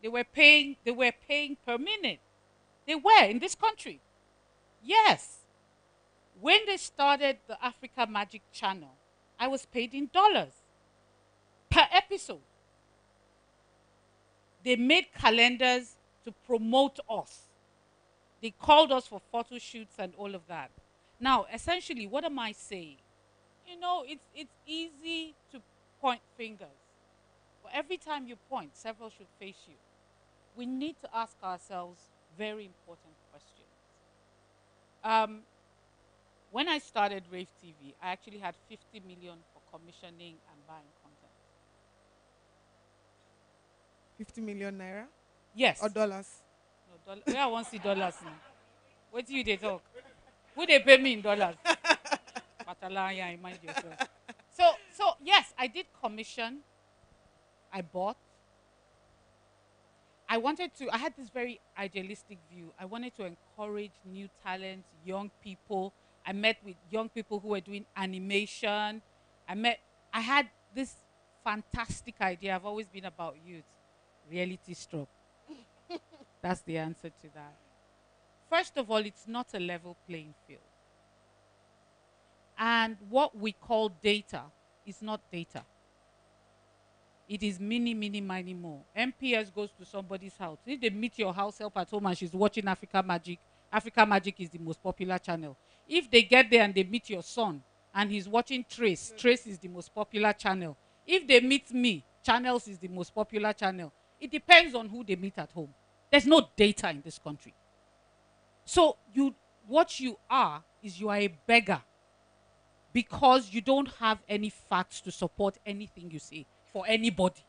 They were paying per minute. They were in this country. Yes. When they started the Africa Magic channel, I was paid in dollars per episode. They made calendars to promote us. They called us for photo shoots and all of that. Now, essentially, what am I saying? It's easy to point fingers. But every time you point, several should face you. We need to ask ourselves very important questions. Um, when I started Rave TV, I actually had 50 million for commissioning and buying content. 50 million naira or Yes. dollars? No, dollar. Where I want to see dollars now. What do you they talk? Who they pay me in dollars? Patalaya, mind yourself. So yes, I did commission. I bought. I had this very idealistic view. I wanted to encourage new talents, young people. I met with young people who were doing animation. I had this fantastic idea. I've always been about youth. Reality struck. That's the answer to that. First of all, it's not a level playing field. And what we call data is not data. It is mini, mini, mini more. MPS goes to somebody's house. If they meet your house help at home and she's watching Africa Magic is the most popular channel. If they get there and they meet your son and he's watching Trace is the most popular channel. If they meet me, Channels is the most popular channel. It depends on who they meet at home. There's no data in this country. So what you are is you are a beggar because you don't have any facts to support anything you say for anybody.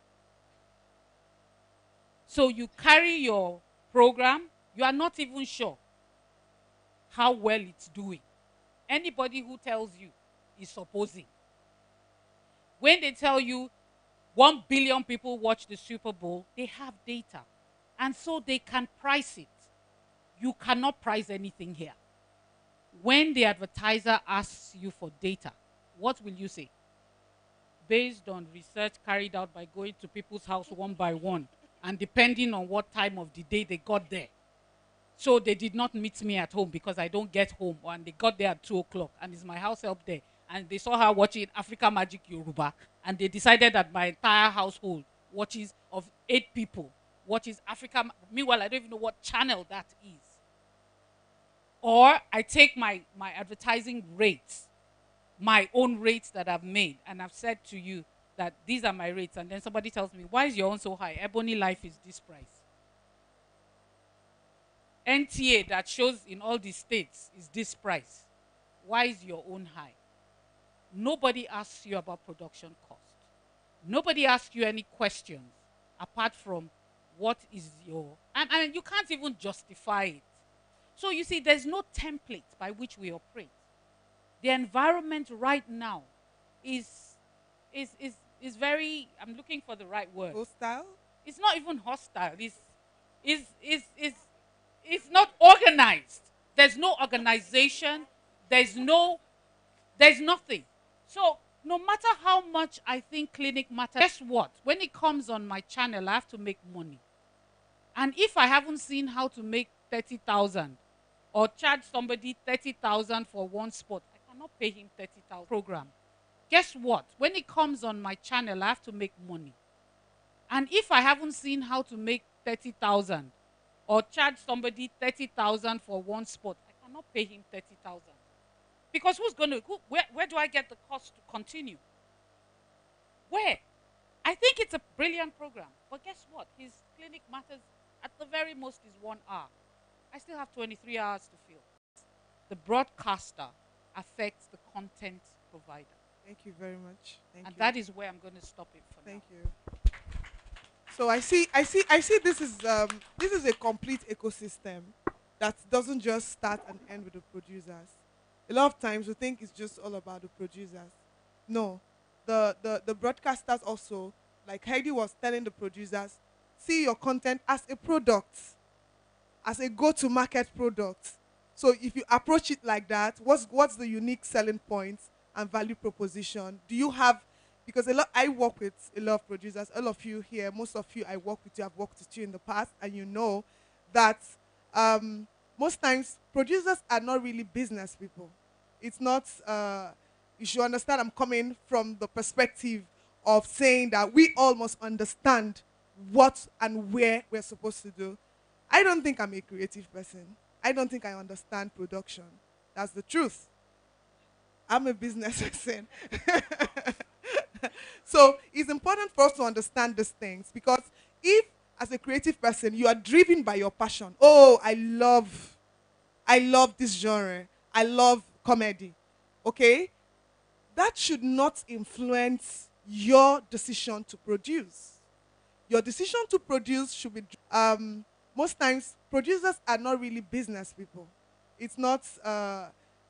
So you carry your program, you are not even sure how well it's doing. Anybody who tells you is supposing. When they tell you 1 billion people watch the Super Bowl, they have data. And so they can price it. You cannot price anything here. When the advertiser asks you for data, what will you say? Based on research carried out by going to people's house one by one and depending on what time of the day they got there. So they did not meet me at home because I don't get home, and they got there at 2 o'clock and it's my house help there. And they saw her watching Africa Magic Yoruba and they decided that my entire household watches of 8 people watches Africa. Meanwhile, I don't even know what channel that is. Or I take my advertising rates, my own rates that I've made, and I've said to you that these are my rates, and then somebody tells me, why is your own so high? Ebony Life is this price. NTA that shows in all the states is this price. Why is your own high? Nobody asks you about production cost. Nobody asks you any questions apart from what is your, and you can't even justify it. So you see, there's no template by which we operate. The environment right now is very, I'm looking for the right word. Hostile? It's not even hostile. It's not organized. There's no organization. There's nothing. So no matter how much I think clinic matters, guess what? When it comes on my channel, I have to make money. And if I haven't seen how to make 30,000 or charge somebody 30,000 for one spot, I cannot pay him 30,000 program. Guess what? When it comes on my channel, I have to make money. And if I haven't seen how to make 30,000 or charge somebody 30,000 for one spot, I cannot pay him 30,000. Because where do I get the cost to continue? Where? I think it's a brilliant program. But guess what? His clinic matters at the very most is 1 hour. I still have 23 hours to fill. The broadcaster affects the content provider. Thank you very much. Thank And you. that is where I'm going to stop it for Thank now. you. So I see this is a complete ecosystem that doesn't just start and end with the producers. A lot of times we think it's just all about the producers. No. The broadcasters also, like Heidi was telling the producers, see your content as a product, as a go-to market product. So if you approach it like that, what's the unique selling points and value proposition? Do you have because a lot I work with a lot of producers. All of you here, most of you I work with you, I've worked with you in the past, and you know that um, most times producers are not really business people. It's not. You should understand. I'm coming from the perspective of saying that we all must understand what and where we're supposed to do. I don't think I'm a creative person. I don't think I understand production. That's the truth. I'm a business person. So it's important for us to understand these things because if as a creative person you are driven by your passion, oh, I love this genre. I love comedy. Okay? That should not influence your decision to produce. Your decision to produce should be most times producers are not really business people. It's not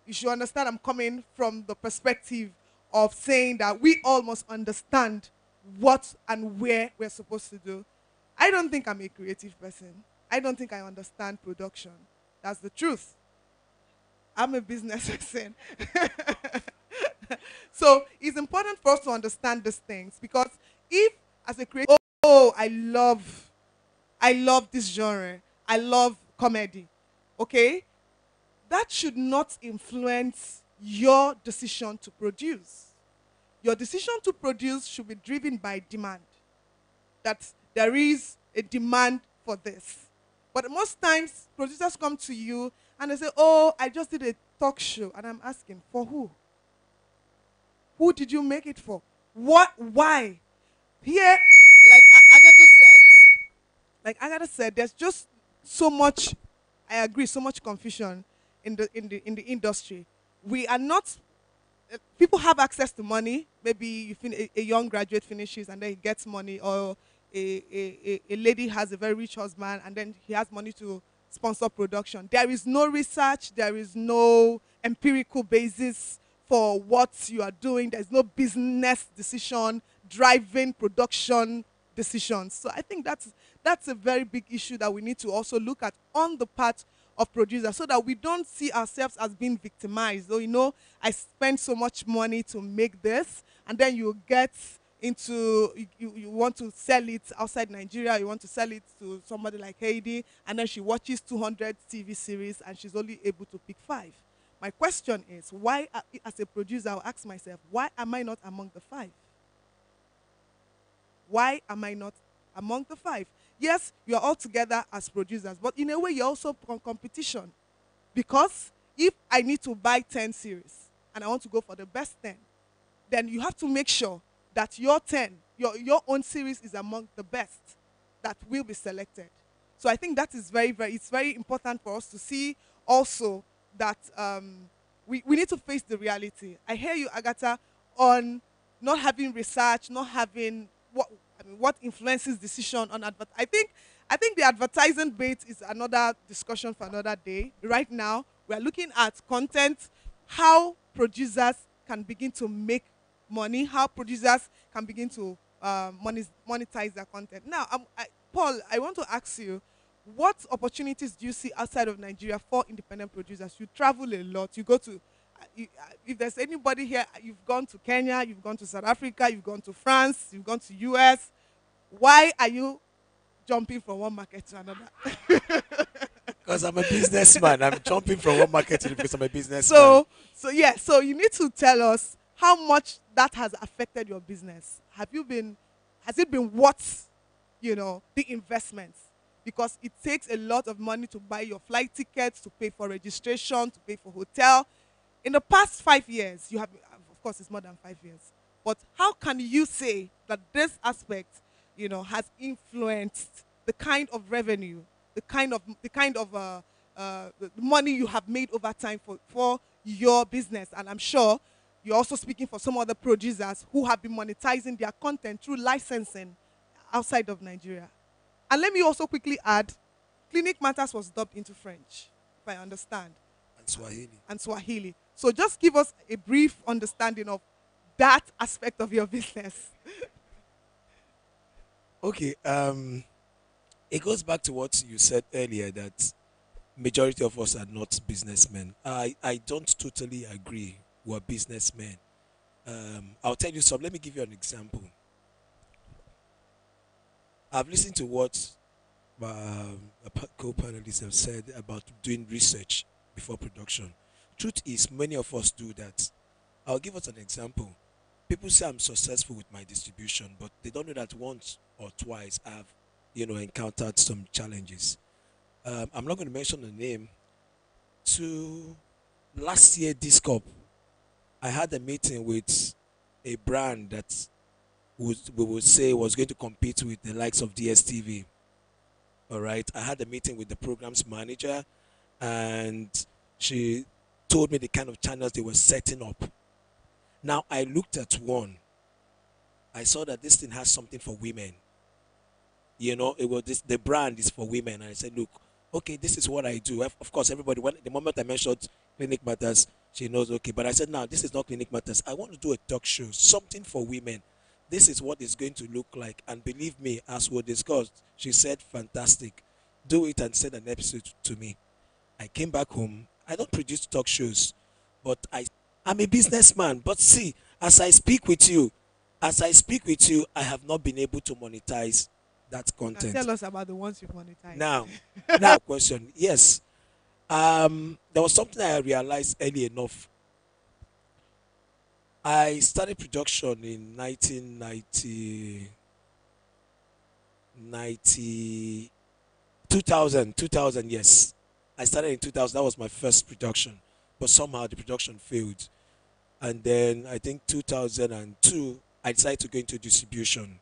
you should understand I'm coming from the perspective of saying that we all must understand what and where we're supposed to do. I don't think I'm a creative person. I don't think I understand production. That's the truth. I'm a business person. So it's important for us to understand these things because if as a creator, oh, I love this genre. I love comedy. Okay? That should not influence your decision to produce. Your decision to produce should be driven by demand. That there is a demand for this. But most times producers come to you and they say, "Oh, I just did a talk show." And I'm asking, "For who? Who did you make it for? What why?" Here, like Agatha said, there's just so much. I agree, so much confusion in the industry. We are not. People have access to money. Maybe a young graduate finishes and then he gets money, or a lady has a very rich husband and then he has money to sponsor production. There is no research. There is no empirical basis for what you are doing. There's no business decision driving production decisions. So I think that's a very big issue that we need to also look at on the part of producers so that we don't see ourselves as being victimized. So, I spent so much money to make this, and then you get into you want to sell it outside Nigeria, you want to sell it to somebody like Haiti, and then she watches 200 TV series and she's only able to pick five. My question is, why, as a producer, I'll ask myself, why am I not among the five? Why am I not among the five? Yes, you're all together as producers, but in a way, you're also competition. Because if I need to buy 10 series and I want to go for the best 10, then you have to make sure that your 10, your own series is among the best that will be selected. So I think that is it's very important for us to see also that we need to face the reality. I hear you, Agatha, on not having research, not having what influences decision on advert. I think the advertising bait is another discussion for another day. Right now, we are looking at content, how producers can begin to make money, how producers can begin to monetize their content. Now, Paul, I want to ask you, what opportunities do you see outside of Nigeria for independent producers? You travel a lot. You go to, if there's anybody here, you've gone to Kenya, you've gone to South Africa, you've gone to France, you've gone to US. Why are you jumping from one market to another? Because I'm a businessman. I'm jumping from one market to the because I'm a businessman. So you need to tell us how much that has affected your business. Has it been worth, the investments? Because it takes a lot of money to buy your flight tickets, to pay for registration, to pay for hotel. In the past 5 years, of course, it's more than 5 years. But how can you say that this aspect, has influenced the kind of revenue, the money you have made over time for your business? And I'm sure you're also speaking for some other producers who have been monetizing their content through licensing outside of Nigeria. And let me also quickly add, Clinic Matters was dubbed into French, if I understand, And Swahili. and Swahili. So just give us a brief understanding of that aspect of your business. Okay. It goes back to what you said earlier that majority of us are not businessmen. I don't totally agree. We're businessmen. I'll tell you some. Let me give you an example. I've listened to what co-panelists have said about doing research before production. Truth is, many of us do that. I'll give us an example. People say I'm successful with my distribution, but they don't know that once or twice I've, encountered some challenges. I'm not going to mention the name. To last year, this cup, I had a meeting with a brand that we would say was going to compete with the likes of DSTV. All right. I had a meeting with the programs manager, and she told me the kind of channels they were setting up. Now, I looked at one. I saw that this thing has something for women. It was this, the brand is for women. And I said, look, okay, this is what I do. Of course, everybody, when the moment I mentioned Clinic Matters, she knows, okay. But I said, now, this is not Clinic Matters. I want to do a talk show, something for women. This is what it's going to look like. And believe me, as we discussed, she said, fantastic. Do it and send an episode to me. I came back home. I don't produce talk shows, but I'm a businessman. But see, as I speak with you, I have not been able to monetize that Now content. tell us about the ones you've monetized. Now, question. Yes, there was something I realized early enough. I started production in 1990, 2000. Yes, I started in 2000. That was my first production, but somehow the production failed. And then I think 2002, I decided to go into distribution.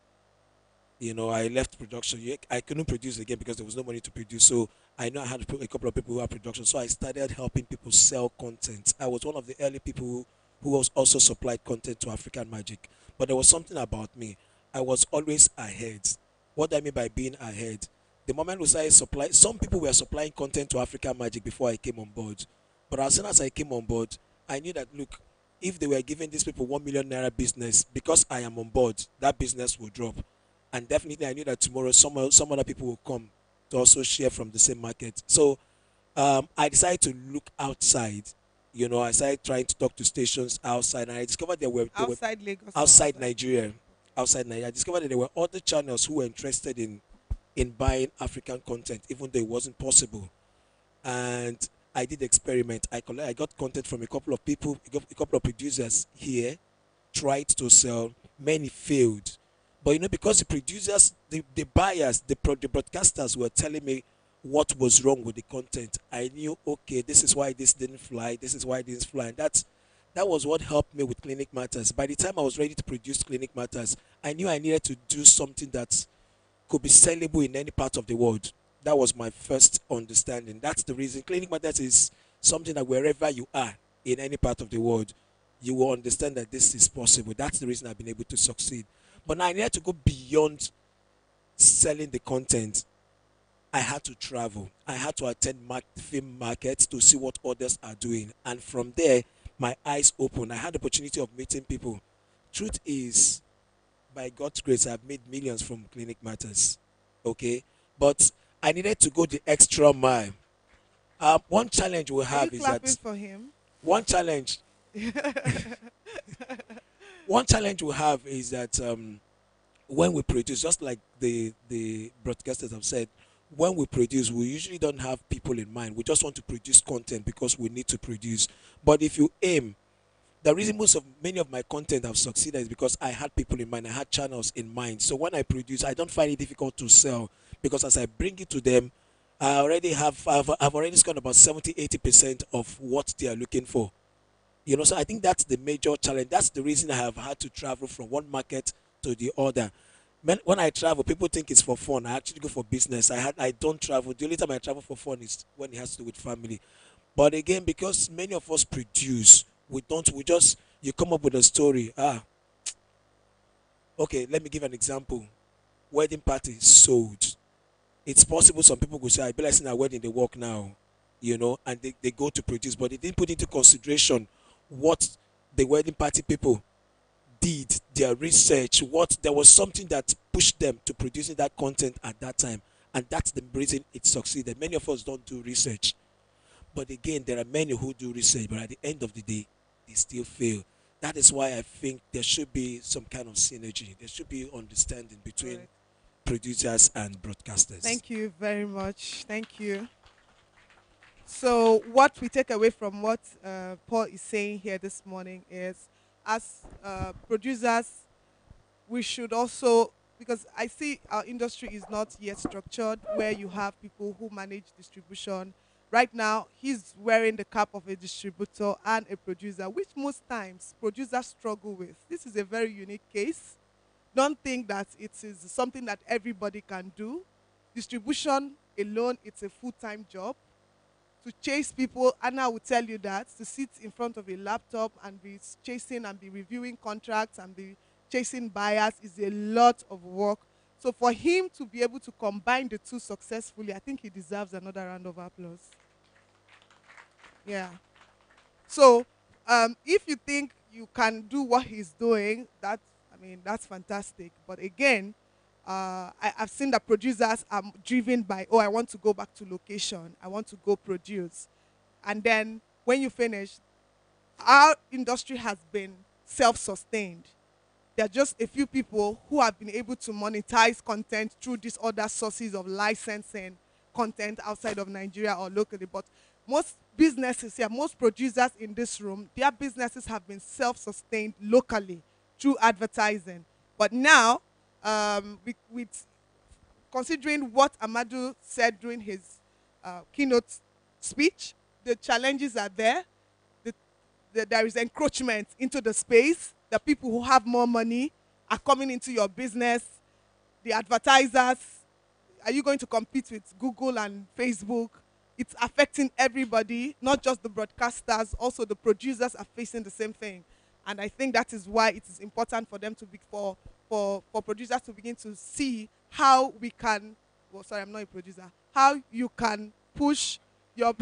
I left production. I couldn't produce again because there was no money to produce. So I know I had a couple of people who had production. So I started helping people sell content. I was one of the early people who was also supplied content to African Magic. But there was something about me. I was always ahead. What do I mean by being ahead? The moment we started supply, some people were supplying content to African Magic before I came on board. But as soon as I came on board, I knew that, look, if they were giving these people 1 million naira business, because I am on board, that business will drop. And definitely I knew that tomorrow some other people will come to also share from the same market. So I decided to look outside. I started trying to talk to stations outside, and I discovered there were Outside Lagos or outside outside? Nigeria. Okay. Outside Nigeria, I discovered that there were other channels who were interested in buying African content, even though it wasn't possible. And I did experiment. I got content from a couple of people, a couple of producers here, tried to sell, many failed. But because the producers, the buyers, the broadcasters were telling me what was wrong with the content, I knew, okay, this is why this didn't fly, this is why it didn't fly. And that was what helped me with Clinic Matters. By the time I was ready to produce Clinic Matters, I knew I needed to do something that could be sellable in any part of the world. That was my first understanding. That's the reason Clinic Matters is something that wherever you are in any part of the world, you will understand that this is possible. That's the reason I've been able to succeed. But now I needed to go beyond selling the content. I had to travel. I had to attend film markets to see what others are doing. And from there, my eyes opened. I had the opportunity of meeting people. Truth is, by God's grace, I've made millions from Clinic Matters. Okay? But I needed to go the extra mile. One challenge we Are you have is clapping that for him? one challenge one challenge we have is that when we produce, just like the broadcasters have said, when we produce, we usually don't have people in mind. We just want to produce content because we need to produce. But if you aim, the reason many of my content have succeeded is because I had people in mind, I had channels in mind. So when I produce, I don't find it difficult to sell, because as I bring it to them, I've already scored about 70-80% of what they are looking for. So I think that's the major challenge. That's the reason I have had to travel from one market to the other. When I travel, people think it's for fun. I actually go for business. I don't travel. The only time I travel for fun is when it has to do with family. But again, because many of us produce, we just, you come up with a story. Okay, let me give an example. Wedding party sold. It's possible some people could say, I be like seeing a wedding, they work now, and they go to produce, but they didn't put into consideration what the wedding party people did, their research, what there was something that pushed them to producing that content at that time. And that's the reason it succeeded. Many of us don't do research. But again, there are many who do research, but at the end of the day, they still fail. That is why I think there should be some kind of synergy. There should be understanding All between right. producers and broadcasters. Thank you very much. Thank you. So, what we take away from what Paul is saying here this morning is, as producers, we should also, because I see our industry is not yet structured where you have people who manage distribution. Right now, he's wearing the cap of a distributor and a producer, which most times producers struggle with. This is a very unique case. Don't think that it is something that everybody can do. Distribution alone, it's a full-time job. To chase people, Anna will tell you that, to sit in front of a laptop and be chasing and be reviewing contracts and be chasing buyers is a lot of work. So for him to be able to combine the two successfully, I think he deserves another round of applause. Yeah. So if you think you can do what he's doing, that's fantastic. But again, I've seen that producers are driven by, oh, I want to go back to location, I want to go produce. And then when you finish, our industry has been self-sustained. There are just a few people who have been able to monetize content through these other sources of licensing content outside of Nigeria or locally. But most businesses here, most producers in this room, their businesses have been self-sustained locally through advertising. But now, with considering what Amadou said during his keynote speech, the challenges are there. The, there is encroachment into the space. The people who have more money are coming into your business. The advertisers, are you going to compete with Google and Facebook? It's affecting everybody, not just the broadcasters, also the producers are facing the same thing. And I think that is why it is important for them to be for producers to begin to see how we can, well, sorry, I'm not a producer, how you can push your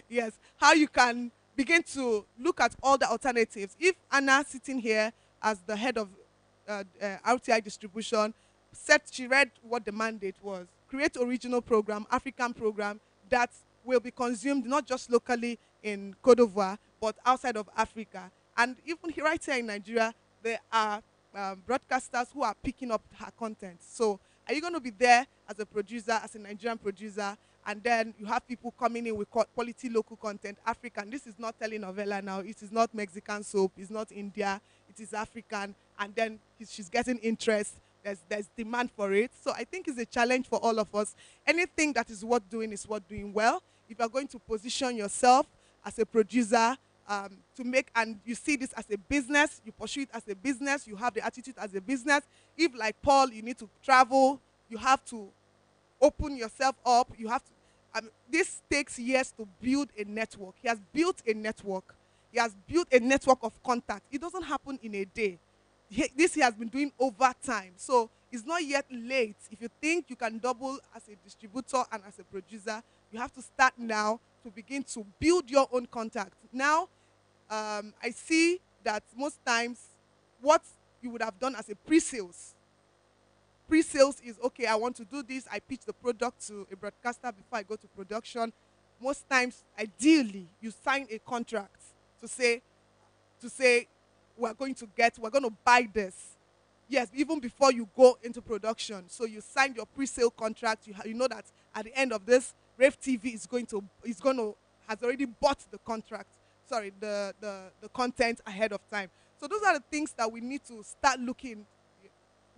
yes, how you can begin to look at all the alternatives. If Anna sitting here as the head of RTI distribution said, she read what the mandate was: create original program, African program that will be consumed not just locally in Cote d'Ivoire but outside of Africa. And even right here in Nigeria, there are broadcasters who are picking up her content. So are you going to be there as a producer, as a Nigerian producer, and then you have people coming in with quality local content, African? This is not telenovela now. It is not Mexican soap. It's not India. It is African. And then she's getting interest. There's demand for it. So I think it's a challenge for all of us. Anything that is worth doing is worth doing well. If you're going to position yourself as a producer, to make, and you see this as a business, you pursue it as a business, you have the attitude as a business. If, like Paul, you need to travel, you have to open yourself up, you have to, this takes years to build a network. He has built a network. He has built a network of contact. It doesn't happen in a day. This he has been doing over time. So it's not yet late. If you think you can double as a distributor and as a producer, you have to start now to begin to build your own contact. Now, I see that most times what you would have done as a pre-sales is, okay, I want to do this, I pitch the product to a broadcaster before I go to production. Most times, ideally, you sign a contract to say we're going to buy this. Yes, even before you go into production. So you sign your pre-sale contract. You know that at the end of this, Rave TV has already bought the contract. Sorry, the content ahead of time. So those are the things that we need to start looking.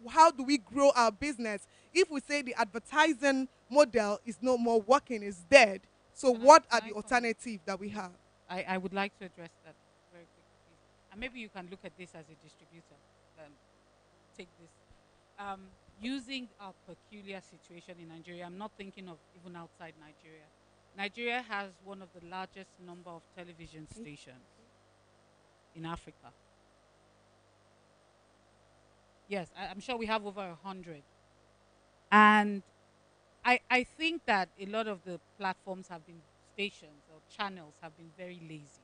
How do we grow our business? If we say the advertising model is no more working, is dead, so what are the alternatives that we have? I would like to address that very quickly, please. And maybe you can look at this as a distributor. Take this. Using our peculiar situation in Nigeria, I'm not thinking of even outside Nigeria. Nigeria has one of the largest number of television stations in Africa. Yes, I'm sure we have over 100. And I think that a lot of the platforms have been, stations or channels have been very lazy.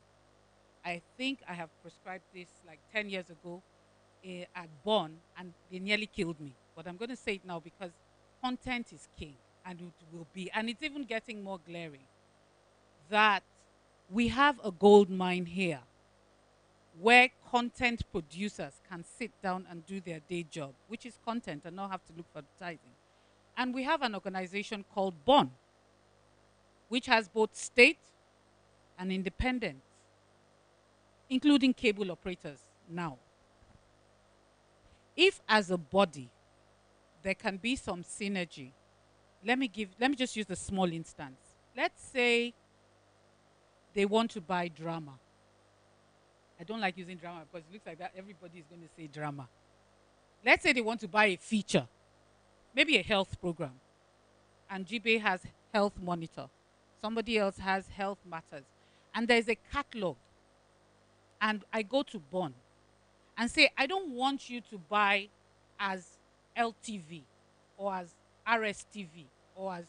I think I have prescribed this like 10 years ago at Bonn, and they nearly killed me. But I'm going to say it now because content is king, and it will be. And it's even getting more glaring that we have a gold mine here where content producers can sit down and do their day job, which is content, and not have to look for advertising. And we have an organization called Bond, which has both state and independent, including cable operators now. If as a body there can be some synergy, let me just use a small instance. Let's say they want to buy drama. I don't like using drama because it looks like that everybody is going to say drama. Let's say they want to buy a feature, maybe a health program, and Jibe has Health Monitor. Somebody else has Health Matters. And there's a catalog. And I go to Bond and say, I don't want you to buy as LTV or as RSTV or as,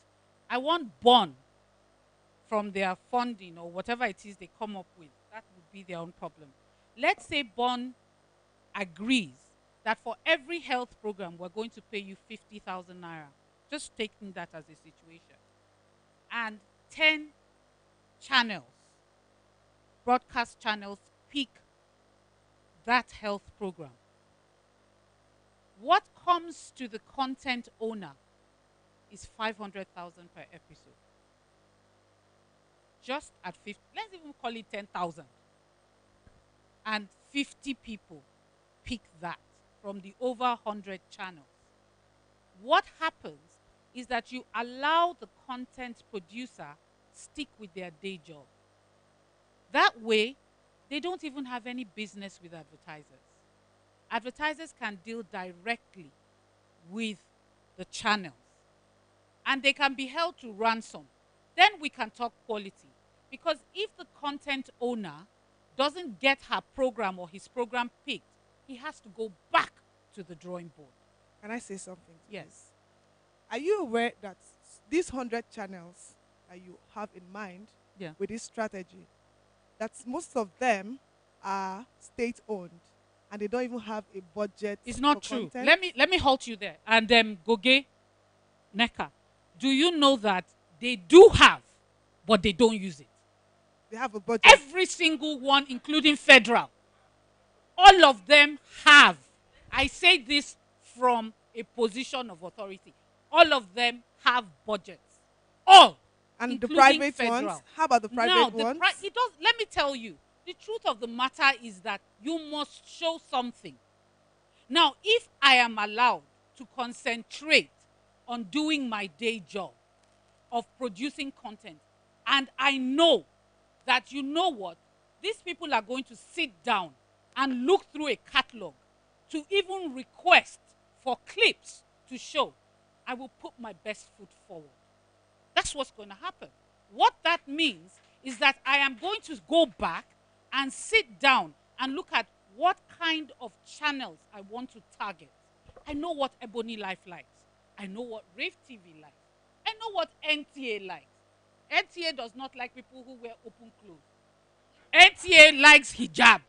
I want Bond from their funding or whatever it is they come up with. That would be their own problem. Let's say Bond agrees that for every health program, we're going to pay you 50,000 naira. Just taking that as a situation. And 10 channels, broadcast channels, pick that health program. What comes to the content owner is 500,000 per episode. Just at 50, let's even call it 10,000. And 50 people pick that from the over 100 channels. What happens is that you allow the content producer stick with their day job. That way, they don't even have any business with advertisers. Advertisers can deal directly with the channels, and they can be held to ransom. Then we can talk quality. Because if the content owner doesn't get her program or his program picked, he has to go back to the drawing board. Can I say something? Yes. This? Are you aware that these 100 channels that you have in mind with this strategy, that most of them are state-owned and they don't even have a budget? It's not for true. content? Let me halt you there. And Goge, Neka, do you know that they do have, but they don't use it? They have a budget. Every single one, including federal. All of them have. I say this from a position of authority. All of them have budgets. All. And the private federal ones? How about the private ones? Let me tell you, the truth of the matter is that you must show something. Now, if I am allowed to concentrate on doing my day job of producing content, and I know that, you know what, these people are going to sit down and look through a catalog to even request for clips to show, I will put my best foot forward. That's what's going to happen. What that means is that I am going to go back and sit down and look at what kind of channels I want to target. I know what Ebony Life likes. I know what Rave TV likes. I know what NTA likes. NTA does not like people who wear open clothes. NTA likes hijab.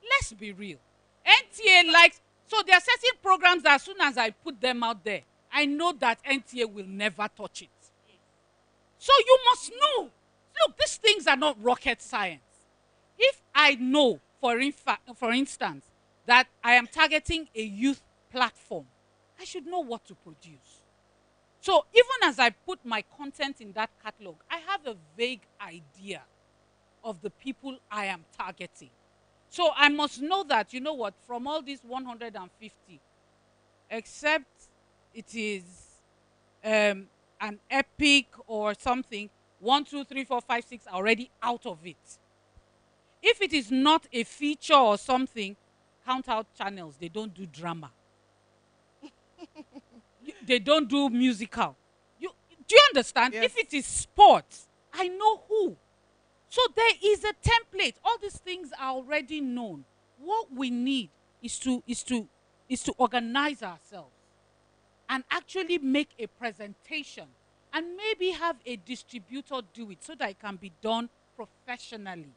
Let's be real. NTA likes, so there are certain programs that as soon as I put them out there, I know that NTA will never touch it. So you must know. Look, these things are not rocket science. If I know, for instance, that I am targeting a youth platform, I should know what to produce. So even as I put my content in that catalog, I have a vague idea of the people I am targeting. So I must know that, you know what, from all these 150, except it is an epic or something, 1, 2, 3, 4, 5, 6 are already out of it. If it is not a feature or something, count out channels. They don't do drama. They don't do musical. Do you understand? Yes. If it is sports, I know who. So there is a template. All these things are already known. What we need is to organize ourselves and actually make a presentation and maybe have a distributor do it so that it can be done professionally.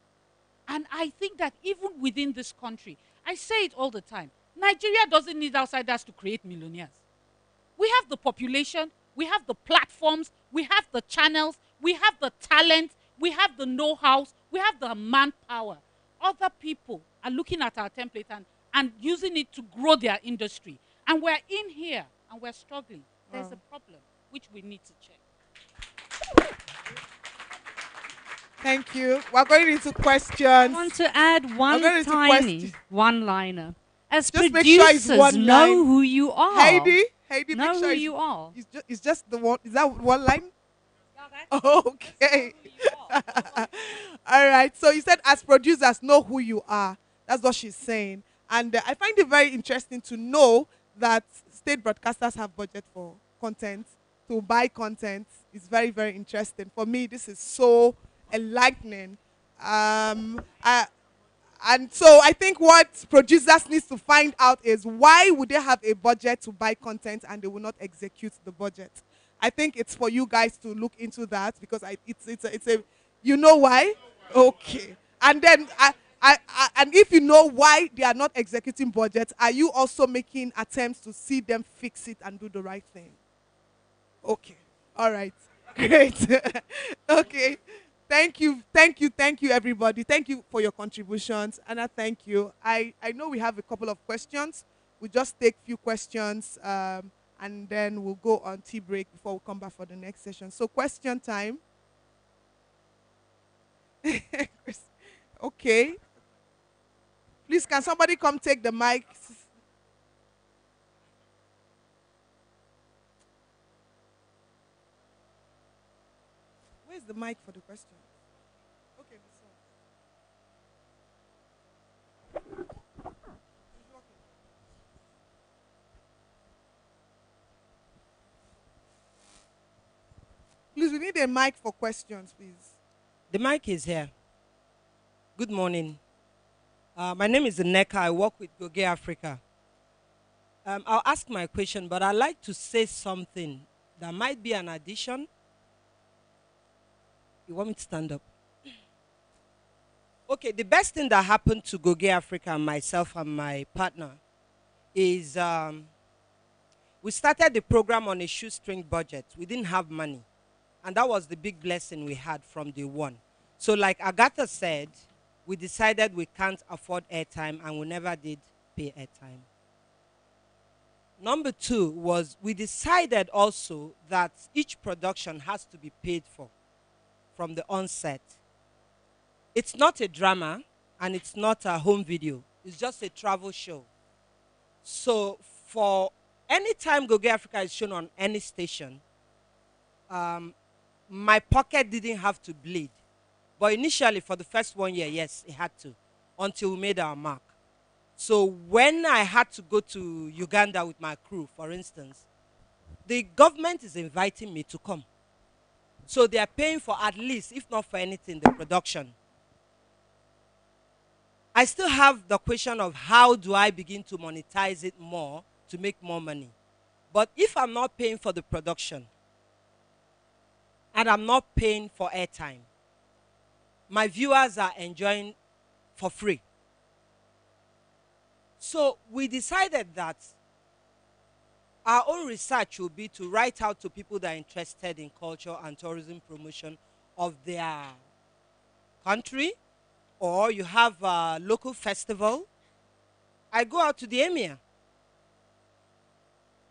And I think that even within this country, I say it all the time, Nigeria doesn't need outsiders to create millionaires. We have the population, we have the platforms, we have the channels, we have the talent, we have the know-how, we have the manpower. Other people are looking at our template and using it to grow their industry. And we're in here and we're struggling. There's a Wow. problem which we need to check. Thank you. We're going into I questions. want to add We're one going into questions. tiny one-liner. As Just make sure it's producers, one line. know who you are. Heidi, make Know sure who you are. it's just the one. Is that one line? Okay. All right. So you said, as producers, know who you are. That's what she's saying. And I find it very interesting to know that state broadcasters have budget for content, to buy content. It's very, very interesting. For me, this is so enlightening. I, and so I think what producers need to find out is, why would they have a budget to buy content and they will not execute the budget? I think it's for you guys to look into that, because it's a you know why? Okay. And then and if you know why they are not executing budgets, are you also making attempts to see them fix it and do the right thing? Okay. All right. Great. Okay. Thank you, everybody. Thank you for your contributions. Anna, thank you. I know we have a couple of questions. We'll just take few questions, and then we'll go on tea break before we come back for the next session. So question time. Okay. Please, can somebody come take the mic? Where's the mic for the question? Okay, this one. Please, we need a mic for questions, please. The mic is here. Good morning. My name is Neka. I work with Goge Africa. I'll ask my question, but I'd like to say something that might be an addition. You want me to stand up? Okay, the best thing that happened to Goge Africa and myself and my partner is we started the program on a shoestring budget. We didn't have money. And that was the big blessing we had from day one. So like Agatha said, we decided we can't afford airtime, and we never did pay airtime. Number two was, we decided also that each production has to be paid for from the onset. It's not a drama and it's not a home video. It's just a travel show. So for any time Goge Africa is shown on any station, my pocket didn't have to bleed. But initially, for the first 1 year, yes, it had to, until we made our mark. So when I had to go to Uganda with my crew, for instance, the government is inviting me to come. So they are paying for, at least, if not for anything, the production. I still have the question of, how do I begin to monetize it more to make more money? But if I'm not paying for the production and I'm not paying for airtime, my viewers are enjoying for free. So we decided that our own research will be to write out to people that are interested in culture and tourism promotion of their country, or you have a local festival. I go out to the emir.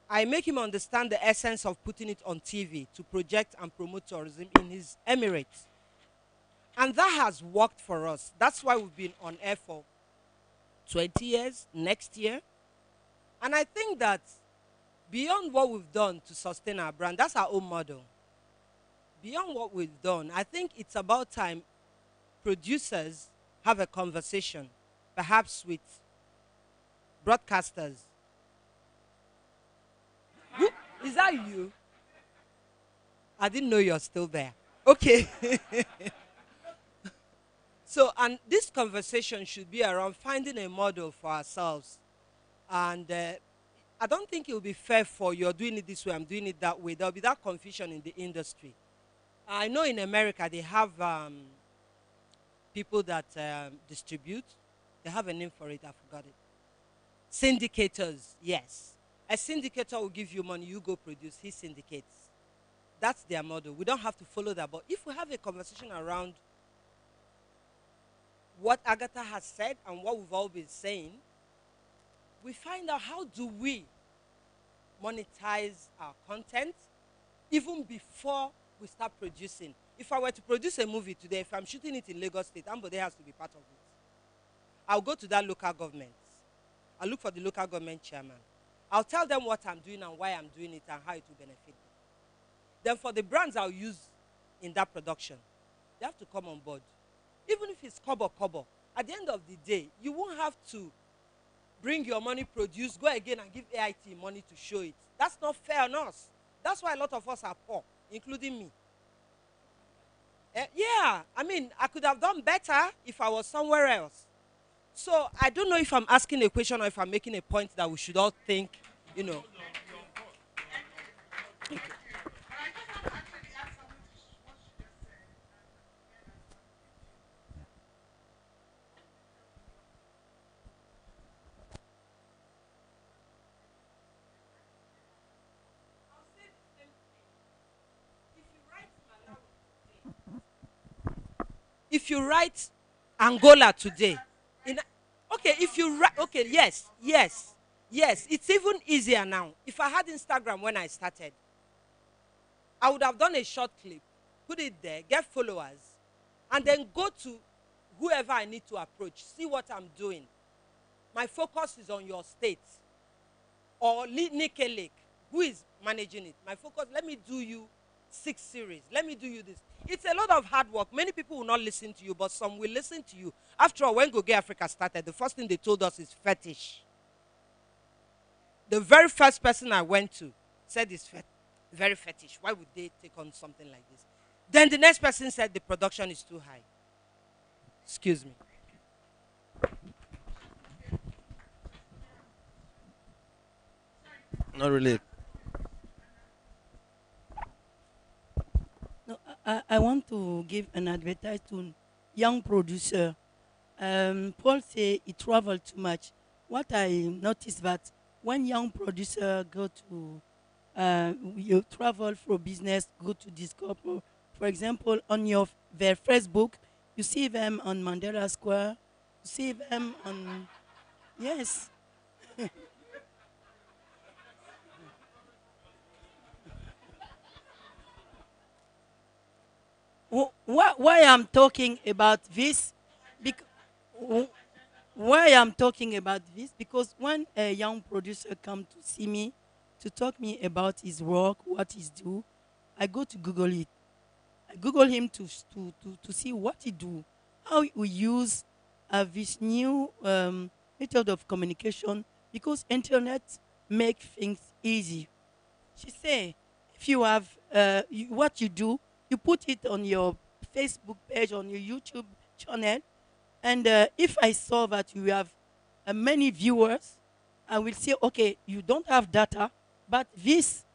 I make him understand the essence of putting it on TV to project and promote tourism in his emirates. And that has worked for us. That's why we've been on air for 20 years, next year. And I think that beyond what we've done to sustain our brand, that's our own model. Beyond what we've done, I think it's about time producers have a conversation, perhaps with broadcasters. Is that you? I didn't know you're still there. Okay. So, and this conversation should be around finding a model for ourselves. And I don't think it will be fair for you're doing it this way, I'm doing it that way. There'll be that confusion in the industry. I know in America they have people that distribute. They have a name for it, I forgot it. Syndicators, yes. A syndicator will give you money, you go produce, he syndicates. That's their model. We don't have to follow that. But if we have a conversation around what Agatha has said and what we've all been saying, we find out how do we monetize our content even before we start producing. If I were to produce a movie today, if I'm shooting it in Lagos State, somebody has to be part of it. I'll go to that local government. I'll look for the local government chairman. I'll tell them what I'm doing and why I'm doing it and how it will benefit them. Then for the brands I'll use in that production, they have to come on board. Even if it's kobo, at the end of the day, you won't have to bring your money, produce, go again and give AIT money to show it. That's not fair on us. That's why a lot of us are poor, including me. Yeah, I mean, I could have done better if I was somewhere else. So I don't know if I'm asking a question or if I'm making a point that we should all think, you know. If you write Angola today, in, okay, if you write, okay, yes, it's even easier now. If I had Instagram when I started, I would have done a short clip, put it there, get followers, and then go to whoever I need to approach, see what I'm doing. My focus is on your state or Nike Lake. Who is managing it? My focus, let me do you 6 series. Let me do you this. It's a lot of hard work. Many people will not listen to you, but some will listen to you. After all, when Go Get Africa started, the first thing they told us is fetish. The very first person I went to said it's very fetish. Why would they take on something like this? Then the next person said the production is too high. Excuse me. Not really. No, I want to give an advertise to young producer. Paul say he travel too much. What I noticed that when young producer go to you travel for business, go to discover, for example, on their Facebook, you see them on Mandela Square, you see them on yes. Why I'm talking about this? Because why I'm talking about this? Because when a young producer come to see me to talk me about his work, what he's do, I go to Google it. I Google him to see what he do, how we use this new method of communication because internet make things easy. She say, if you have what you do, you put it on your Facebook page, on your YouTube channel, and if I saw that you have many viewers, I will say, okay, you don't have data, but these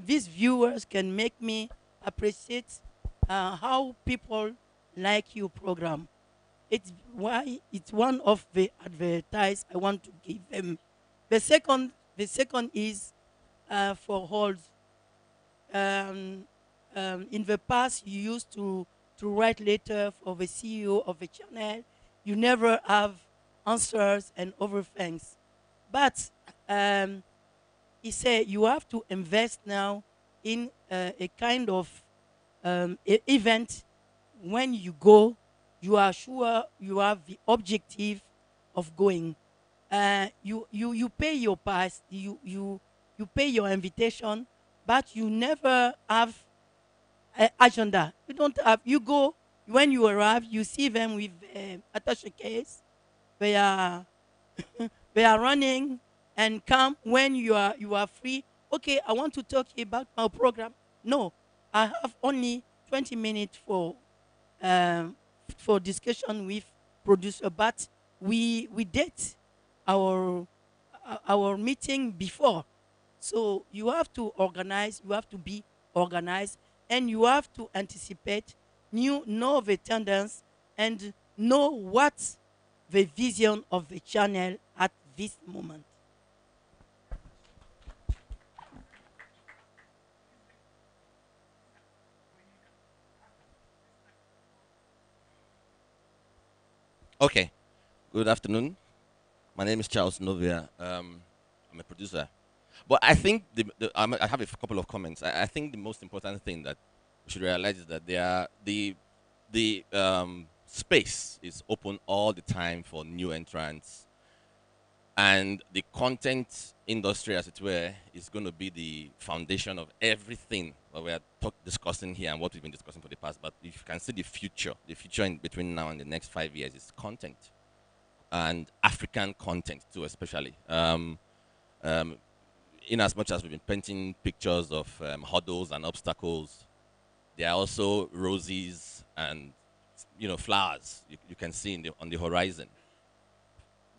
viewers can make me appreciate how people like your program. It's one of the advertise I want to give them. The second is for hold. Um, in the past, you used to write letter for the CEO of the channel. You never have answers and other things. But he said you have to invest now in a kind of event. When you go, you are sure you have the objective of going. You pay your pass, you pay your invitation, but you never have agenda. You don't have. You go when you arrive. You see them with attaché case. They are they are running and come when you are free. Okay, I want to talk about my program. No, I have only 20 minutes um, for discussion with producer, but we date our our meeting before. So you have to organize, you have to be organized, and you have to anticipate, know the tendencies, and know what the vision of the channel at this moment. Okay. Good afternoon. My name is Charles Novia. I'm a producer. But I think I have a couple of comments. I think the most important thing that we should realize is that the space is open all the time for new entrants, and the content industry, as it were, is going to be the foundation of everything that we are discussing here and what we've been discussing for the past. But if you can see the future in between now and the next 5 years is content, and African content too, especially. Um, in as much as we've been painting pictures of hurdles and obstacles, there are also roses and flowers you can see on the horizon.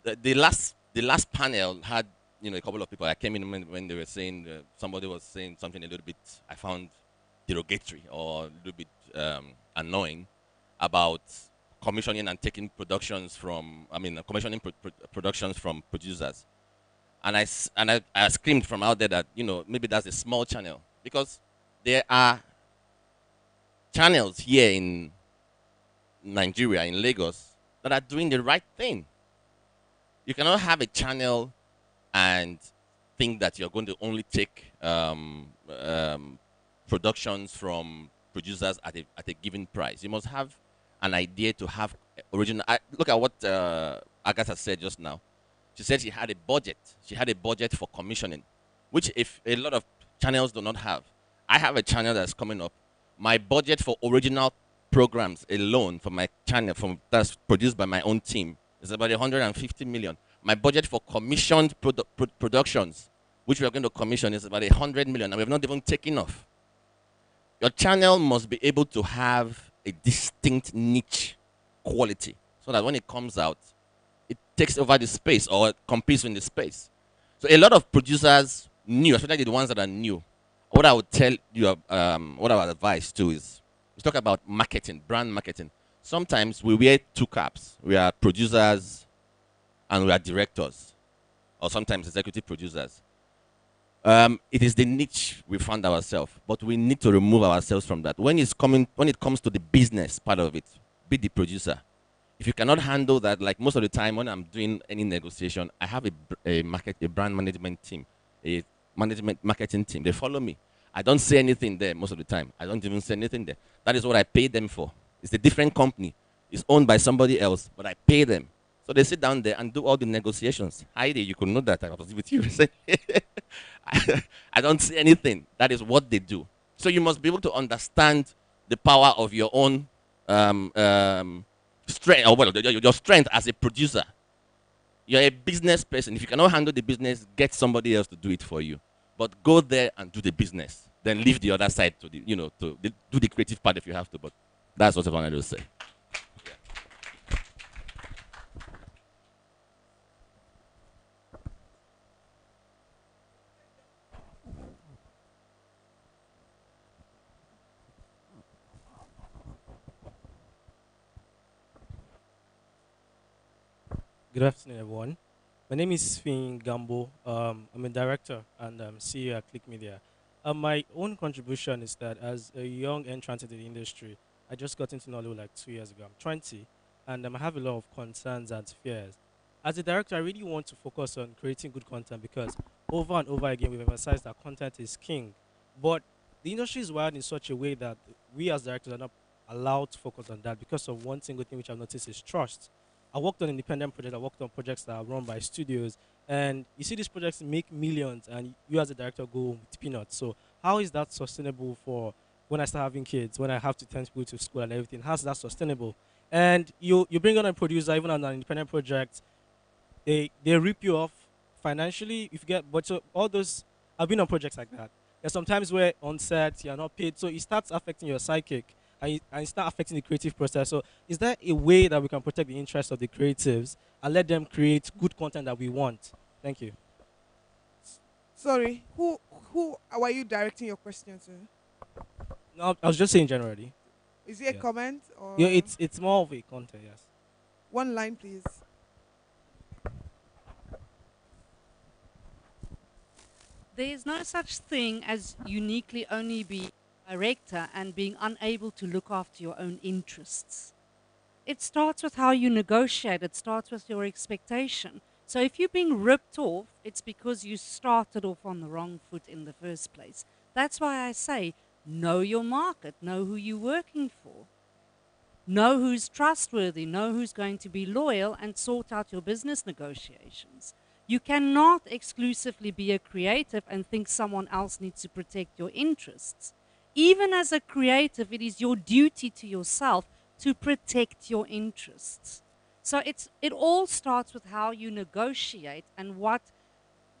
The last panel had a couple of people. I came in when they were saying somebody was saying something a little bit I found derogatory or a little bit annoying about commissioning and taking productions from commissioning productions from producers, and I screamed from out there that maybe that's a small channel, because there are channels here in Nigeria, in Lagos, that are doing the right thing. You cannot have a channel and think that you're going to only take productions from producers at a given price. You must have an idea to have original. Look at what Agatha said just now. She said she had a budget. She had a budget for commissioning, which if a lot of channels do not have. I have a channel that's coming up. My budget for original programs alone for my channel, from that's produced by my own team, is about 150 million. My budget for commissioned productions, which we are going to commission, is about 100 million, and we have not even taken off. Your channel must be able to have a distinct niche quality, so that when it comes out, it takes over the space or competes in the space. So a lot of producers new, especially the ones that are new. What I would tell you, what I would advise too is, we talk about marketing, brand marketing. Sometimes we wear two caps. We are producers and we are directors, or sometimes executive producers. It is the niche we found ourselves, but we need to remove ourselves from that. When it comes to the business part of it, be the producer. If you cannot handle that, like most of the time when I'm doing any negotiation, I have a brand management team, a management marketing team. They follow me. I don't say anything there most of the time. I don't even say anything there. That is what I pay them for. It's a different company. It's owned by somebody else, but I pay them. So they sit down there and do all the negotiations. Heidi, you could know that I was with you. I don't say anything. That is what they do. So you must be able to understand the power of your own strength, or well, your strength as a producer. You're a business person. If you cannot handle the business, get somebody else to do it for you. But go there and do the business. Then leave the other side to do the creative part if you have to. But that's what I wanted to say. Good afternoon, everyone. My name is Finn Gambo. I'm a director and CEO at Click Media. My own contribution is that as a young entrant into the industry, I just got into Nollywood like 2 years ago. I'm 20, and I have a lot of concerns and fears. As a director, I really want to focus on creating good content because over and over again, we've emphasized that content is king. But the industry is wired in such a way that we as directors are not allowed to focus on that because of one single thing which I've noticed is trust. I worked on independent projects. I worked on projects that are run by studios, and you see these projects make millions, and you as a director go with peanuts. So how is that sustainable for when I start having kids, when I have to send people to school and everything? How's that sustainable? And you bring on a producer, even on an independent project, they rip you off financially if you get. But so all those, I've been on projects like that. There's sometimes where on set you're not paid, so it starts affecting your psychic, and it starts affecting the creative process. So is there a way that we can protect the interests of the creatives and let them create good content that we want? Thank you. Sorry, who were you directing your question to? No, I was just saying generally. Is it a Yeah. comment Yeah, or it's more of a content, yes. one line, please? There is no such thing as uniquely only being a director and being unable to look after your own interests. It starts with how you negotiate, it starts with your expectation. So if you're being ripped off, it's because you started off on the wrong foot in the first place. That's why I say know your market, know who you're working for, know who's trustworthy, know who's going to be loyal, and sort out your business negotiations. You cannot exclusively be a creative and think someone else needs to protect your interests. Even as a creative, it is your duty to yourself to protect your interests. So it all starts with how you negotiate and what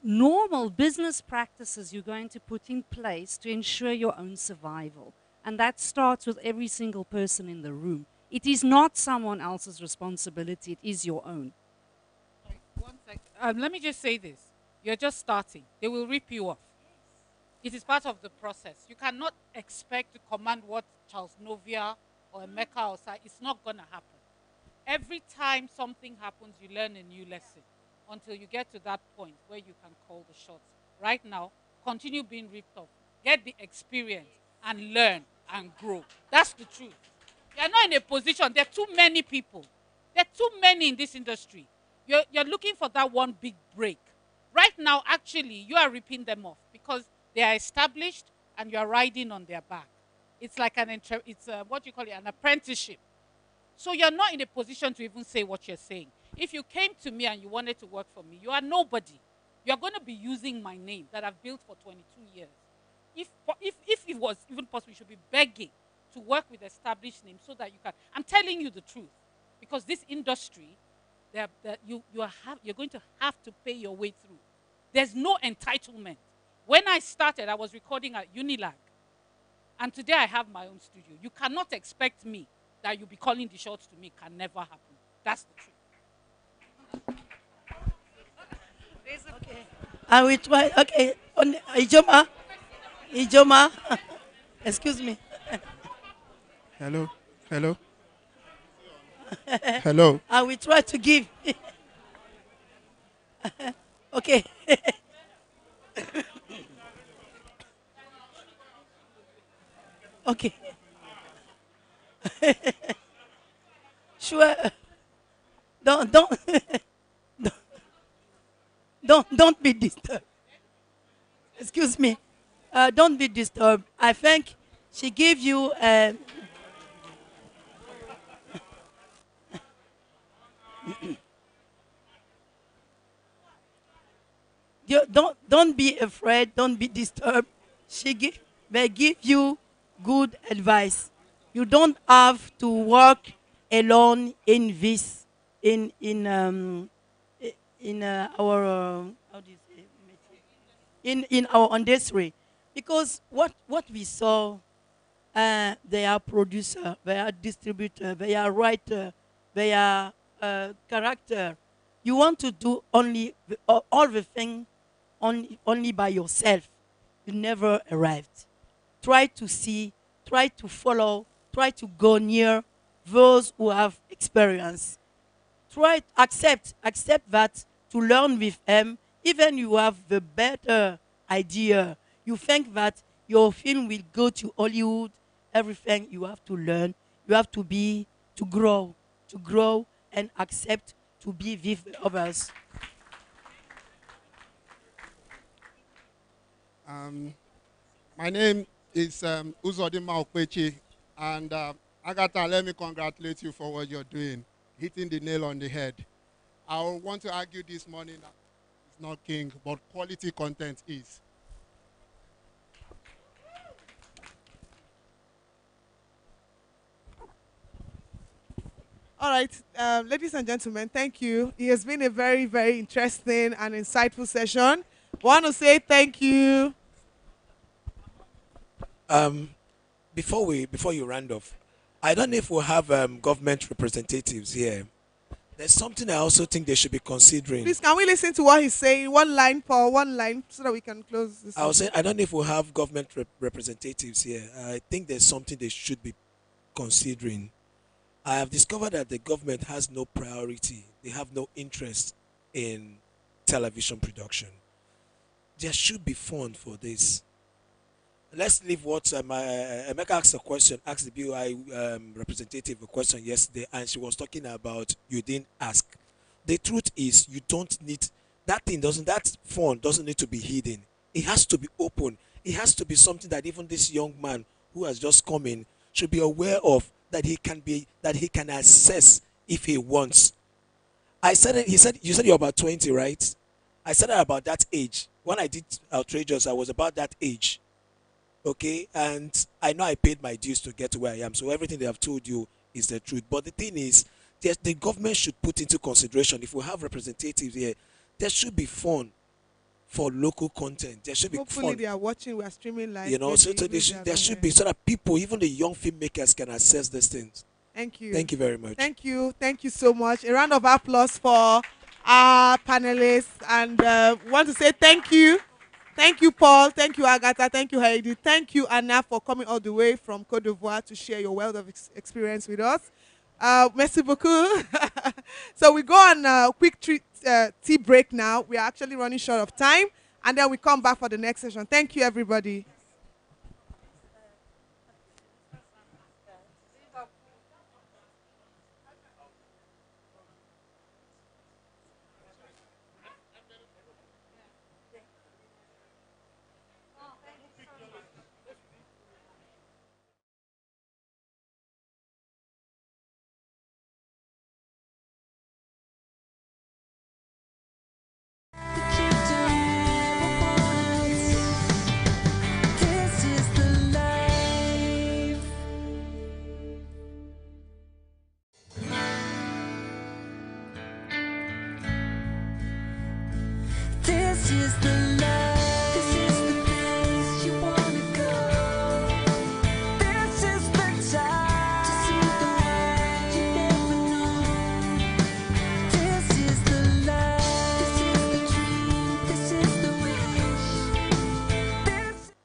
normal business practices you're going to put in place to ensure your own survival. And that starts with every single person in the room. It is not someone else's responsibility, it is your own. One sec. Let me just say this. You're just starting. They will rip you off. It is part of the process. You cannot expect to command what Charles Novia or Emeka or Sai. It's not going to happen. Every time something happens, you learn a new lesson until you get to that point where you can call the shots. Right now, continue being ripped off. Get the experience and learn and grow. That's the truth. You're not in a position. There are too many people. There are too many in this industry. You're looking for that one big break. Right now, actually, you are ripping them off because they are established and you are riding on their back. It's like what you call it, an apprenticeship. So you're not in a position to even say what you're saying. If you came to me and you wanted to work for me, you are nobody. You're going to be using my name that I've built for 22 years. If it was even possible, you should be begging to work with established names so that you can. I'm telling you the truth, because this industry, you're going to have to pay your way through. There's no entitlement. When I started, I was recording at Unilag, and today I have my own studio. You cannot expect me that you'll be calling the shots to me. Can never happen. That's the truth. Okay. And we try. Okay. Ijoma. Ijoma. Excuse me. Hello, hello, hello. And we try to give. Okay. Okay. Sure. Don't don't be disturbed. Excuse me. Don't be disturbed. I think she gave you. Don't be afraid. Don't be disturbed. They give you good advice. You don't have to work alone in this in our how do you say in our industry, because what we saw, they are producer, they are distributor, they are writer, they are character. You want to do all the thing only by yourself. You never arrived. Try to see, try to follow, try to go near those who have experience. Try accept that to learn with them. Even you have the better idea, you think that your film will go to Hollywood, everything you have to learn, you have to be to grow and accept to be with the others. Um, my name is Uzodima Okwechi, and Agatha, let me congratulate you for what you're doing, hitting the nail on the head. I want to argue this morning that it's not king, but quality content is. All right, ladies and gentlemen, thank you. It has been a very, very interesting and insightful session. Want to say thank you. Um, before you round off, I don't know if we'll have government representatives here. There's something I also think they should be considering. Please, can we listen to what he's saying? One line, Paul, one line, so that we can close this. I was saying I don't know if we'll have government representatives here. I think there's something they should be considering. I have discovered that the government has no priority. They have no interest in television production. There should be fund for this. let's leave what Emeka asked a question, asked the BOI representative a question yesterday, and she was talking about you didn't ask. The truth is, you don't need that thing. Doesn't that phone doesn't need to be hidden? It has to be open. It has to be something that even this young man who has just come in should be aware of, that he can access if he wants. I said it. He said you said you're about 20, right? I said about that age. When I did outrageous, I was about that age. Okay, and I know I paid my dues to get to where I am, so everything they have told you is the truth. But the thing is, the government should put into consideration, if we have representatives here, there should be fun for local content. There should be Hopefully fun, they are watching. We are streaming live. you know. So, Maybe even if they are there not should here. be, so that people, even the young filmmakers, can access these things. Thank you. Thank you very much. Thank you. Thank you so much. A round of applause for our panelists. And we want to say thank you. Thank you, Paul. Thank you, Agatha. Thank you, Heidi. Thank you, Anna, for coming all the way from Cote d'Ivoire to share your wealth of experience with us. Merci beaucoup. So we go on a quick tea break now. We are actually running short of time. And then we come back for the next session. Thank you, everybody. This is the life. This is the place you wanna go. This is the time to see the world you never know. This is the life. This is the dream. This is the wish. This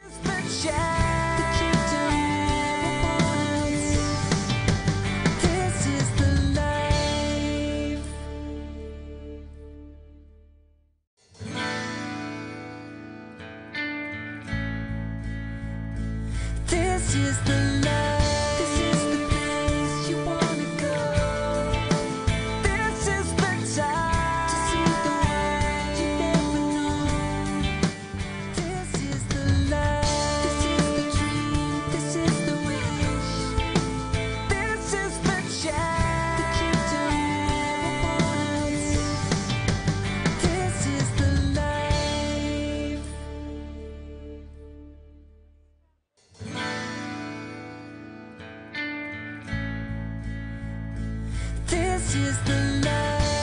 is the chance that you don't want. This is the life. This is the life. This is the place you wanna go. This is the time to see the world you never know. This is the life. This is the dream. This is the wish. This is the chance that you don't want. This is the life. This is the life.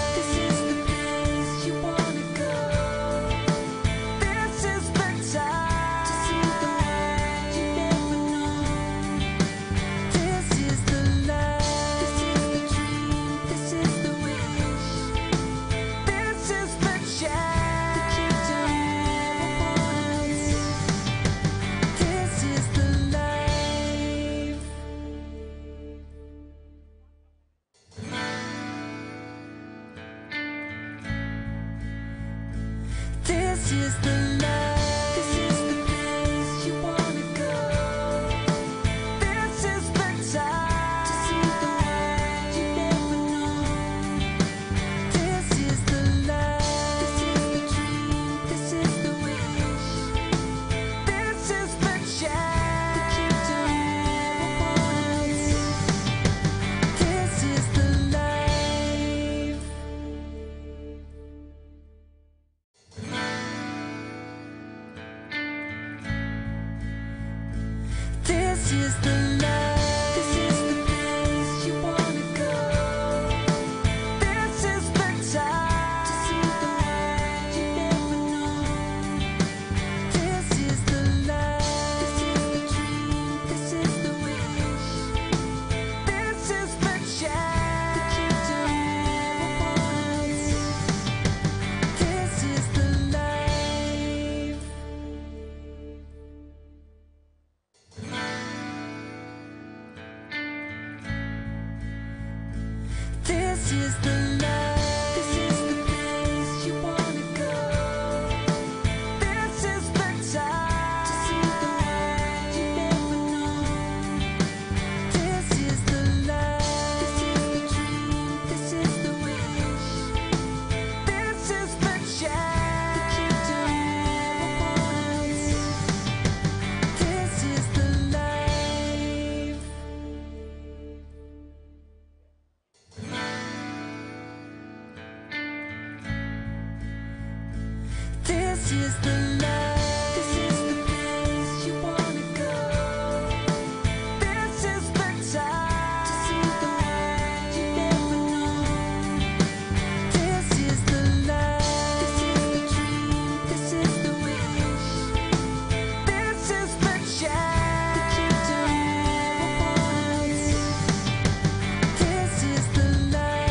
This is the place you wanna go. This is the time to see the world you never know. This is the life. This is the dream. This is the wish. This is the chance that you don't want. This is the life. This is the life. This is the place you wanna go. This is the time to see the world you never know. This is the life. This is the dream. This is the wish. This is the chance that you don't want. This is the life. This is the place you wanna go. This is the time to see the world you never known. This is the life. This is the dream. This is the wish. This is the chance that you don't want. This is the life.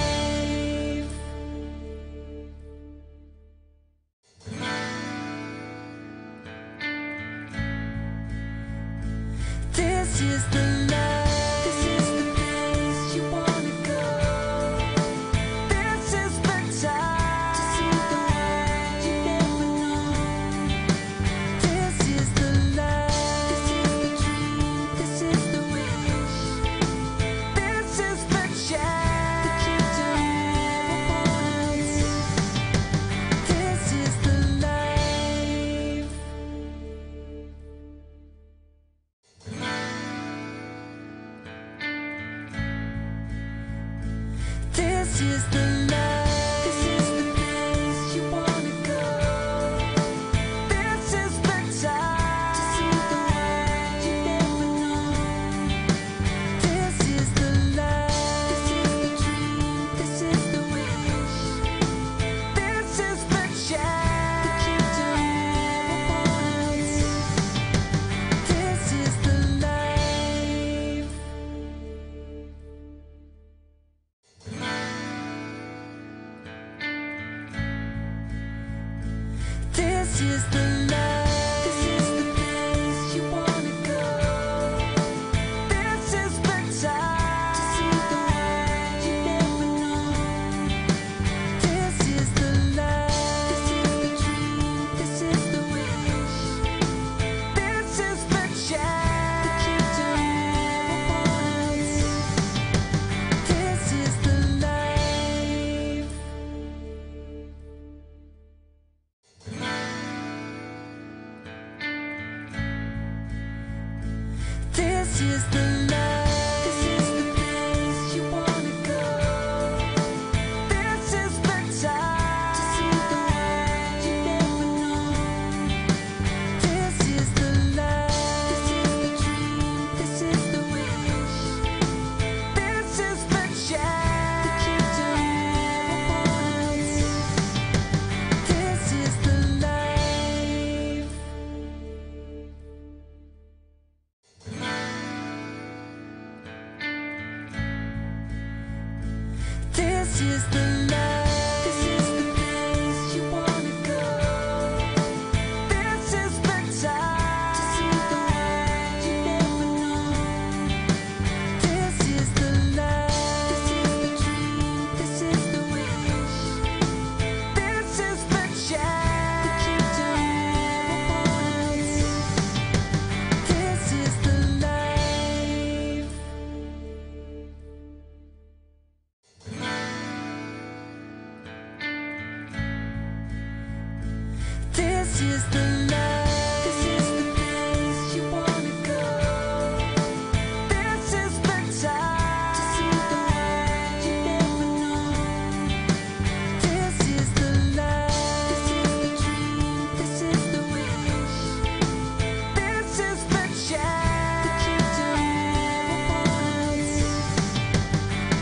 This is the life. This is the place you wanna go. This is the time to see the world you never known. This is the life. This is the dream. This is the wish. This is the chance that you don't want. This is the life. This is the life. This is the place you wanna go. This is the time to see the world you never known. This is the life. This is the dream. This is the wish. This is the chance that you don't want. This is the life. This is the life. This is the place you wanna go. This is the time to see the world you never known. This is the life. This is the dream. This is the wish. This is the chance that you don't want. This is the life. This is the life. This is the place you wanna go. This is the time to see the world you never known. This is the life. This is the dream. This is the wish. This is the chance that you don't want. This is the life. This is the life. This is the place you wanna go. This is the time to see the world you never known. This is the life. This is the dream. This is the wish. This is the chance that you don't want. This is the life. This is the life. This is the place you wanna go. This is the time to see the world you never known. This is the life. This is the dream. This is the wish. This is the chance that you don't want.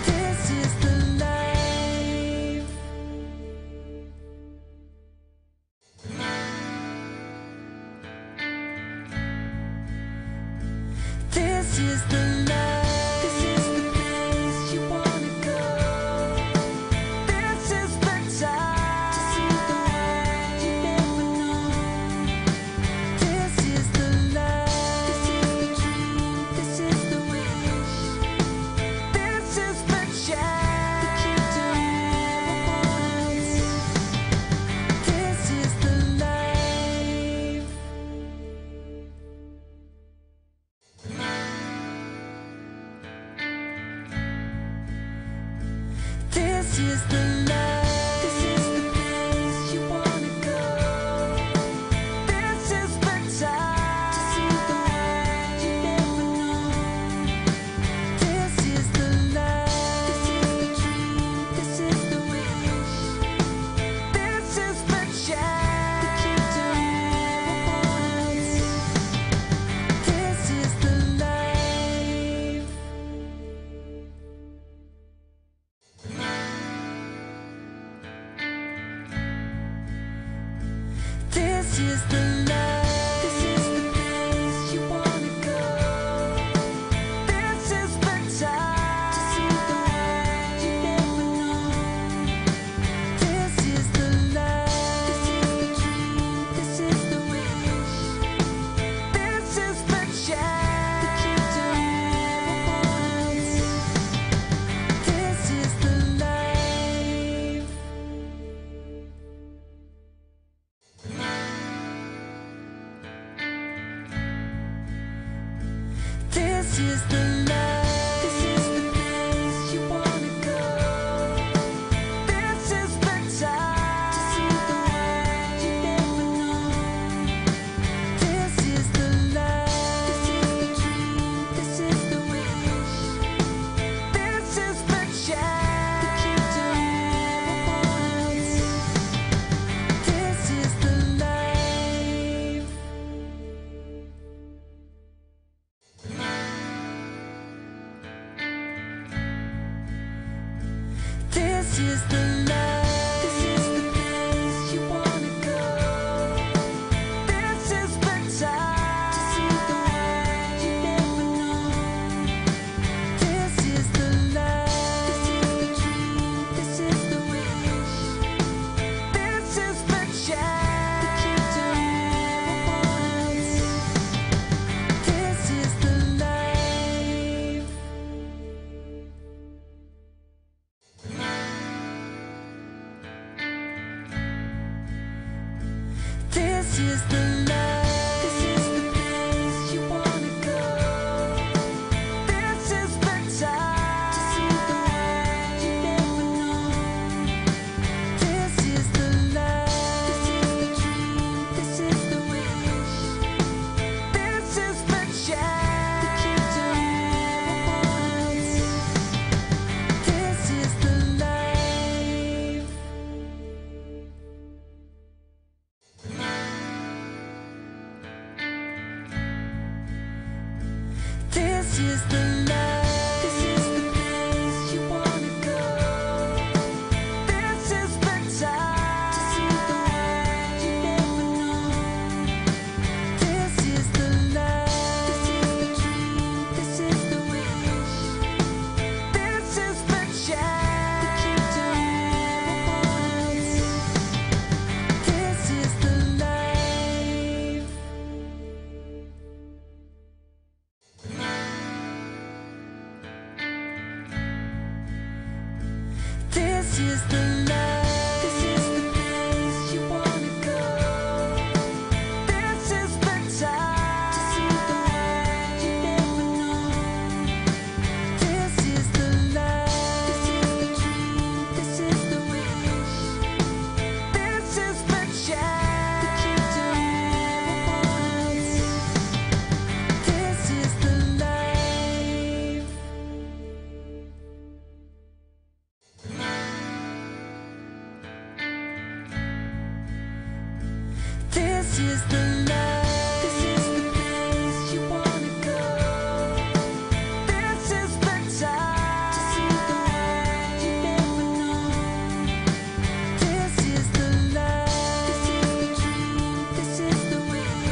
This is the life. This is the life. This is the place you wanna go. This is the time to see the world you never known. This is the life. This is the dream. This is the wish. This is the chance that you don't want. This is the life. This is the life. This is the place you wanna go. This is the time to see the world you never known. This is the life. This is the dream. This is the wish. This is the chance that you don't want. This is the life. This is the life. This is the place you wanna go. This is the time to see the world you never known. This is the life. This is the dream. This is the wish. This is the chance that you don't want. This is the life. This is the life. This is the place you wanna go. This is the time to see the world you never known. This is the life. This is the dream. This is the wish. This is the chance that you don't want. This is the life. This is the life. This is the place you wanna go. This is the time to see the world you never known. This is the life. This is the dream. This is the wish. This is the chance that you don't want. This is the life. This is the life. This is the place you wanna go. This is the time to see the world you never known. This is the life. This is the dream. This is the wish. This is the chance that you don't want. This is the life. This is the life. This is the place you wanna go. This is the time to see the world you never known. This is the life. This is the dream. This is the wish.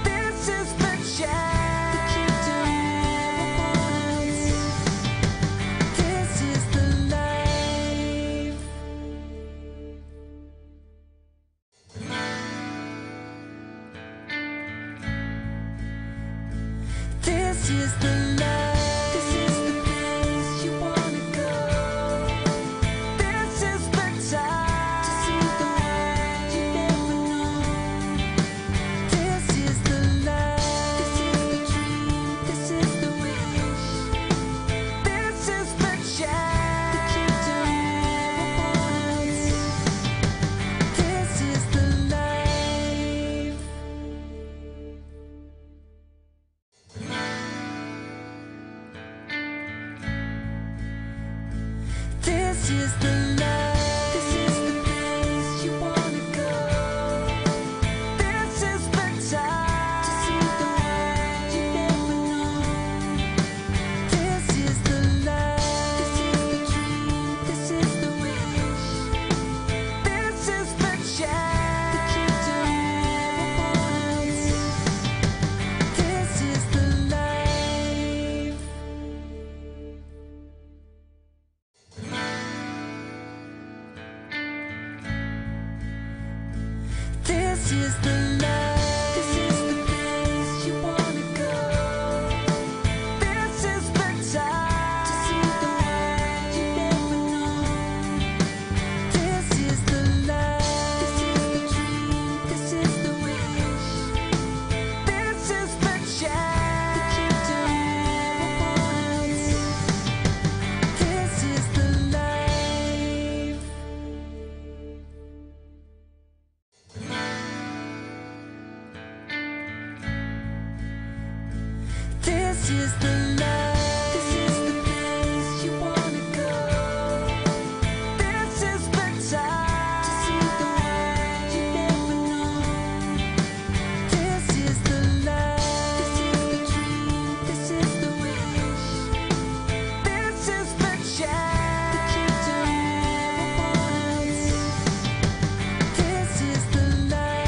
This is the chance that you don't want. This is the life. This is the life. This is the place you wanna go. This is the time to see the world you never known. This is the life. This is the dream. This is the wish. This is the chance that you don't want. This is the life. is the life. This is the place you wanna go. This is the time to see the world you never known. This is the life. This is the dream. This is the wish. This is the chance to keep doing once. This is the life. This is the life. This is the place you wanna go. This is the time to see the world you never known. This is the life. This is the dream. This is the wish. This is the chance to keep doing once. This is the life.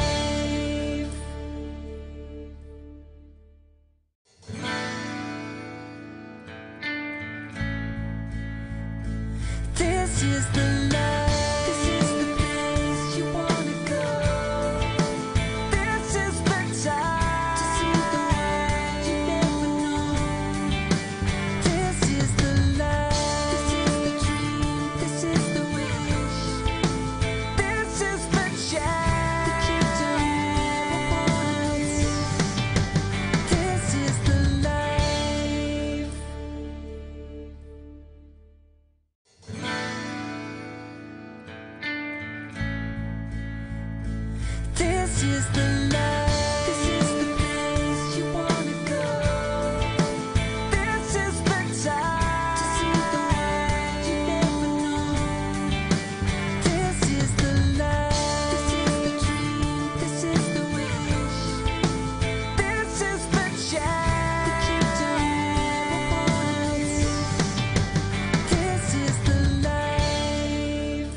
This is the life. This is the place you wanna go. This is the time to see the world you never known. This is the life. This is the dream. This is the wish. This is the chance to keep doing once. This is the life. This is the life. This is the place you wanna go. This is the time to see the world you never known. This is the life. This is the dream. This is the wish. This is the chance to keep doing once. This is the life.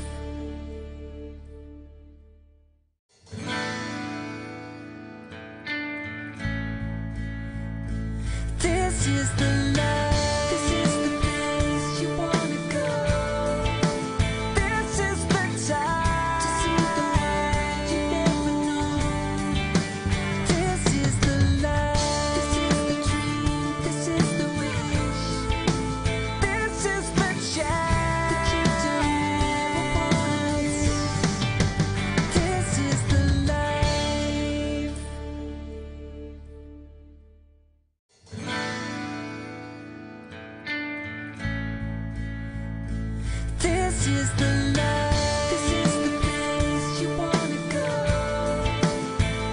This is the life. This is the place you wanna go. This is the time to see the world you never known. This is the life. This is the dream. This is the wish. This is the chance to keep doing once. This is the life. This is the life. This is the place you wanna go.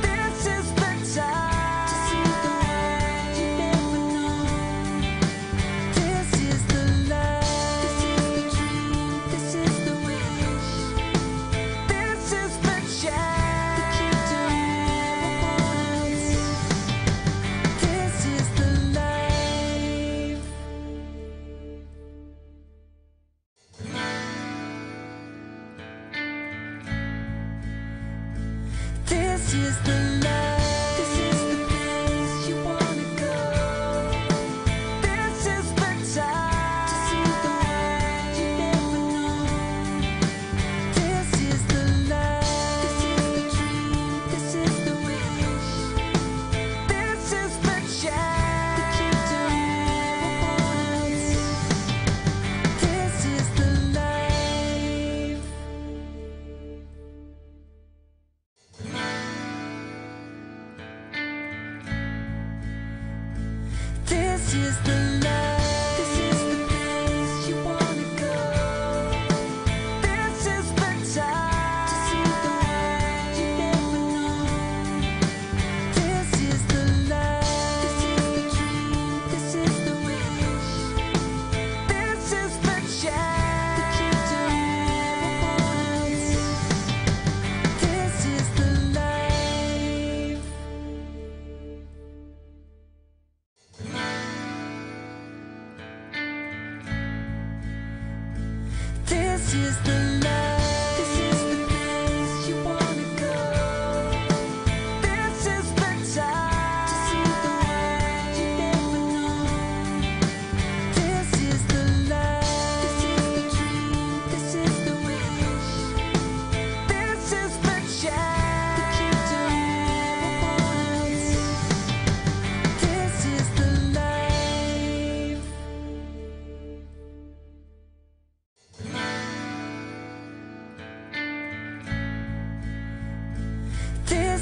This is the time to see the world you never known. This is the life. This is the dream. This is the wish. This is the chance to keep doing once. This is the life. This is the life. This is the place you wanna go. This is the time to see the world you never known. This is the life. This is the dream. This is the wish. This is the chance to keep doing once. This is the life. This is the life. This is the place you wanna go. This is the time to see the world you never known. This is the life. This is the dream. This is the wish. This is the chance to keep doing once. This is the life.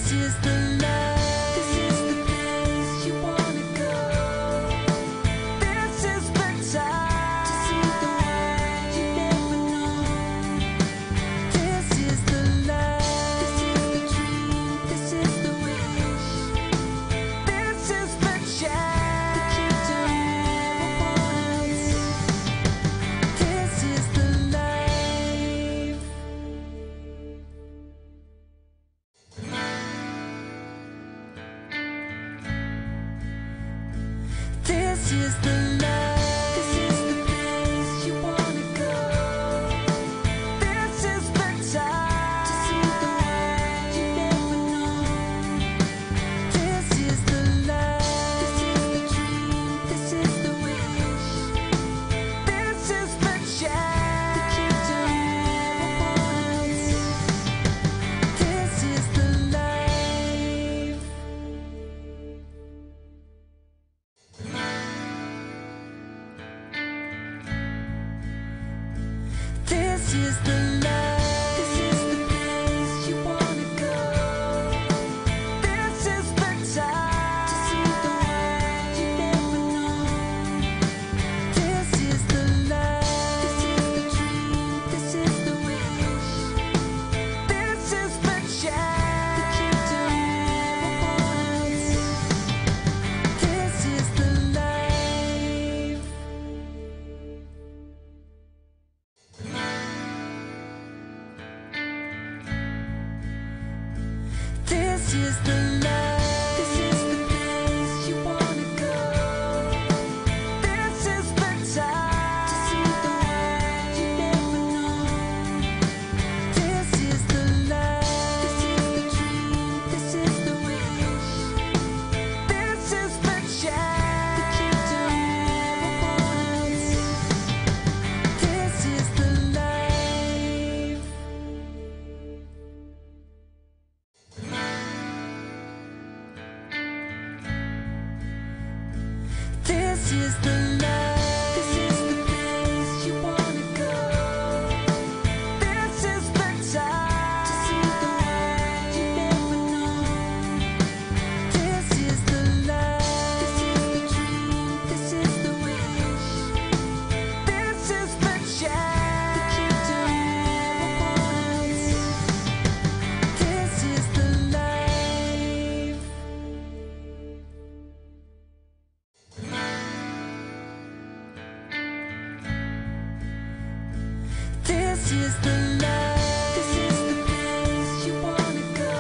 This is the life. This is the place you wanna go. This is the time to see the world you never known. This is the life. This is the dream. This is the wish. This is the chance that you don't want. This is the life. This is the life. This is the place you wanna go. This is the time to see the world you never known. This is the life. This is the dream. This is the wish. This is the chance that you don't want. This is the life. This is the life. This is the place you wanna go. This is the time to see the world you never known. This is the life. This is the dream. This is the wish. This is the chance that you don't want. This is the life. This is the life. This is the place you wanna go. This is the time to see the world you never known. This is the life. This is the dream. This is the wish. This is the chance that you don't want. This is the life. This is the life. This is the place you wanna go. This is the time to see the world you never known. This is the life. This is the dream. This is the wish. This is the chance that you don't want. This is the life. This is the life. This is the place you wanna go.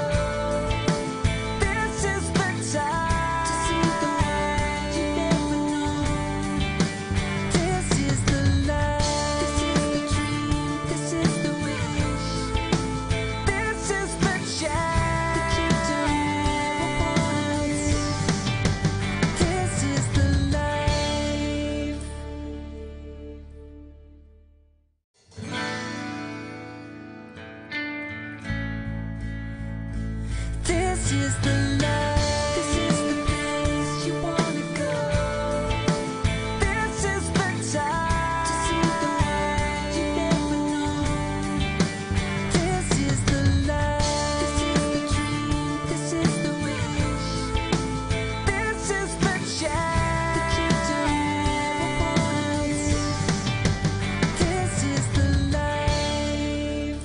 This is the time to see the world you never known. This is the life. This is the dream. This is the wish. This is the chance that you don't want. This is the life. This is the life. This is the place you wanna go. This is the time to see the world you never known. This is the life. This is the dream. This is the wish. This is the chance that you don't want. This is the life.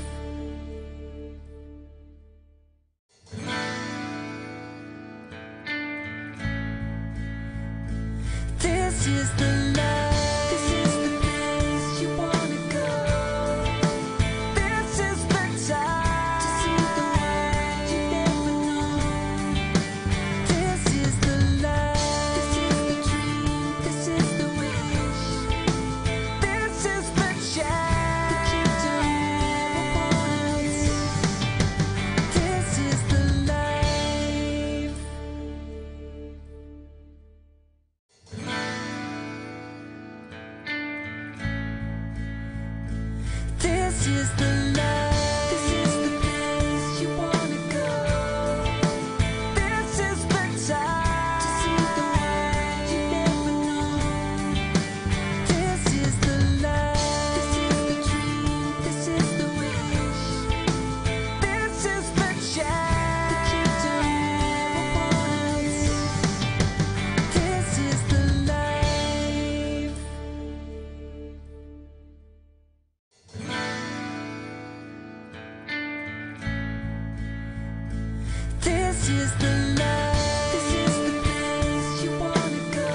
is the life. This is the place you wanna go.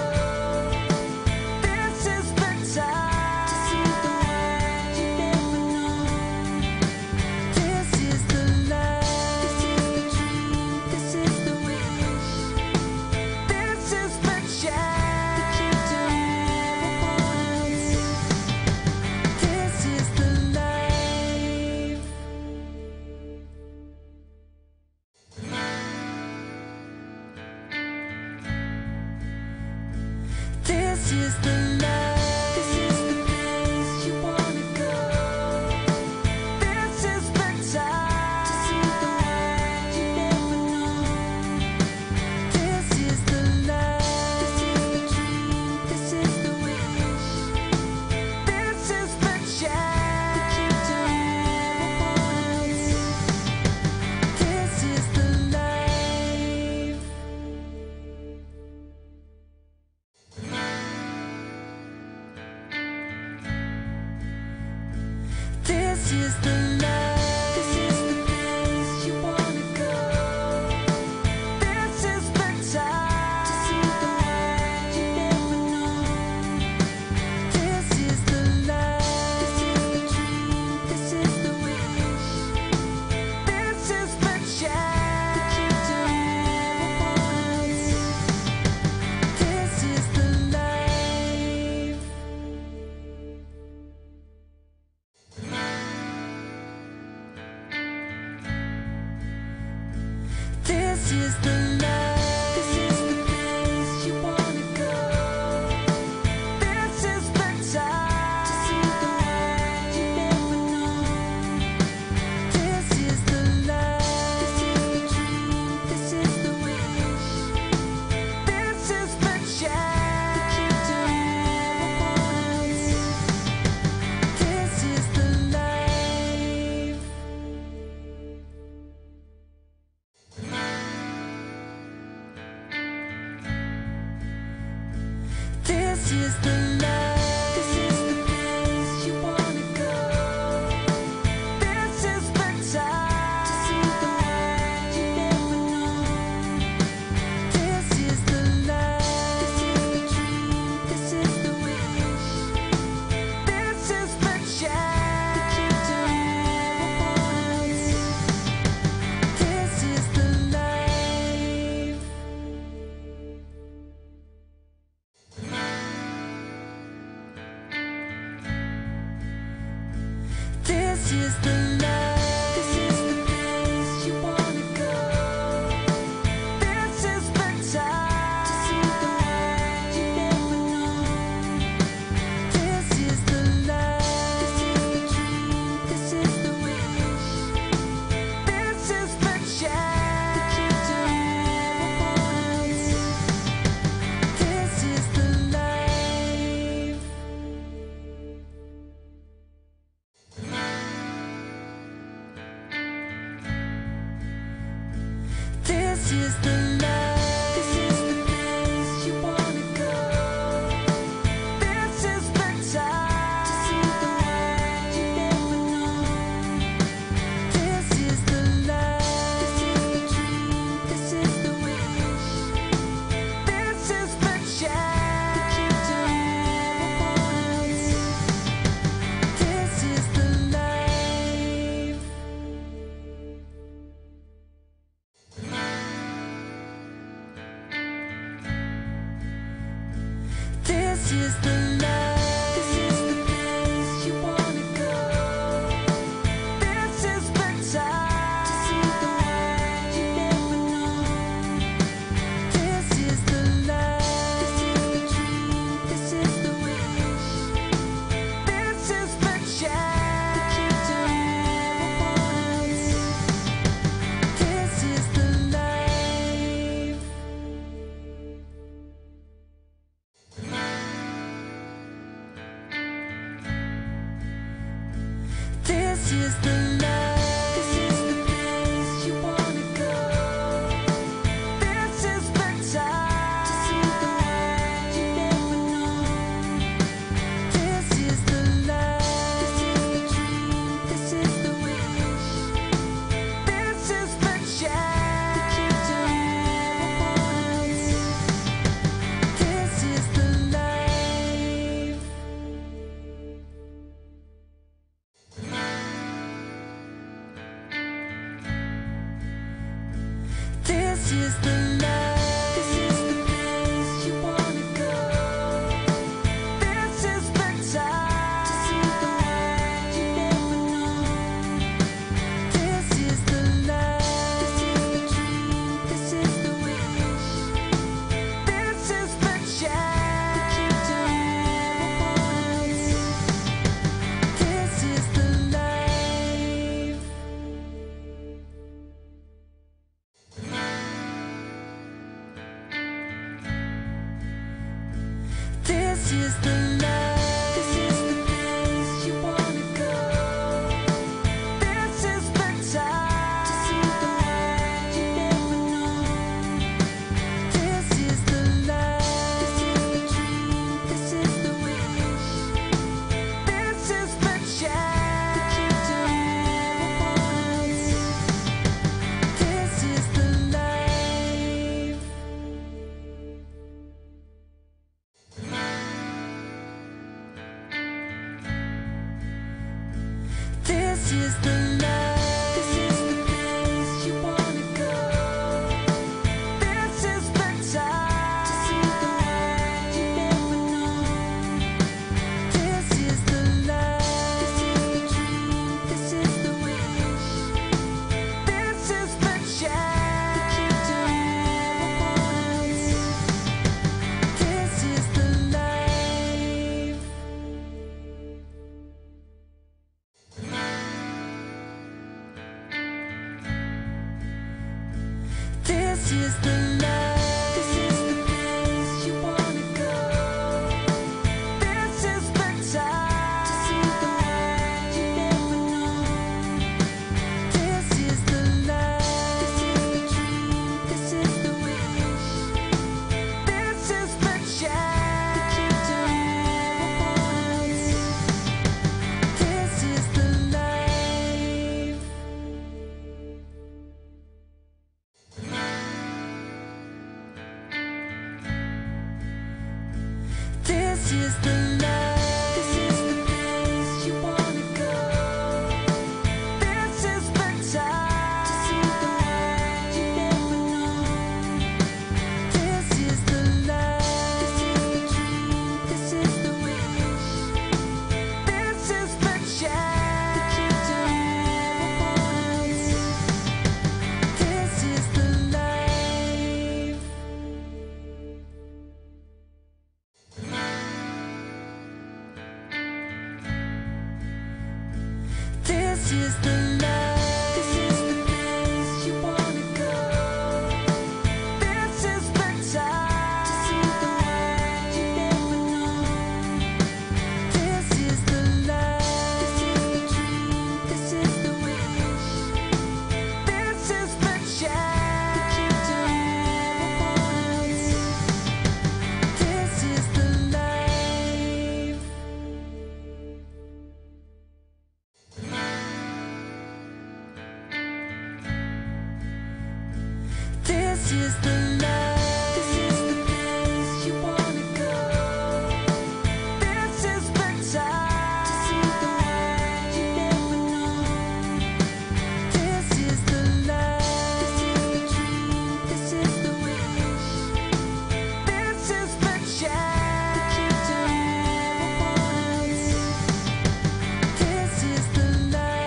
This is the time to see the world you never known. This is the life. This is the dream. This is the wish. This is the chance that you don't want. This is the life. This is the life. This is the place you wanna go. This is the time to see the world you never known. This is the life. This is the dream. This is the wish. This is the chance that you don't want. This is the life. This is the life. This is the place you wanna go. This is the time to see the world you never known. This is the life. This is the dream. This is the wish. This is the chance that you don't want. This is the life. This is the life. This is the place you wanna go. This is the time to see the world you never known. This is the life. This is the dream. This is the wish. This is the chance that you don't want. This is the life. This is the life. This is the place you wanna go. This is the time to see the world you never known. This is the life. This is the dream. This is the wish. This is the chance that you don't want. This is the life. This is the life. This is the place you wanna go. This is the time to see the world you never known. This is the life. This is the dream. This is the wish. This is the chance that you don't want. This is the life. This is the life. This is the place you wanna go. This is the time to see the world you never known. This is the life. This is the dream. This is the wish. This is the chance that you don't want. This is the life. This is the life. This is the place you wanna go. This is the time to see the world you never known. This is the life. This is the dream. This is the wish. This is the chance that you don't want. This is the life. This is the life. This is the place you wanna go. This is the time to see the world you never known. This is the life. This is the dream. This is the wish. This is the chance that you don't ever want. This is the life. This is the life. This is the place you wanna go. This is the time to see the world you never known. This is the life. This is the dream. This is the wish. This is the chance that you don't ever want. This is the life. This is the life. This is the place you wanna go. This is the time to see the world you never known. This is the life. This is the dream. This is the wish. This is the chance that you don't ever want. This is the life. This is the life. This is the place you wanna go. This is the time to see the world you never known. This is the life. This is the dream. This is the wish. This is the chance that you don't ever want. This is the life. This is the life. This is the place you wanna go. This is the time to see the world you never known. This is the life. This is the dream. This is the wish. This is the chance that you don't ever want. This is the life. This is the life. This is the place you wanna go. This is the time to see the world you never known. This is the life. This is the dream. This is the wish. This is the chance that you don't ever want. This is the life. This is the life. This is the place you wanna go. This is the time to see the world you never known. This is the life. This is the dream. This is the wish. This is the chance that you don't ever want. This is the life.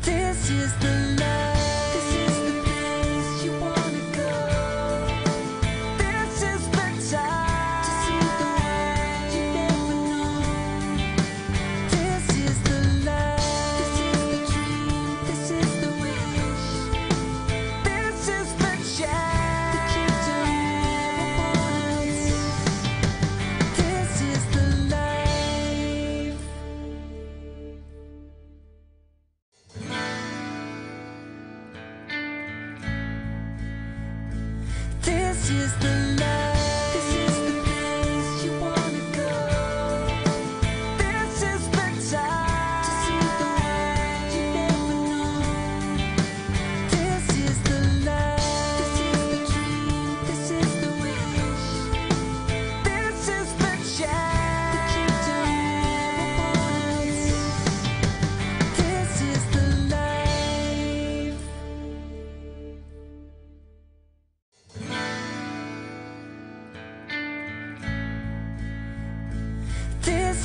This is the life. This is the place you wanna go. This is the time to see the world you never known. This is the life. This is the dream. This is the wish. This is the chance that you don't ever want. This is the life.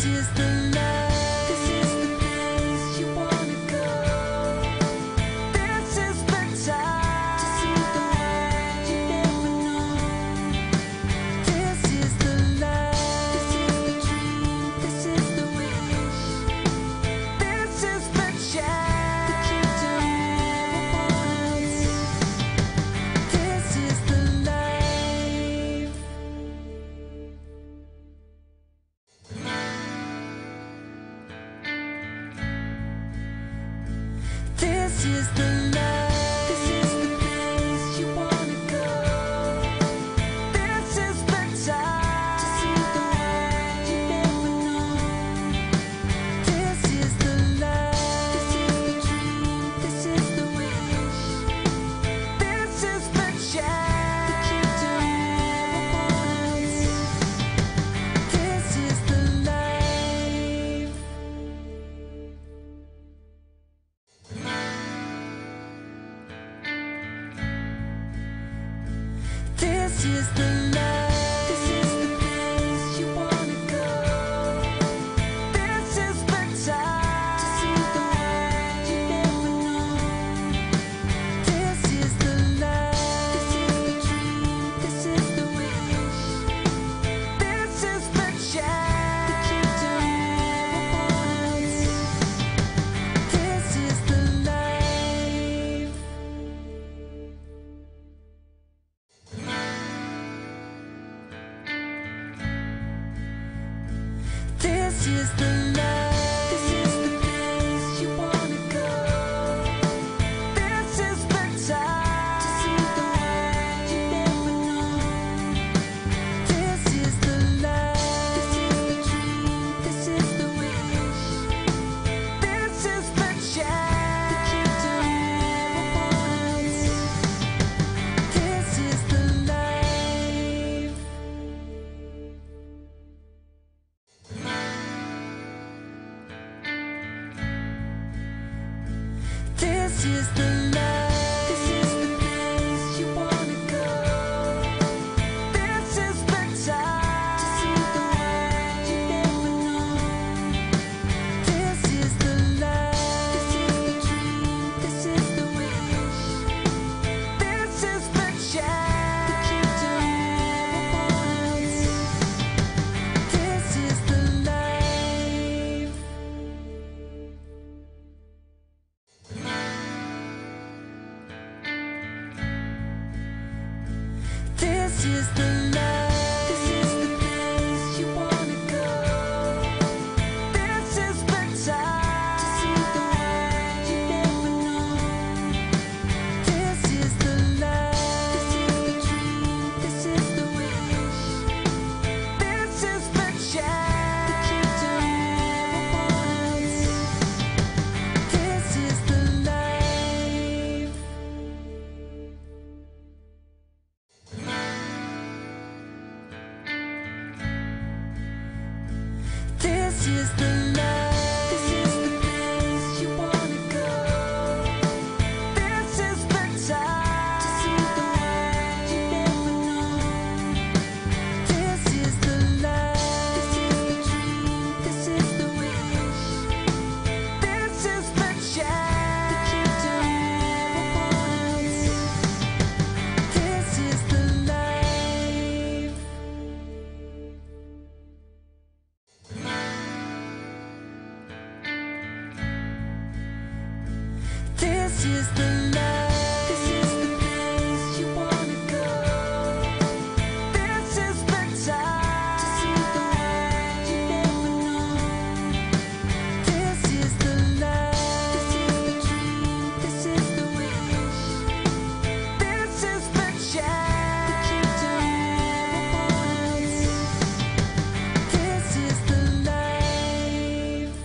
This is the life. This is the place you wanna go. This is the time to see the world you never known. This is the life. This is the dream. This is the wish. This is the chance that you don't want. This is the life. This is the life. This is the place you wanna go. This is the time to see the world you never known. This is the life. This is the dream. This is the wish. This is the chance that you don't want. This is the life. This is the life. This is the place you wanna go. This is the time to see the world you never known. This is the life. This is the dream. This is the wish. This is the chance that you don't want. This is the life. This is the life. This is the place you wanna go. This is the time to see the world you never known. This is the life. This is the dream. This is the wish. This is the chance that you don't want. This is the life. This is the life. This is the place you wanna go. This is the time to see the world you never known. This is the life. This is the dream. This is the wish. This is the chance that you don't want. This is the life. This is the life. This is the place you wanna go. This is the time to see the world you never known. This is the life. This is the dream. This is the wish. This is the chance that you don't want. This is the life. This is the life. This is the place you wanna go. This is the time to see the world you never known. This is the life. This is the dream. This is the wish. This is the chance that you don't want. This is the life. This is the life. This is the place you wanna go. This is the time to see the world you never known. This is the life. This is the dream. This is the wish. This is the chance that you don't want. This is the life.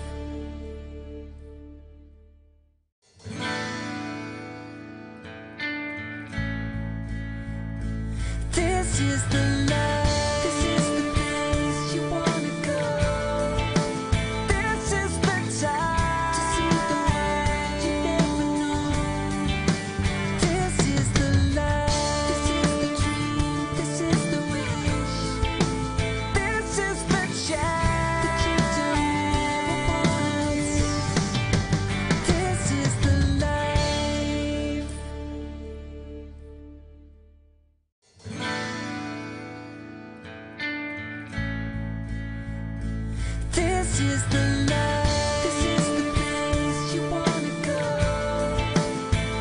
This is the life. This is the place you wanna go.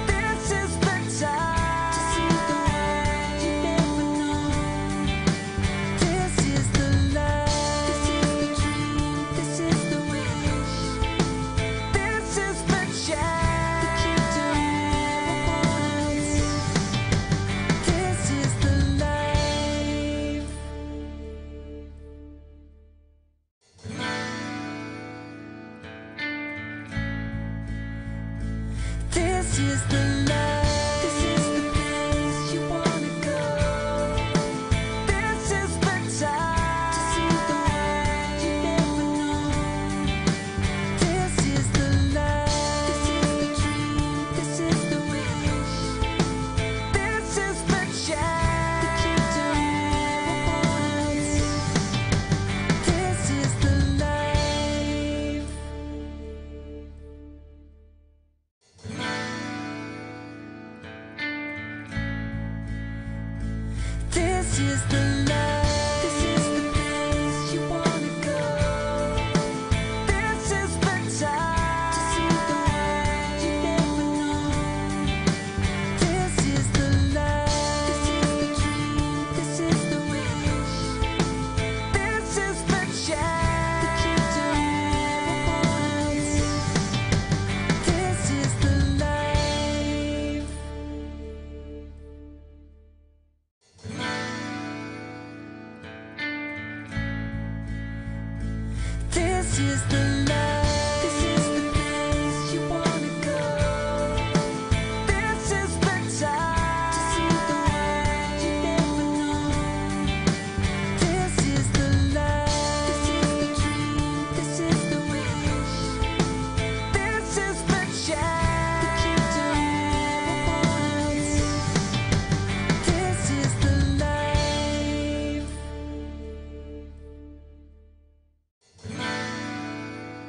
This is the time to see the world you never known. This is the life. This is the dream. This is the wish. This is the chance that you don't want. This is the life. This is the life. This is the place you wanna go. This is the time to see the world you never known. This is the life. This is the dream. This is the wish. This is the chance that you don't want. This is the life. This is the life. This is the place you wanna go. This is the time to see the world you never known. This is the life. This is the dream. This is the wish. This is the chance that you don't want. This is the life. This is the life. This is the place you wanna go. This is the time to see the world you never known. This is the life. This is the dream. This is the wish.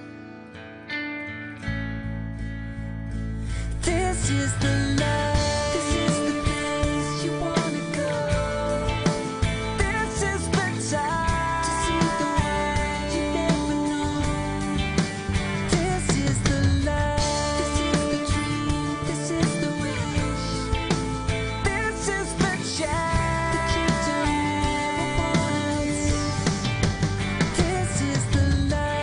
This is the chance that you don't want. This is the life. This is the life. This is the place you wanna go. This is the time to see the world you never known. This is the life. This is the dream. This is the wish. This is the chance that you don't want. This is the life.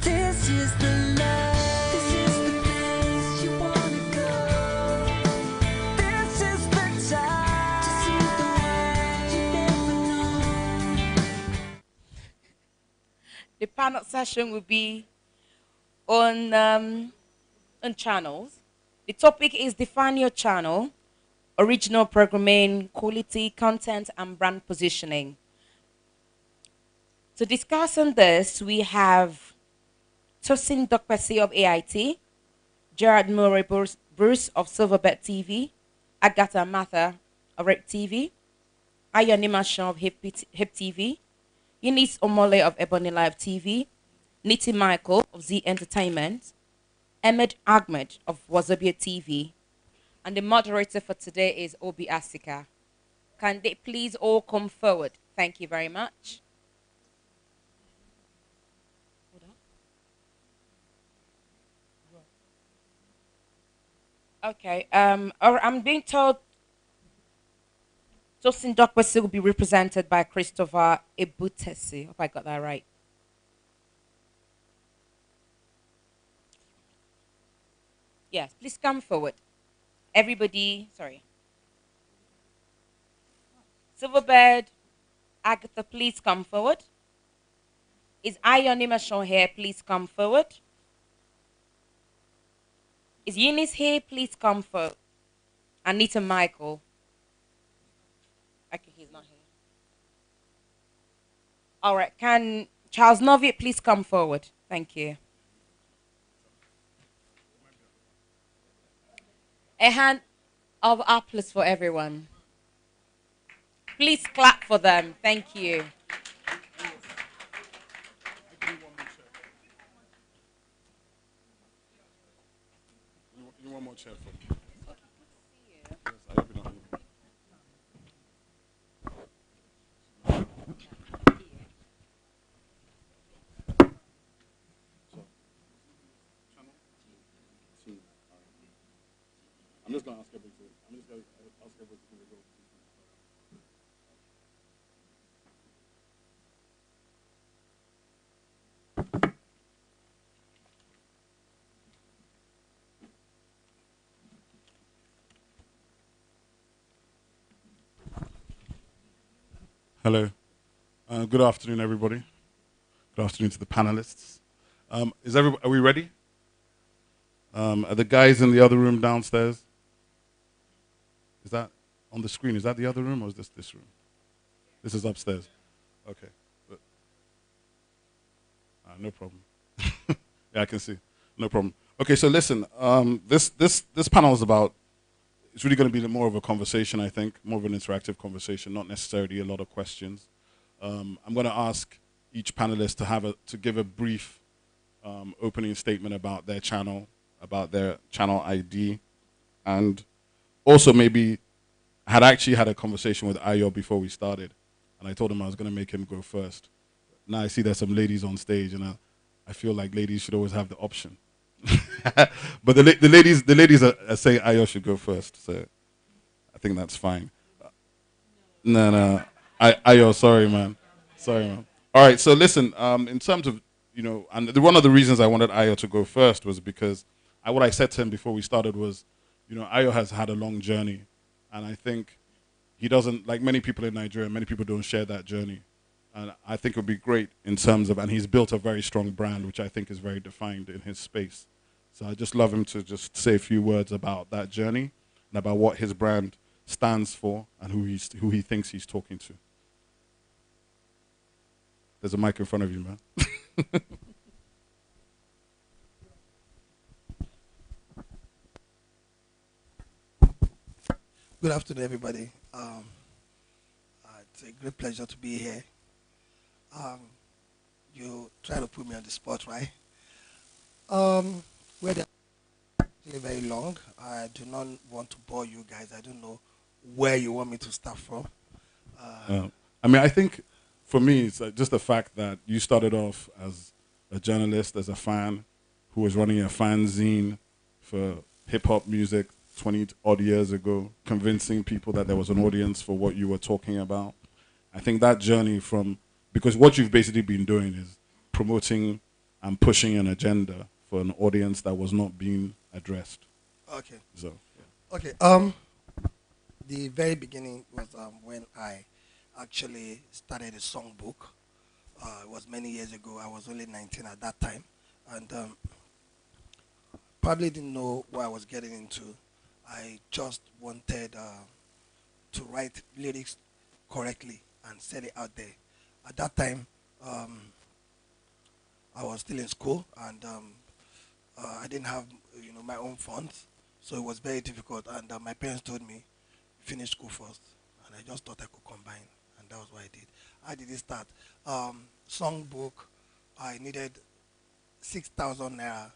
This is the life. This is the place you wanna go. This is the time to see the world you never known. The panel session will be on channels. The topic is define your channel, original programming, quality, content, and brand positioning. To discuss on this, we have Tosin Dokpesi of AIT, Gerard Murray Bruce of Silverbet TV, Agatha Matha of Rep TV, Ayonima Shaw of Hip TV, Eunice Omole of Ebony Live TV, Niti Michael of Z Entertainment, Ahmed Ahmed of Wazobia TV, and the moderator for today is Obi Asika. Can they please all come forward? Thank you very much. Okay, I'm being told Tosin Dokpesi will be represented by Christopher Ebutesi. Hope I got that right. Yes, please come forward. Everybody, sorry. Silverbird, Agatha, please come forward. Is Ayonima Shaw here? Please come forward. Is Eunice here? Please come forward. Anita Michael. Okay, he's not here. All right, can Charles Noviet please come forward? Thank you. A hand of applause for everyone. Please clap for them. Thank you. You want more chair for me? Hello. Good afternoon, everybody. Good afternoon to the panelists. Are we ready? Are the guys in the other room downstairs? Is that on the screen? Is that the other room or is this room? This is upstairs. Okay. But, no problem. Yeah, I can see. No problem. Okay, so listen. This panel is about. It's really going to be more of a conversation, I think, more of an interactive conversation, not necessarily a lot of questions. I'm going to ask each panelist to give a brief opening statement about their channel, about their channel ID, and also maybe I had actually had a conversation with Ayo before we started, and I told him I was going to make him go first. Now I see there's some ladies on stage, and I feel like ladies should always have the option. But the ladies are saying Ayo should go first, so I think that's fine. No. Ayo, sorry, man. Sorry, man. All right, so listen, in terms of, and one of the reasons I wanted Ayo to go first was because what I said to him before we started was, Ayo has had a long journey, and I think he doesn't, like many people in Nigeria, many people don't share that journey. And I think it would be great in terms of, and he's built a very strong brand, which I think is very defined in his space. So I just love him to just say a few words about that journey and about what his brand stands for and who he thinks he's talking to. There's a mic in front of you, man. Good afternoon, everybody. It's a great pleasure to be here. You try to put me on the spot, right? Where they're actually very long. I do not want to bore you guys. I don't know where you want me to start from. I think for me, it's just the fact that you started off as a journalist, as a fan, who was running a fanzine for hip hop music 20 odd years ago, convincing people that there was an audience for what you were talking about. I think that journey because what you've basically been doing is promoting and pushing an agenda for an audience that was not being addressed. Okay. So, yeah. Okay. The very beginning was when I actually started a songbook. It was many years ago. I was only 19 at that time, and probably didn't know what I was getting into. I just wanted to write lyrics correctly and set it out there. At that time, I was still in school, and I didn't have my own funds, so it was very difficult. And my parents told me, finish school first, and I just thought I could combine, and that was what I did. How did it start? Songbook, I needed 6,000 naira,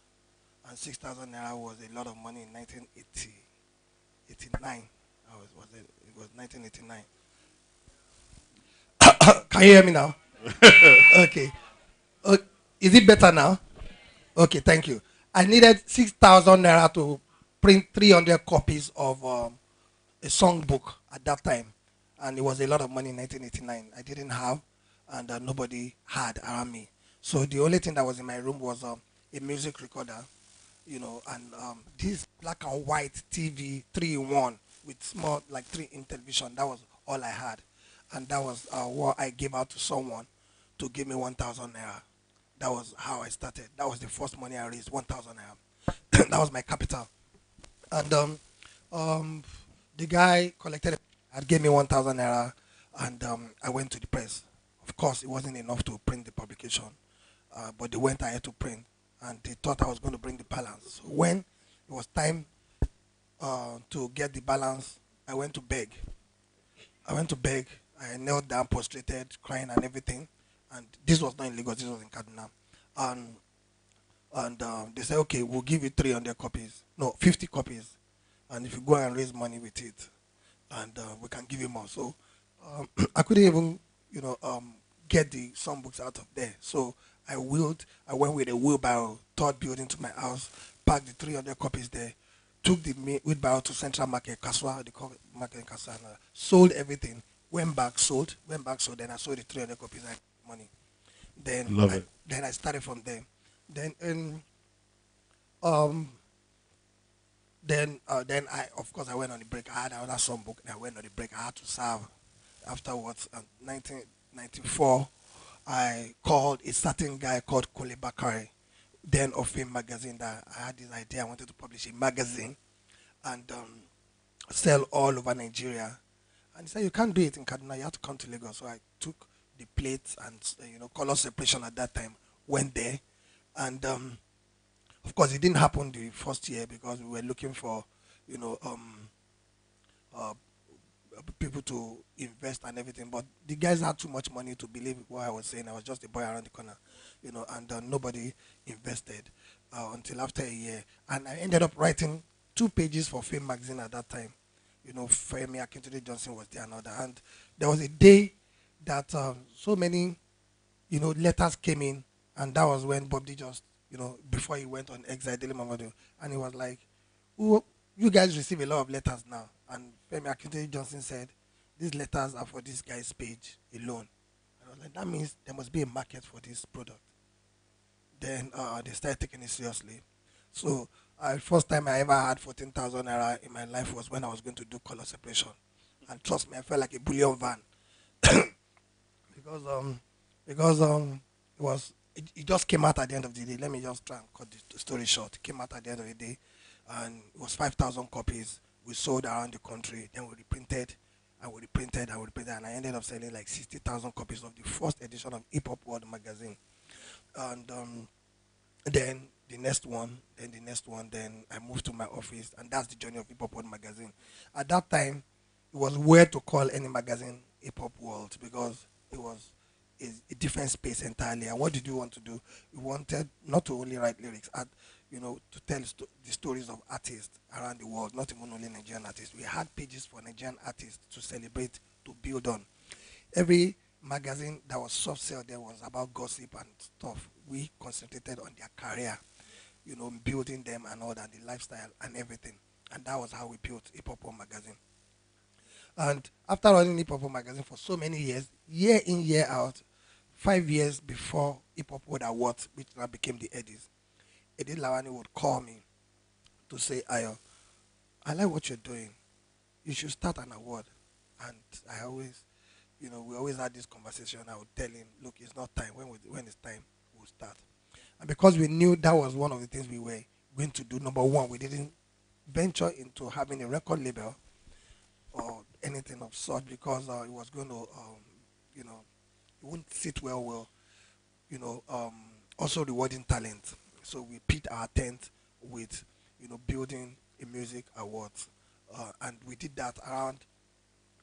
and 6,000 naira was a lot of money in 1989. It was 1989. Can you hear me now? Okay. Is it better now? Okay, thank you. I needed 6,000 naira to print 300 copies of a songbook at that time. And it was a lot of money in 1989. I didn't have, and nobody had around me. So the only thing that was in my room was a music recorder, and this black and white TV 3-in-1 with small, like 3-in television. That was all I had. And that was what I gave out to someone to give me 1,000 naira. That was how I started. That was the first money I raised, 1,000 naira. That was my capital. And the guy collected, gave me 1,000 naira, and I went to the press. Of course, it wasn't enough to print the publication, but they went ahead to print, and they thought I was going to bring the balance. So when it was time to get the balance, I went to beg. I knelt down, prostrated, crying and everything. And this was not in Lagos, this was in Kaduna. And they said, okay, we'll give you 300 copies. No, 50 copies. And if you go and raise money with it, and we can give you more. So I couldn't even, get the songbooks out of there. So I went with a wheelbarrow, third building to my house, packed the 300 copies there, took the wheelbarrow to Central Market, Kaswa, they call it Market in Kaswa, and, sold everything, went back, sold, then I sold the 300 copies, I got money. Love it. Then I started from there. Then, um, then I, of course, I went on the break. I had another songbook, and I went on the break. I had to serve. Afterwards, 1994, I called a certain guy called Kole Bakari, then of Fame magazine, that I had this idea. I wanted to publish a magazine and sell all over Nigeria. And he said, you can't do it in Kaduna, you have to come to Lagos. So I took the plates and, color separation at that time, went there. And of course, it didn't happen the first year because we were looking for, you know, uh, people to invest and everything. But the guys had too much money to believe what I was saying. I was just a boy around the corner, and nobody invested until after a year. And I ended up writing 2 pages for Fame magazine at that time. Femi Akintunde Johnson was there and all that. And there was a day that so many, letters came in, and that was when Bob D just, before he went on Exile Daily Mamado, and he was like, "Oh, you guys receive a lot of letters now." And Femi Akintunde Johnson said, "These letters are for this guy's page alone." And I was like, that means there must be a market for this product. Then they started taking it seriously. So first time I ever had 14,000 naira in my life was when I was going to do color separation. And trust me, I felt like a bullion van. because it just came out at the end of the day. Let me just try and cut the story short. It came out at the end of the day, and it was 5,000 copies. We sold around the country. Then we reprinted, and we reprinted, and we reprinted, and I ended up selling like 60,000 copies of the first edition of Hip Hop World magazine. And then the next one, then I moved to my office, and that's the journey of Hip Hop World magazine. At that time, it was weird to call any magazine Hip Hop World because it was a different space entirely. And what did you want to do? We wanted not to only write lyrics, to tell the stories of artists around the world, not even only Nigerian artists. We had pages for Nigerian artists to celebrate, to build on. Every magazine that was soft sell there was about gossip and stuff. We concentrated on their career, building them and all that, the lifestyle and everything. And that was how we built Hip Hop World magazine. And after running Hip Hop World magazine for so many years, year in, year out, 5 years before Hip Hop World Awards, which now became the Eddies, Eddie Lawani would call me to say, Ayo, I like what you're doing. You should start an award. And I always, we always had this conversation. I would tell him, look, it's not time. When it's time, we'll start. And because we knew that was one of the things we were going to do, number one, we didn't venture into having a record label or anything of sort because it was going to, it wouldn't sit well, also rewarding talent. So we pitched our tent with, building a music awards. And we did that around.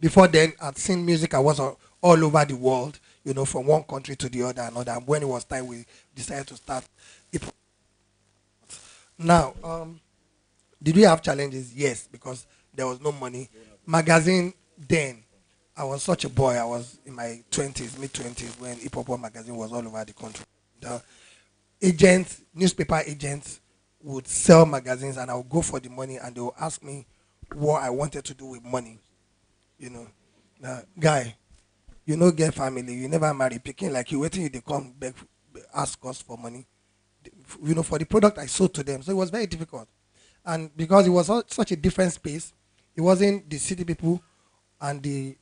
Before then, I'd seen music awards all over the world, from one country to the other and other. And when it was time, we decided to start it. Now, did we have challenges? Yes, because there was no money. Magazine then, I was such a boy. I was in my 20s, mid-20s, when Hip Hop World magazine was all over the country. The agents, newspaper agents, would sell magazines, and I would go for the money, and they would ask me what I wanted to do with money. Guy, get family, you never marry, picking like you, waiting, they come beg, ask us for money, for the product I sold to them. So it was very difficult. And because it was such a different space, it wasn't the city people and the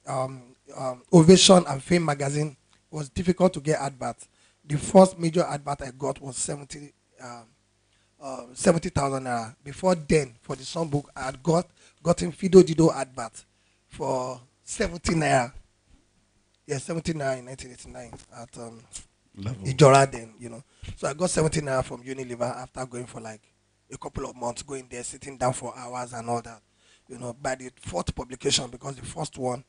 Ovation and Fame magazine. It was difficult to get adverts. The first major advert I got was 70,000 naira. Before then, for the songbook, I had gotten Fido Dido advert for 70 naira. Yeah, 70 naira in 1989 at Ijora then, So I got 70 naira from Unilever after going for like a couple of months, going there, sitting down for hours and all that. By the fourth publication, because the first one,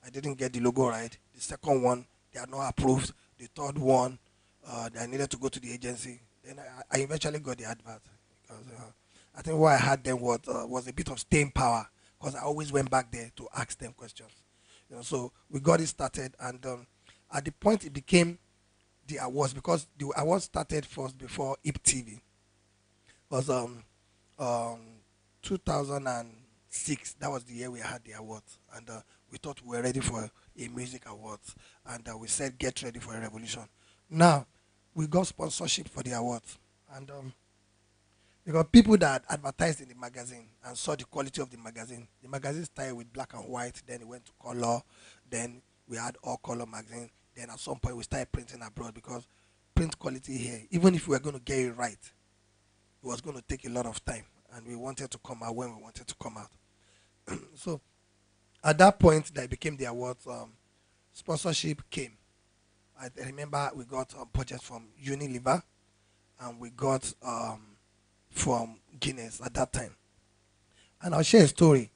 I didn't get the logo right. The second one, they are not approved. The third one, I needed to go to the agency. Then I eventually got the advert. Because I think what I had then was a bit of staying power, because I always went back there to ask them questions. So we got it started, and at the point it became the awards, because the awards started first before IP TV. It was 2006. That was the year we had the awards, and we thought we were ready for a music awards, and we said, "Get ready for a revolution." Now, we got sponsorship for the awards, and because people that advertised in the magazine and saw the quality of the magazine started with black and white, then it went to color, then we had all color magazine. Then at some point we started printing abroad because print quality here, even if we were going to get it right, it was going to take a lot of time, and we wanted to come out when we wanted to come out. So at that point, that became the awards. Sponsorship came. I remember we got a budget from Unilever, and we got from Guinness at that time. And I'll share a story.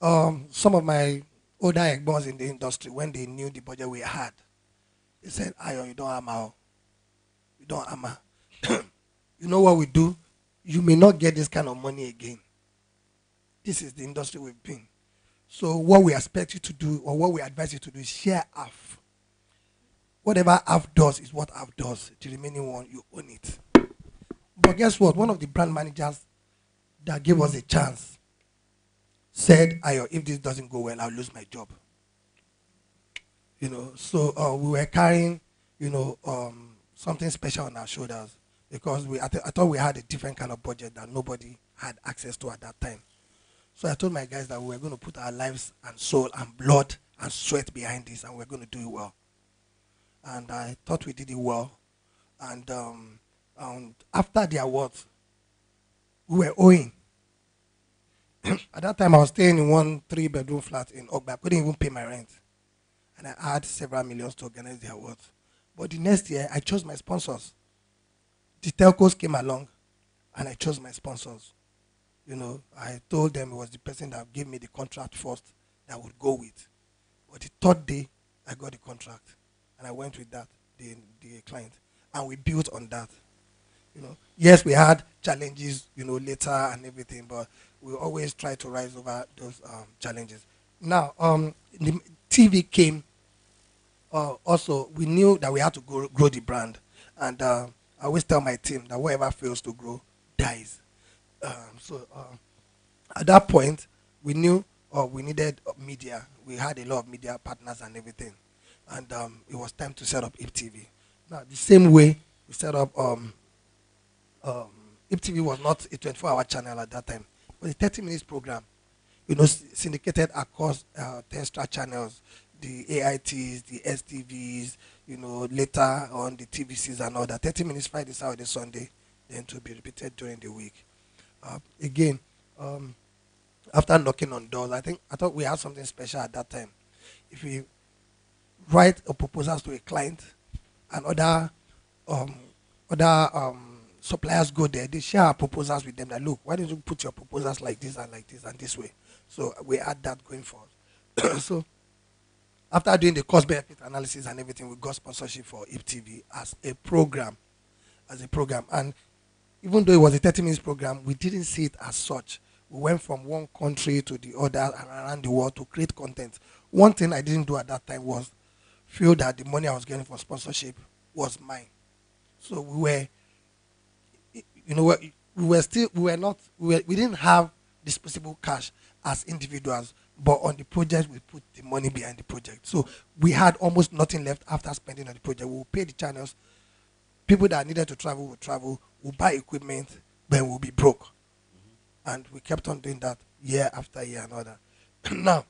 Some of my older egbons in the industry, when they knew the budget we had, they said, "Ayo, you don't hammer. You don't hammer. You know what we do? You may not get this kind of money again. This is the industry we've been. So what we expect you to do, or what we advise you to do, is share half. Whatever half does is what half does. The remaining one, you own it." But guess what? One of the brand managers that gave us a chance said, "Ayo, if this doesn't go well, I'll lose my job." So we were carrying, something special on our shoulders because I thought we had a different kind of budget that nobody had access to at that time. So I told my guys that we were going to put our lives and soul and blood and sweat behind this, and we we're going to do it well. And I thought we did it well. And after the awards, we were owing. At that time, I was staying in one 3-bedroom flat in Ogba. I couldn't even pay my rent. And I had several millions to organize the awards. But the next year, I chose my sponsors. The telcos came along, and I chose my sponsors. I told them it was the person that gave me the contract first that I would go with. But the third day, I got the contract, and I went with that, the client. And we built on that. Yes, we had challenges, later and everything, but we always try to rise over those challenges. Now, the TV came. Also, we knew that we had to grow the brand, and I always tell my team that whoever fails to grow dies. So at that point, we knew we needed media. We had a lot of media partners and everything, and it was time to set up IPTV. Now, the same way we set up IPTV was not a 24-hour channel at that time. It was a 30 minutes program, syndicated across 10 star channels, the AITs, the STVs, later on the TVCs and all that. 30 minutes Friday, Saturday, Sunday, then to be repeated during the week. Again, after knocking on doors, I thought we had something special at that time. If we write a proposal to a client and other suppliers go there, they share our proposals with them. That, look, why don't you put your proposals like this and this way? So we had that going forward. So after doing the cost benefit analysis and everything, we got sponsorship for IPTV as a program. And even though it was a 30 minutes program, we didn't see it as such. We went from one country to the other and around the world to create content. One thing I didn't do at that time was feel that the money I was getting for sponsorship was mine. So we didn't have disposable cash as individuals, but on the project, we put the money behind the project. So we had almost nothing left after spending on the project. We will pay the channels. People that needed to travel will travel. We'll buy equipment, but we'll be broke. And we kept on doing that year after year and all that. Now,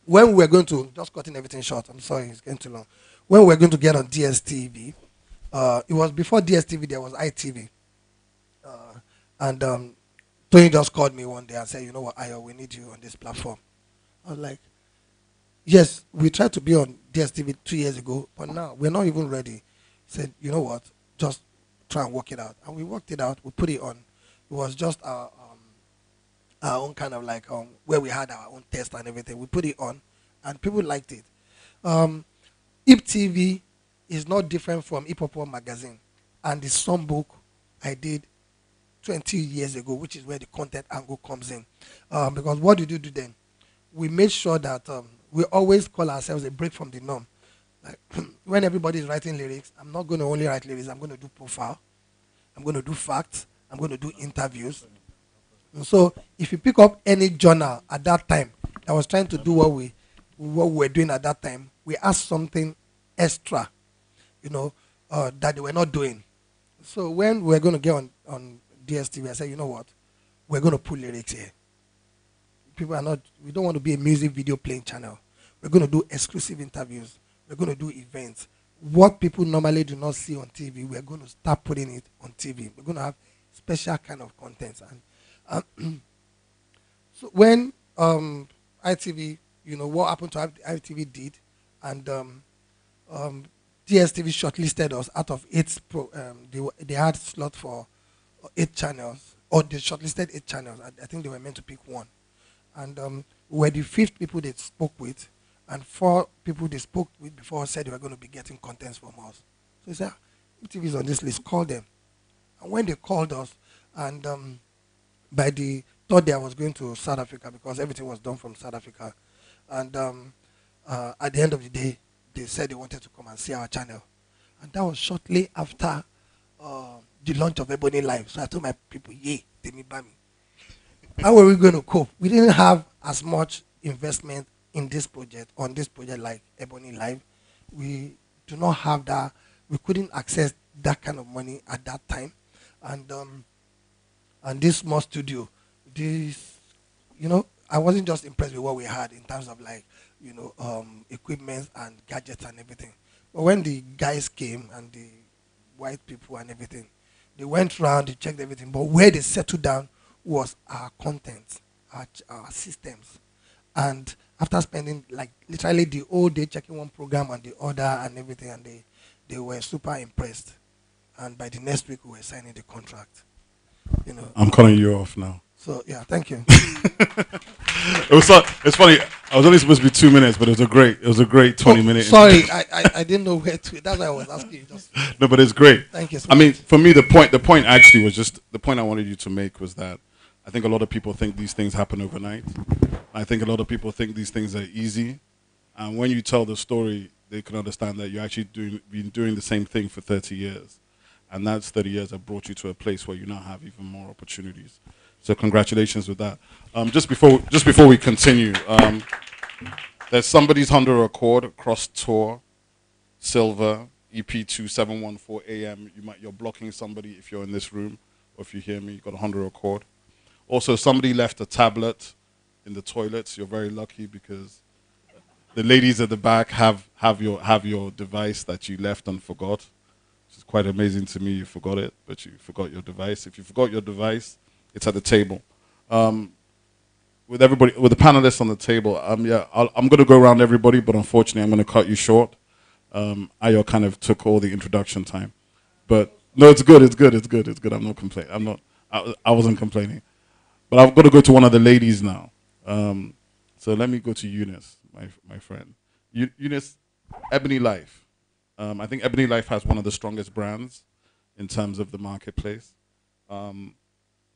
when we were going to, just cutting everything short, I'm sorry, it's getting too long. When we were going to get on DSTV, it was before DSTV, there was ITV. And Tony just called me one day and said, "You know what, Ayo, we need you on this platform." I was like, "Yes, we tried to be on DSTV 2 years ago, but now we're not even ready." He said, "You know what, just try and work it out." And we worked it out, we put it on. It was just our own kind of like where we had our own test and everything. We put it on, and people liked it. IPTV is not different from Hip Hop magazine, and the songbook I did 20 years ago, which is where the content angle comes in. Because what did you do then? We made sure that we always call ourselves a break from the norm. Like when everybody is writing lyrics, I'm not going to only write lyrics. I'm going to do profile. I'm going to do facts. I'm going to do interviews. And so if you pick up any journal at that time that was trying to do what we were doing at that time, we asked something extra, you know, that they were not doing. So when we were going to get on DSTV, I said, you know what, we're going to put lyrics here. People are not, we don't want to be a music video playing channel. We're going to do exclusive interviews. We're going to do events. What people normally do not see on TV, we're going to start putting it on TV. We're going to have special kind of contents. And so when ITV, what happened to ITV did, and um, DSTV shortlisted us out of they had slot for 8 channels, or they shortlisted 8 channels. I think they were meant to pick one. And we were the fifth people they spoke with, and 4 people they spoke with before said they were going to be getting contents from us. So he said, if TV is on this list, call them. And when they called us, and by the third day I was going to South Africa because everything was done from South Africa. And at the end of the day, they said they wanted to come and see our channel. And that was shortly after the launch of Ebony Live. So I told my people, yay, Temi Bami. How were we going to cope? We didn't have as much investment in this project, on this project like Ebony Live. We do not have that. We couldn't access that kind of money at that time. And this small studio, this, I wasn't just impressed with what we had in terms of like, equipment and gadgets and everything. But when the guys came and the white people and everything, they went around, they checked everything. But where they settled down was our content, our systems. And after spending like literally the whole day checking one program and the other and everything, and they were super impressed. And by the next week, we were signing the contract. I'm calling you off now. So yeah, thank you. It's funny. I was only supposed to be 2 minutes, but it was a great 20 minute. Sorry, I didn't know where to. That's why I was asking you. Just No, but it's great. thank you so I much. mean, for me, the point actually was just the point I wanted you to make was that I think a lot of people think these things happen overnight. I think a lot of people think these things are easy, and when you tell the story, they can understand that you're actually been doing the same thing for 30 years, and that's 30 years that brought you to a place where you now have even more opportunities. So congratulations with that. Just before we continue, there's somebody's under a chord cross tour, silver EP2714 AM. You're blocking somebody if you're in this room, or if you hear me, you got a Honda Accord. Also, somebody left a tablet in the toilets. You're very lucky because the ladies at the back have your device that you left and forgot. It's quite amazing to me. You forgot it, but you forgot your device. If you forgot your device, it's at the table. With the panelists on the table, I'm going to go around everybody, but unfortunately, I'm going to cut you short. Ayo kind of took all the introduction time, but no, it's good. I'm not complaining. I wasn't complaining, but I've got to go to one of the ladies now. So let me go to Eunice, my friend. Eunice, Ebony Life. I think Ebony Life has one of the strongest brands in terms of the marketplace.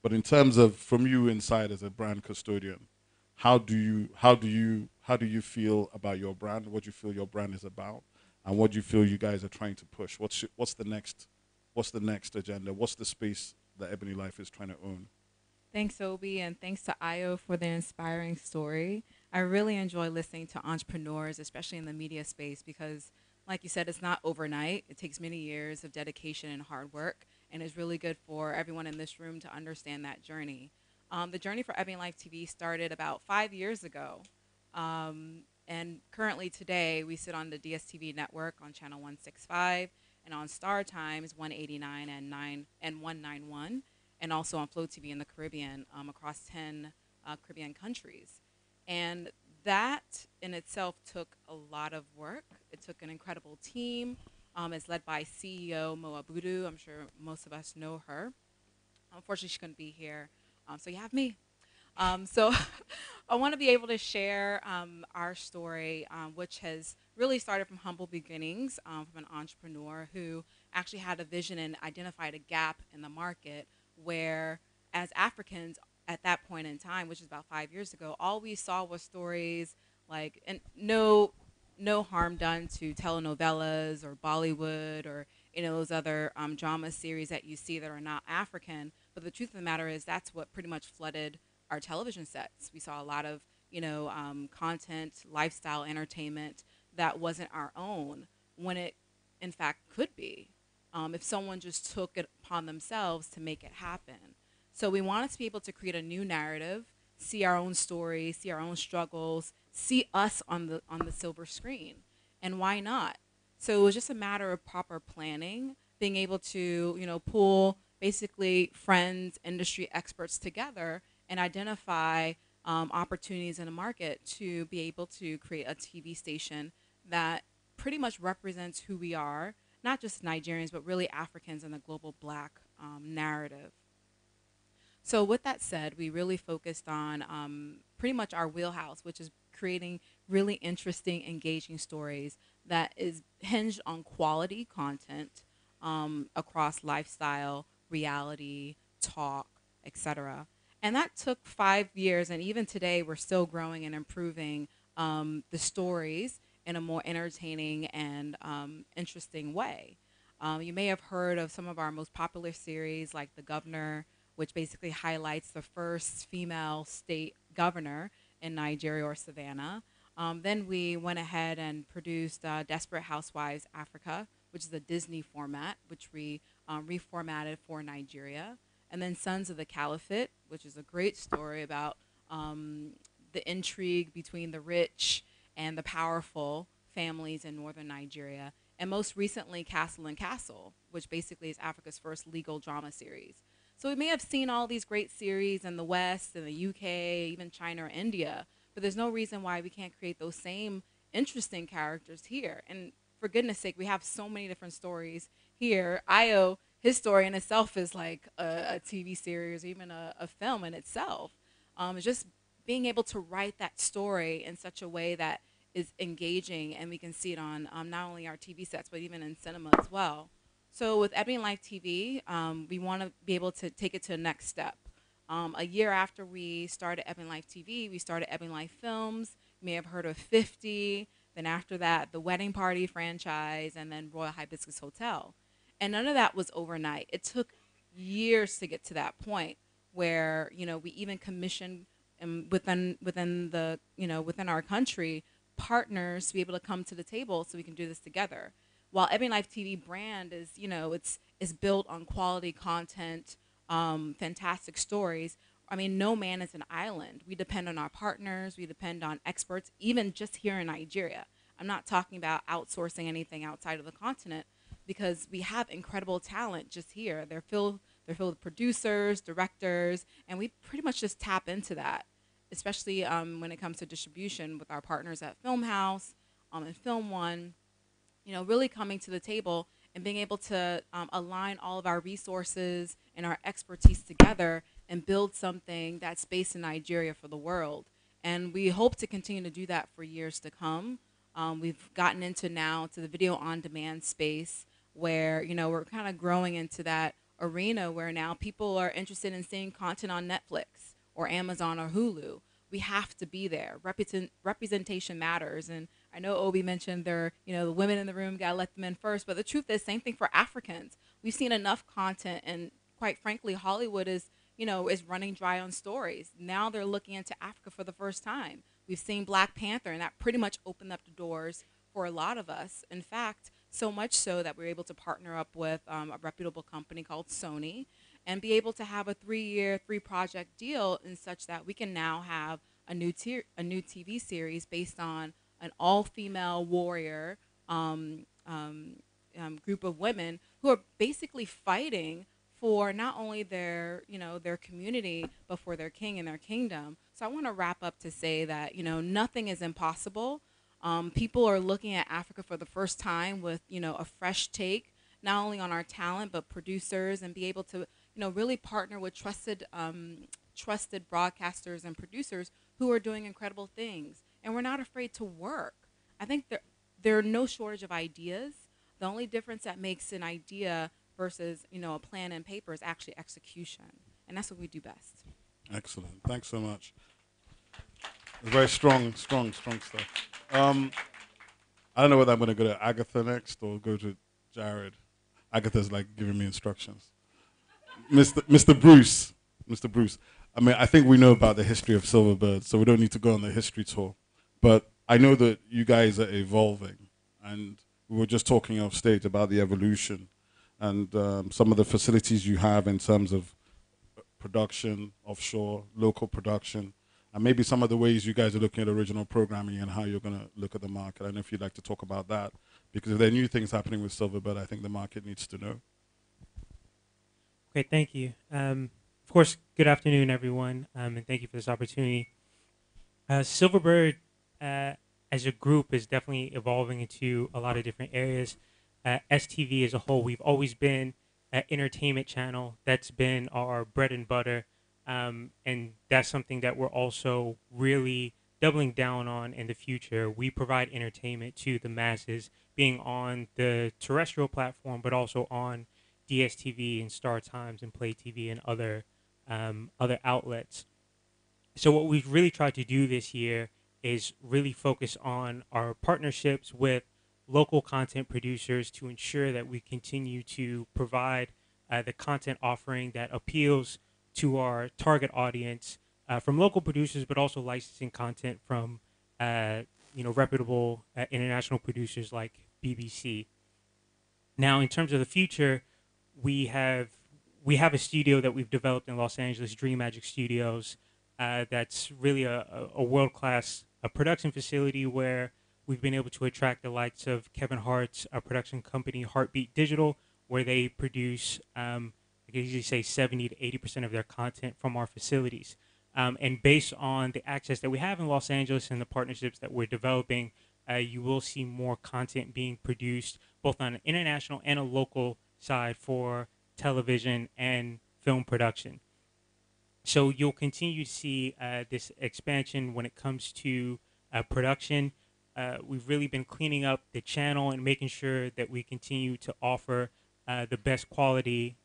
But in terms of from you inside as a brand custodian, how do you feel about your brand? What do you feel your brand is about, and what do you feel you guys are trying to push? What's the next agenda? What's the space that Ebony Life is trying to own? Thanks, Obi, and thanks to Io for the inspiring story. I really enjoy listening to entrepreneurs, especially in the media space, because, like you said, it's not overnight. It takes many years of dedication and hard work, and it's really good for everyone in this room to understand that journey. The journey for Ebony Life TV started about 5 years ago. And currently today, we sit on the DSTV network on channel 165 and on Star Times 189 and 191, and also on Flow TV in the Caribbean across 10 Caribbean countries. And that in itself took a lot of work. It took an incredible team. It's led by CEO Moa Budu. I'm sure most of us know her. Unfortunately, she couldn't be here. So you have me. So I want to be able to share our story, which has really started from humble beginnings from an entrepreneur who actually had a vision and identified a gap in the market where, as Africans at that point in time, which is about 5 years ago, all we saw was stories like, and no harm done to telenovelas or Bollywood or those other drama series that you see that are not African, But the truth of the matter is that's what pretty much flooded our television sets. We saw a lot of, content, lifestyle, entertainment that wasn't our own when it, in fact, could be if someone just took it upon themselves to make it happen. So we wanted to be able to create a new narrative, see our own stories, see our own struggles, see us on the silver screen. And why not? So it was just a matter of proper planning, being able to, pull basically friends, industry experts together and identify opportunities in the market to be able to create a TV station that pretty much represents who we are, not just Nigerians, but really Africans in the global black narrative. So with that said, we really focused on pretty much our wheelhouse, which is creating really interesting, engaging stories that is hinged on quality content across lifestyle, reality, talk, etc. And that took 5 years, and even today, we're still growing and improving the stories in a more entertaining and interesting way. You may have heard of some of our most popular series, like The Governor, which basically highlights the first female state governor in Nigeria or Savannah. Then we went ahead and produced Desperate Housewives Africa, which is a Disney format, which we reformatted for Nigeria. And then Sons of the Caliphate, which is a great story about the intrigue between the rich and the powerful families in northern Nigeria. And most recently, Castle and Castle, which basically is Africa's first legal drama series. So we may have seen all these great series in the West, in the UK, even China or India, but there's no reason why we can't create those same interesting characters here. And for goodness sake, we have so many different stories here. Io, his story in itself is like a TV series, or even a film in itself. It's just being able to write that story in such a way that is engaging, and we can see it on not only our TV sets, but even in cinema as well. So with Ebony Life TV, we want to be able to take it to the next step. A year after we started Ebony Life TV, we started Ebony Life Films. You may have heard of 50. Then after that, the Wedding Party franchise, and then Royal Hibiscus Hotel. And none of that was overnight. It took years to get to that point where we even commissioned within the within our country partners to be able to come to the table so we can do this together. While Ebony Life TV brand is, it's built on quality content, fantastic stories. I mean, no man is an island. We depend on our partners. We depend on experts, even just here in Nigeria. I'm not talking about outsourcing anything outside of the continent because we have incredible talent just here. They're filled with producers, directors, and we pretty much just tap into that, especially when it comes to distribution with our partners at Film House and Film One. Really coming to the table and being able to align all of our resources and our expertise together and build something that's based in Nigeria for the world. And we hope to continue to do that for years to come. We've gotten into now to the video on demand space where, we're kind of growing into that arena where now people are interested in seeing content on Netflix or Amazon or Hulu. We have to be there. Representation matters. And I know Obi mentioned the women in the room, gotta let them in first. But the truth is, same thing for Africans. We've seen enough content, and quite frankly, Hollywood is running dry on stories. Now they're looking into Africa for the first time. We've seen Black Panther, and that pretty much opened up the doors for a lot of us. In fact, so much so that we were able to partner up with a reputable company called Sony and be able to have a 3-year, 3-project deal in such that we can now have a new TV series based on an all-female warrior group of women who are basically fighting for not only their community, but for their king and their kingdom. So I want to wrap up to say that, nothing is impossible. People are looking at Africa for the first time with, a fresh take, not only on our talent, but producers, and be able to, really partner with trusted broadcasters and producers who are doing incredible things. And we're not afraid to work. I think there are no shortage of ideas. The only difference that makes an idea versus, a plan and paper is actually execution. And that's what we do best. Excellent. Thanks so much. Very strong stuff. I don't know whether I'm going to go to Agatha next or go to Jared. Agatha's like giving me instructions. Mr. Bruce, Mr. Bruce. I mean, I think we know about the history of Silverbird, so we don't need to go on the history tour. But I know that you guys are evolving, and we were just talking off stage about the evolution and some of the facilities you have in terms of production, offshore, local production, and maybe some of the ways you guys are looking at original programming and how you're going to look at the market. I don't know if you'd like to talk about that, because if there are new things happening with Silverbird, I think the market needs to know. Okay, thank you. Of course, good afternoon, everyone, and thank you for this opportunity. Silverbird, as a group, is definitely evolving into a lot of different areas. STV as a whole, we've always been an entertainment channel. That's been our bread and butter, and that's something that we're also really doubling down on in the future. We provide entertainment to the masses, being on the terrestrial platform, but also on DSTV and Star Times and Play TV and other outlets. So what we've really tried to do this year is really focus on our partnerships with local content producers to ensure that we continue to provide the content offering that appeals to our target audience from local producers, but also licensing content from reputable international producers like BBC. Now, in terms of the future, we have a studio that we've developed in Los Angeles, Dream Magic Studios. That's really a world-class production facility where we've been able to attract the likes of Kevin Hart's production company, Heartbeat Digital, where they produce, I can usually say 70 to 80% of their content from our facilities. And based on the access that we have in Los Angeles and the partnerships that we're developing, you will see more content being produced both on an international and a local side for television and film production. So you'll continue to see this expansion when it comes to production. We've really been cleaning up the channel and making sure that we continue to offer the best quality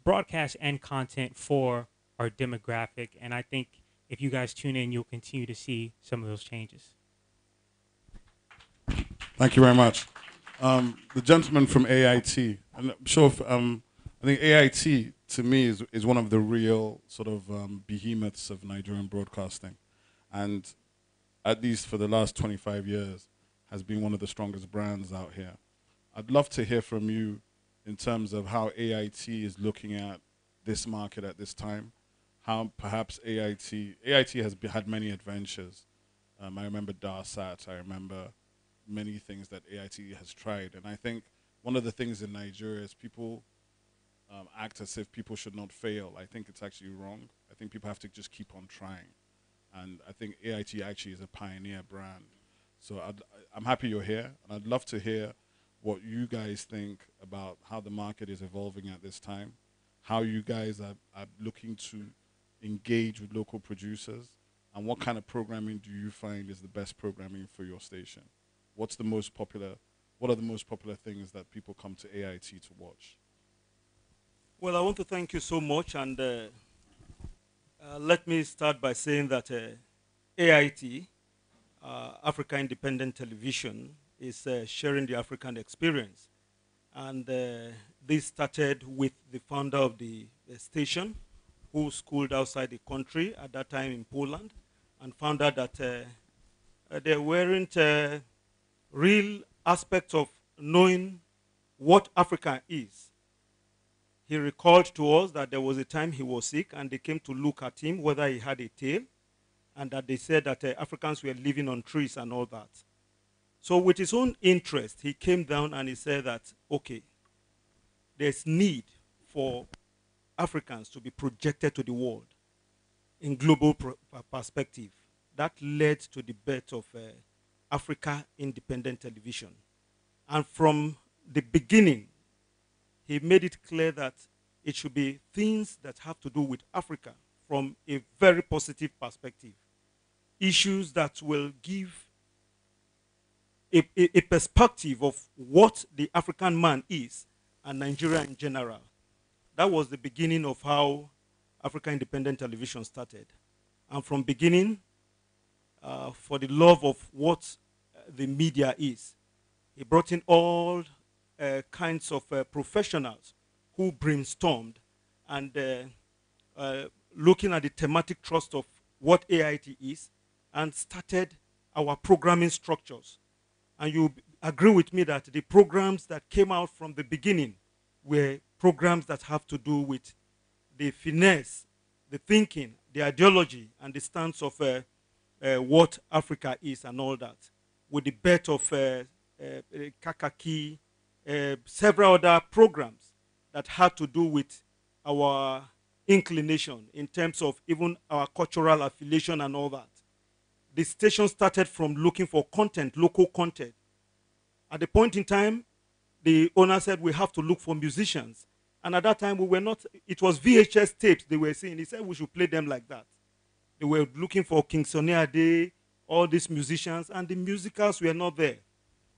broadcast and content for our demographic. And I think if you guys tune in, you'll continue to see some of those changes. Thank you very much. The gentleman from AIT, and I'm sure I think AIT to me is one of the real sort of behemoths of Nigerian broadcasting, and at least for the last 25 years has been one of the strongest brands out here. I'd love to hear from you in terms of how AIT is looking at this market at this time, how perhaps AIT has had many adventures. I remember DARSAT, I remember many things that AIT has tried, and I think one of the things in Nigeria is people act as if people should not fail. I think it's actually wrong. I think people have to just keep on trying. And I think AIT actually is a pioneer brand. So I'm happy you're here, and I'd love to hear what you guys think about how the market is evolving at this time, how you guys are looking to engage with local producers, and what kind of programming do you find is the best programming for your station? What are the most popular things that people come to AIT to watch? Well, I want to thank you so much, and let me start by saying that AIT, Africa Independent Television, is sharing the African experience. And this started with the founder of the station, who schooled outside the country, at that time in Poland, and found out that there weren't real aspects of knowing what Africa is. He recalled to us that there was a time he was sick, and they came to look at him, whether he had a tail, and that they said that Africans were living on trees and all that. So with his own interest, he came down and he said that, okay, there's need for Africans to be projected to the world in global perspective. That led to the birth of Africa Independent Television. And from the beginning, he made it clear that it should be things that have to do with Africa from a very positive perspective. Issues that will give a perspective of what the African man is and Nigeria in general. That was the beginning of how Africa Independent Television started. And from beginning, for the love of what the media is, he brought in all kinds of professionals who brainstormed and looking at the thematic trust of what AIT is, and started our programming structures. And you agree with me that the programs that came out from the beginning were programs that have to do with the finesse, the thinking, the ideology, and the stance of what Africa is and all that. With the birth of Kakaki, several other programs that had to do with our inclination in terms of even our cultural affiliation and all that. The station started from looking for content, local content. At the point in time, the owner said we have to look for musicians. And at that time, we were not, it was VHS tapes they were seeing. He said we should play them like that. They were looking for King Sunny Ade, all these musicians, and the musicals were not there.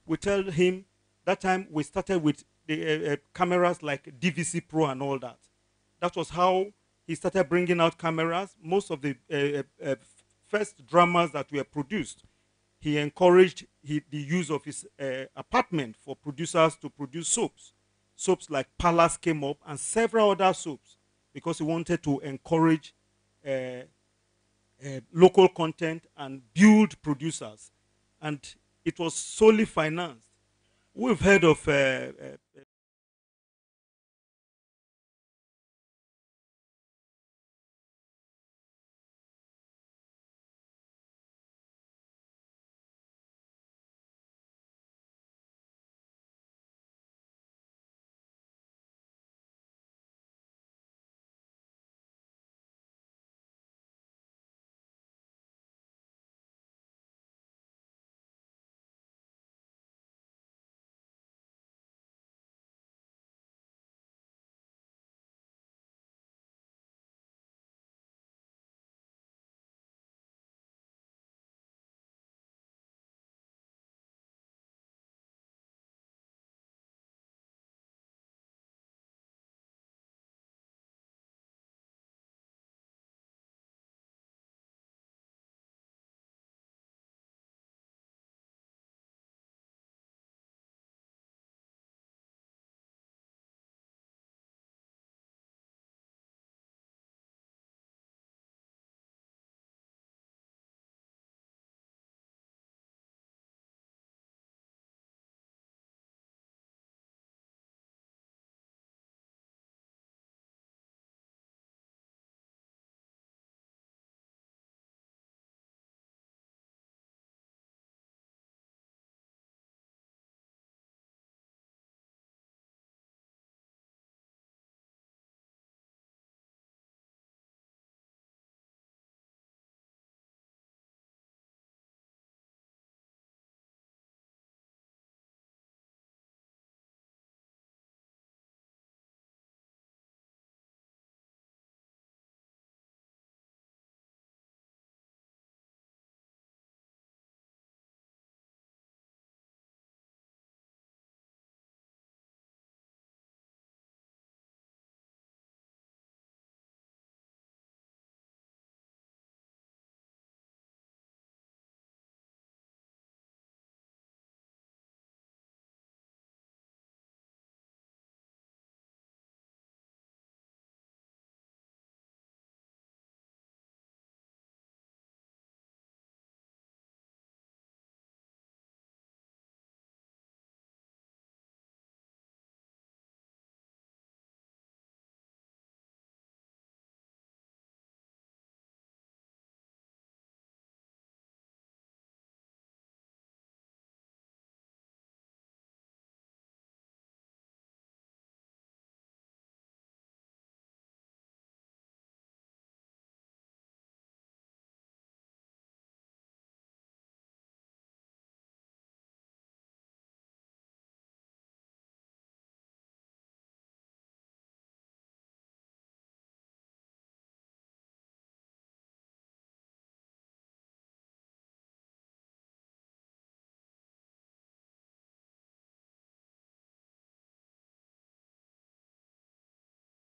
We tell him, that time we started with the cameras like DVC Pro and all that. That was how he started bringing out cameras. Most of the first dramas that were produced, he encouraged the use of his apartment for producers to produce soaps. Soaps like Palace came up and several other soaps because he wanted to encourage local content and build producers. And it was solely financed. We've heard of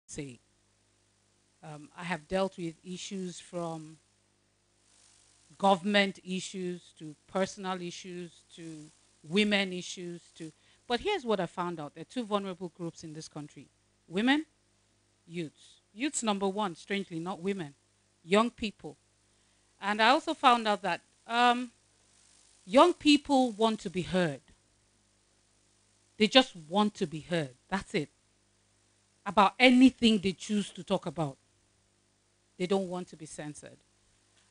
say, I have dealt with issues from government issues to personal issues to women issues to. But here's what I found out: there are two vulnerable groups in this country: women, youths. Youth's number one, strangely, not women, young people. And I also found out that young people want to be heard. They just want to be heard. That's it. About anything they choose to talk about. They don't want to be censored.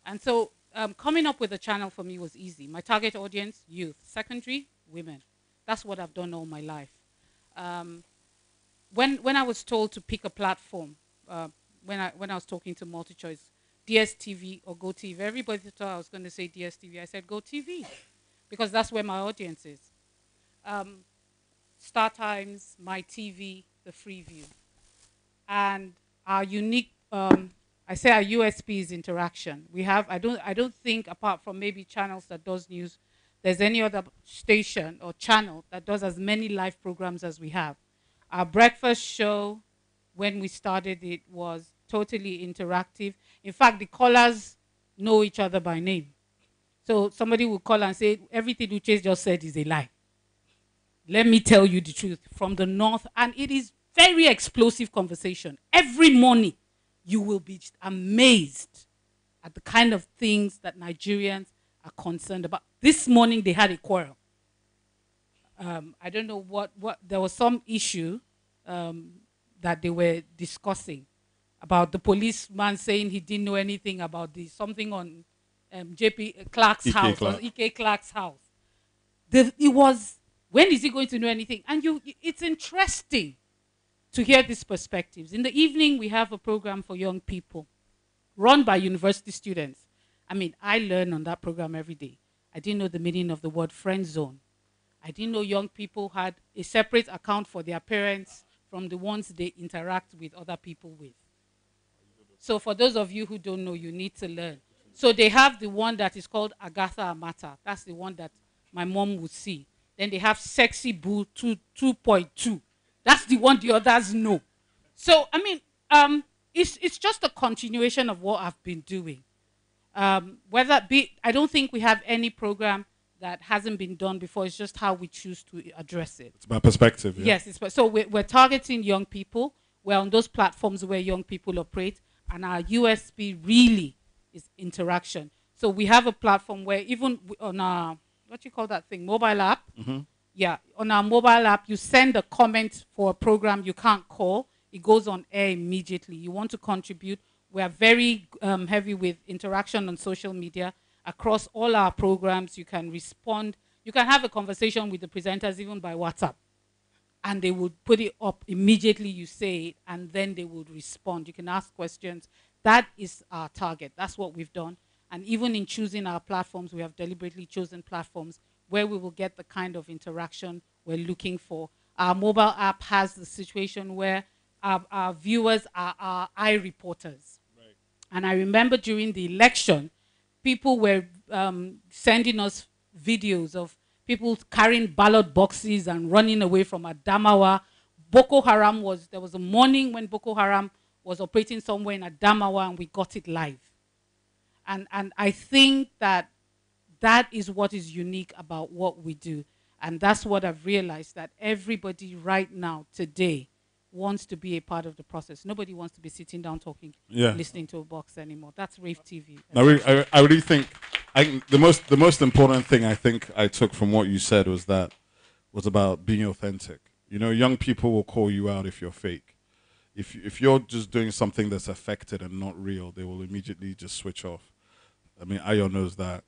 And so coming up with a channel for me was easy. My target audience, youth. Secondary, women. That's what I've done all my life. When I was told to pick a platform, when I was talking to MultiChoice, DSTV or GoTV, everybody thought I was going to say DSTV. I said GoTV because that's where my audience is. Star Times, My TV, the Freeview. And our unique, I say our USP is interaction. We have, I don't think apart from maybe channels that does news, there's any other station or channel that does as many live programs as we have. Our breakfast show, when we started it, was totally interactive. In fact, the callers know each other by name. So somebody will call and say, everything Uche just said is a lie. Let me tell you the truth from the north. And it is very explosive conversation. Every morning, you will be amazed at the kind of things that Nigerians are concerned about. This morning, they had a quarrel. I don't know what there was some issue that they were discussing about the policeman saying he didn't know anything about this, something on JP Clark's house, or EK Clark's house. It was, when is he going to know anything? And it's interesting to hear these perspectives. In the evening, we have a program for young people run by university students. I mean, I learn on that program every day. I didn't know the meaning of the word friend zone. I didn't know young people had a separate account for their parents from the ones they interact with other people with. So for those of you who don't know, you need to learn. So they have the one that is called Agatha Amata. That's the one that my mom would see. Then they have Sexy Boo 2.2. That's the one the others know. So, I mean, it's just a continuation of what I've been doing. I don't think we have any program that hasn't been done before. It's just how we choose to address it. It's about perspective. Yeah? Yes, so we're targeting young people. We're on those platforms where young people operate, and our USP really is interaction. So we have a platform where even on our, what you call that thing, mobile app. Mm-hmm. Yeah, on our mobile app, you send a comment for a program you can't call. It goes on air immediately. You want to contribute. We are very heavy with interaction on social media. Across all our programs, you can respond. You can have a conversation with the presenters even by WhatsApp. And they would put it up immediately, you say it, and then they would respond. You can ask questions. That is our target. That's what we've done. And even in choosing our platforms, we have deliberately chosen platforms where we will get the kind of interaction we're looking for. Our mobile app has the situation where our viewers are our eye reporters. Right. And I remember during the election, people were sending us videos of people carrying ballot boxes and running away from Adamawa. There was a morning when Boko Haram was operating somewhere in Adamawa, and we got it live. And I think that is what is unique about what we do. And that's what I've realized, that everybody right now, today, wants to be a part of the process. Nobody wants to be sitting down talking, listening to a box anymore. That's Rave TV. I really think the most important thing I think I took from what you said was about being authentic. You know, young people will call you out if you're fake. If you're just doing something that's affected and not real, they will immediately just switch off. I mean, Ayo knows that.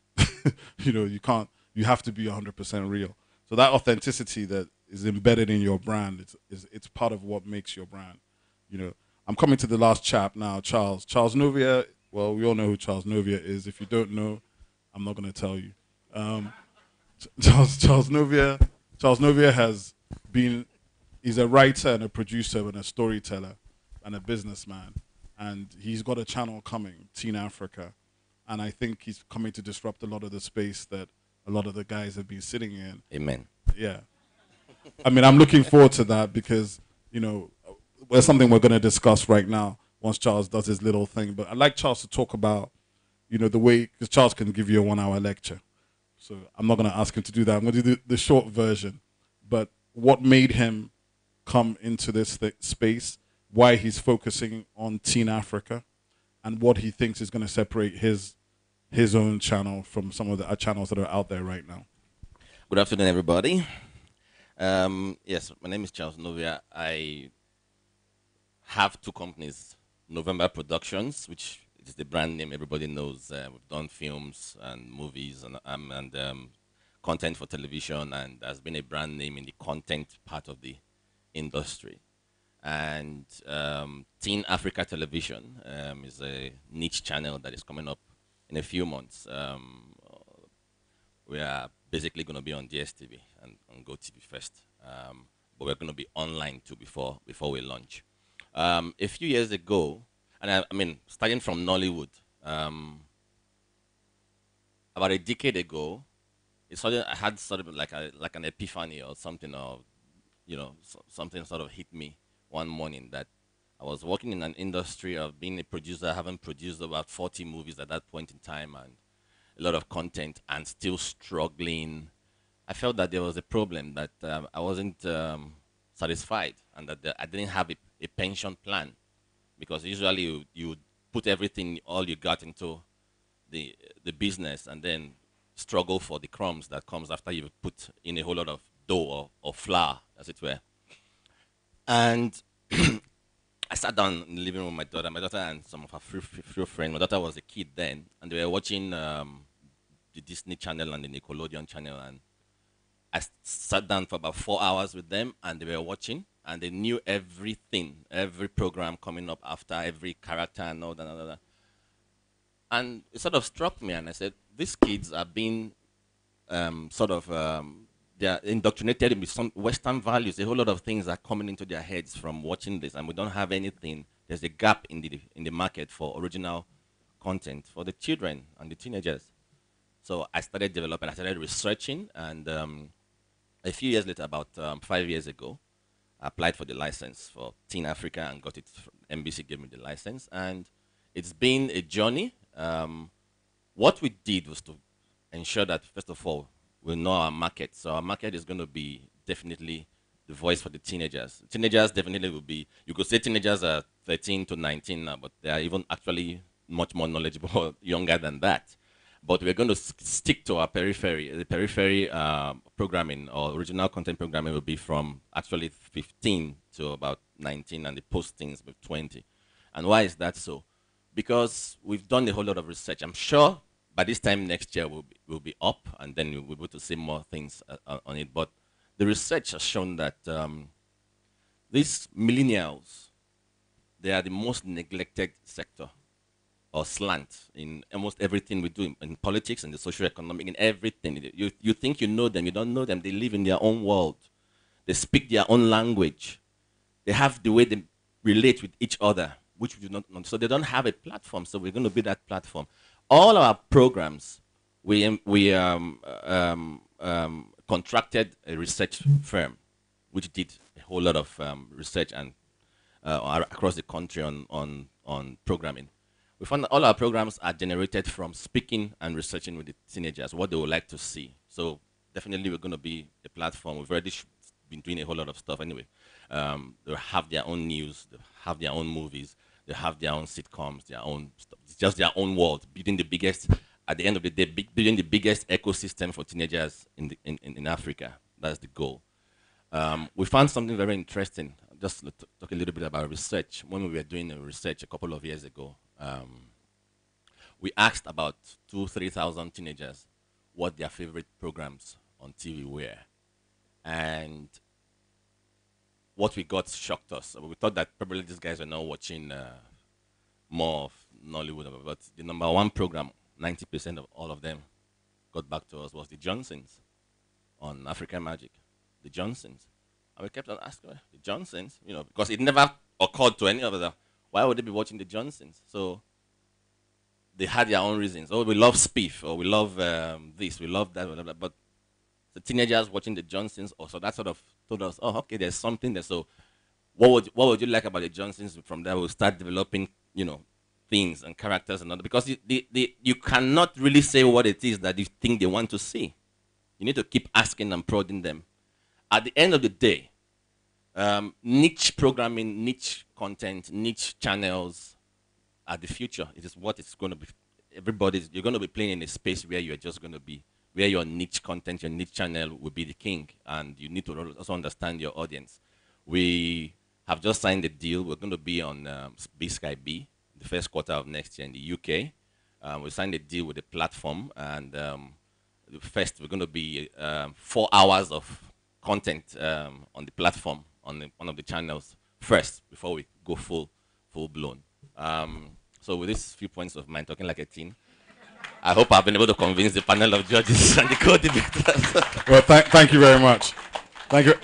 You know, you have to be 100% real. So that authenticity that is embedded in your brand, it's part of what makes your brand. You know, I'm coming to the last chap now, Charles. Charles Novia, well, we all know who Charles Novia is. If you don't know, I'm not going to tell you. Charles Novia has been, he's a writer and a producer and a storyteller and a businessman. And he's got a channel coming, Teen Africa. And I think he's coming to disrupt a lot of the space that a lot of the guys have been sitting in. Amen. Yeah. I mean, I'm looking forward to that because, you know, there's something we're going to discuss right now once Charles does his little thing. But I'd like Charles to talk about, you know, the way, because Charles can give you a 1-hour lecture. So I'm not going to ask him to do that. I'm going to do the short version. But what made him come into this space, why he's focusing on Teen Africa, and what he thinks is going to separate his own channel from some of the channels that are out there right now. Good afternoon, everybody. Yes, my name is Charles Novia. I have two companies, November Productions, which is the brand name everybody knows. We've done films and movies and content for television, and has been a brand name in the content part of the industry. And Teen Africa Television is a niche channel that is coming up in a few months. We are basically going to be on DSTV and on GoTV first, but we're going to be online too before we launch. A few years ago, and I mean, starting from Nollywood, about a decade ago, I had sort of like an epiphany or something, or something sort of hit me one morning that I was working in an industry of being a producer, having produced about 40 movies at that point in time, and a lot of content, and still struggling. I felt that there was a problem, that I wasn't satisfied, and that I didn't have a pension plan, because usually you put everything, all you got, into the business, and then struggle for the crumbs that comes after you've put in a whole lot of dough or flour, as it were. And I sat down in the living room with my daughter and some of her few friends. My daughter was a kid then, and they were watching the Disney Channel and the Nickelodeon Channel, and I sat down for about 4 hours with them, and they were watching, and they knew everything, every program coming up after, every character and all that, and all that. And it sort of struck me, and I said, these kids are being they are indoctrinated with some Western values. A whole lot of things are coming into their heads from watching this, and we don't have anything. There's a gap in the market for original content for the children and the teenagers. So I started researching, and a few years later, about 5 years ago, I applied for the license for Teen Africa and got it. NBC gave me the license, and it's been a journey. What we did was to ensure that, first of all, we know our market. So our market is going to be definitely the voice for the teenagers. Teenagers definitely will be, you could say teenagers are 13 to 19 now, but they are even actually much more knowledgeable, younger than that. But we're going to stick to our periphery. The periphery programming or original content programming will be from actually 15 to about 19, and the postings with 20. And why is that so? Because we've done a whole lot of research. I'm sure by this time next year we'll be up, and then we'll be able to see more things on it. But the research has shown that these millennials, they are the most neglected sector or slant in almost everything we do in politics and the socio-economic, in everything. You think you know them, you don't know them. They live in their own world. They speak their own language. They have the way they relate with each other, which we do not know. So they don't have a platform, so we're going to be that platform. All our programs, we contracted a research firm, which did a whole lot of research and across the country on programming. We found that all our programs are generated from speaking and researching with the teenagers, what they would like to see. So definitely we're going to be a platform. We've already been doing a whole lot of stuff anyway. They'll have their own news, they'll have their own movies, they have their own sitcoms, their own stuff. It's just their own world, building the biggest, at the end of the day, building the biggest ecosystem for teenagers in Africa. That's the goal. We found something very interesting. Just talk a little bit about research. When we were doing the research a couple of years ago, we asked about 2,000-3,000 teenagers what their favorite programs on TV were. And what we got shocked us. We thought that probably these guys were not watching more of Nollywood, but the number one program, 90% of all of them got back to us, was the Johnsons on African Magic. The Johnsons. And we kept on asking, the Johnsons? Because it never occurred to any of them, why would they be watching the Johnsons? So they had their own reasons. Oh, we love Spiff, or we love this, we love that, blah, blah, blah. But the teenagers watching the Johnsons, also that sort of told us, oh, okay, there's something there. So what would you like about the Johnsons? From there, we'll start developing, things and characters and all that. Because you cannot really say what it is that you think they want to see. You need to keep asking and prodding them. At the end of the day, Niche programming, niche content, niche channels are the future. It is what it's going to be. You're going to be playing in a space where you're just going to be, where your niche content, your niche channel will be the king, and you need to also understand your audience. We have just signed a deal. We're going to be on B Sky B the first quarter of next year in the UK. We signed a deal with the platform, and first we're going to be 4 hours of content on the platform on one of the channels first before we go full blown. So with these few points of mine, talking like a teen, I hope I've been able to convince the panel of judges and the co-debaters. Well, thank you very much. Thank you.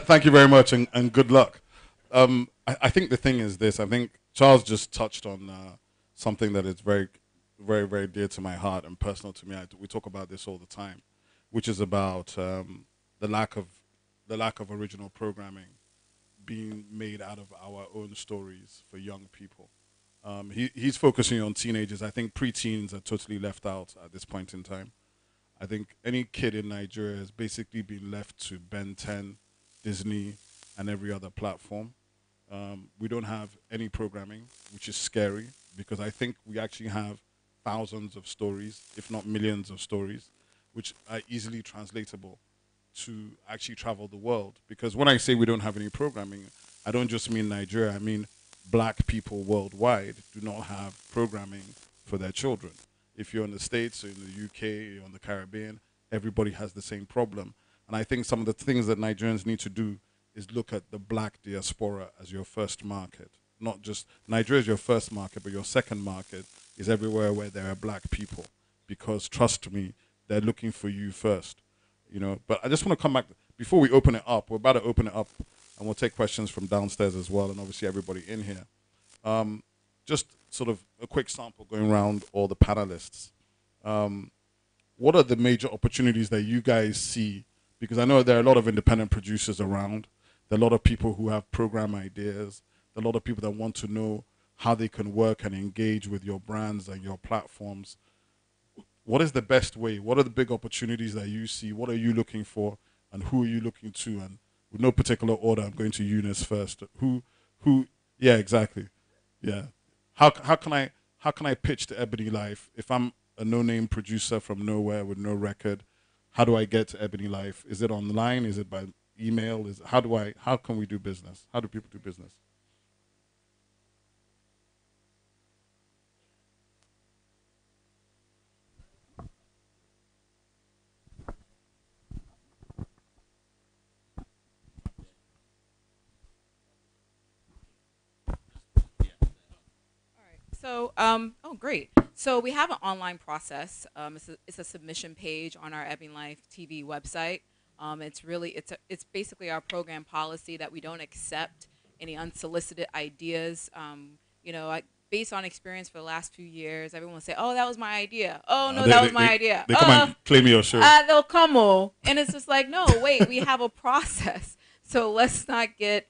Thank you very much, and good luck. I think the thing is this. I think Charles just touched on something that is very, very, very dear to my heart and personal to me. We talk about this all the time, which is about the lack of original programming being made out of our own stories for young people. He's focusing on teenagers. I think preteens are totally left out at this point in time. I think any kid in Nigeria has basically been left to Ben 10, Disney, and every other platform. We don't have any programming, which is scary because I think we actually have thousands of stories, if not millions of stories, which are easily translatable to actually travel the world. Because when I say we don't have any programming, I don't just mean Nigeria, I mean black people worldwide do not have programming for their children. If you're in the States or in the UK or in the Caribbean, everybody has the same problem. And I think some of the things that Nigerians need to do is look at the black diaspora as your first market. Not just Nigeria is your first market, but your second market is everywhere where there are black people. Because trust me, they're looking for you first. You know, but I just want to come back before we open it up. We're about to open it up, and we'll take questions from downstairs as well, and obviously everybody in here. Just sort of a quick sample going around all the panelists. What are the major opportunities that you guys see? Because I know there are a lot of independent producers around. There are a lot of people who have program ideas. There are a lot of people that want to know how they can work and engage with your brands and your platforms. What is the best way? What are the big opportunities that you see? What are you looking for? And who are you looking to? And with no particular order, I'm going to Eunice first. Yeah, exactly. Yeah. How can I pitch to Ebony Life if I'm a no-name producer from nowhere with no record? How do I get to Ebony Life? Is it online? Is it by email? How can we do business? How do people do business? So, oh, great. So we have an online process. It's a submission page on our Ebbing Life TV website. It's basically our program policy that we don't accept any unsolicited ideas. Based on experience for the last few years, everyone will say, "Oh, that was my idea. Oh no, that was my idea." They come and claim your show. They'll come all, and it's just like, no, wait, we have a process. So let's not get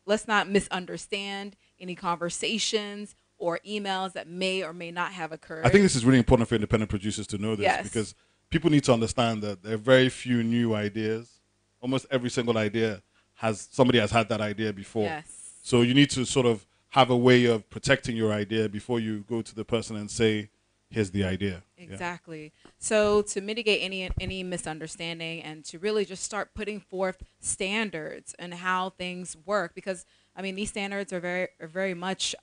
let's not misunderstand any conversations or emails that may or may not have occurred. I think this is really important for independent producers to know this because people need to understand that there are very few new ideas. Almost every single idea somebody has had that idea before. Yes. So you need to sort of have a way of protecting your idea before you go to the person and say, here's the idea. Exactly. Yeah. So to mitigate any misunderstanding and to really just start putting forth standards and how things work, because I mean these standards are very much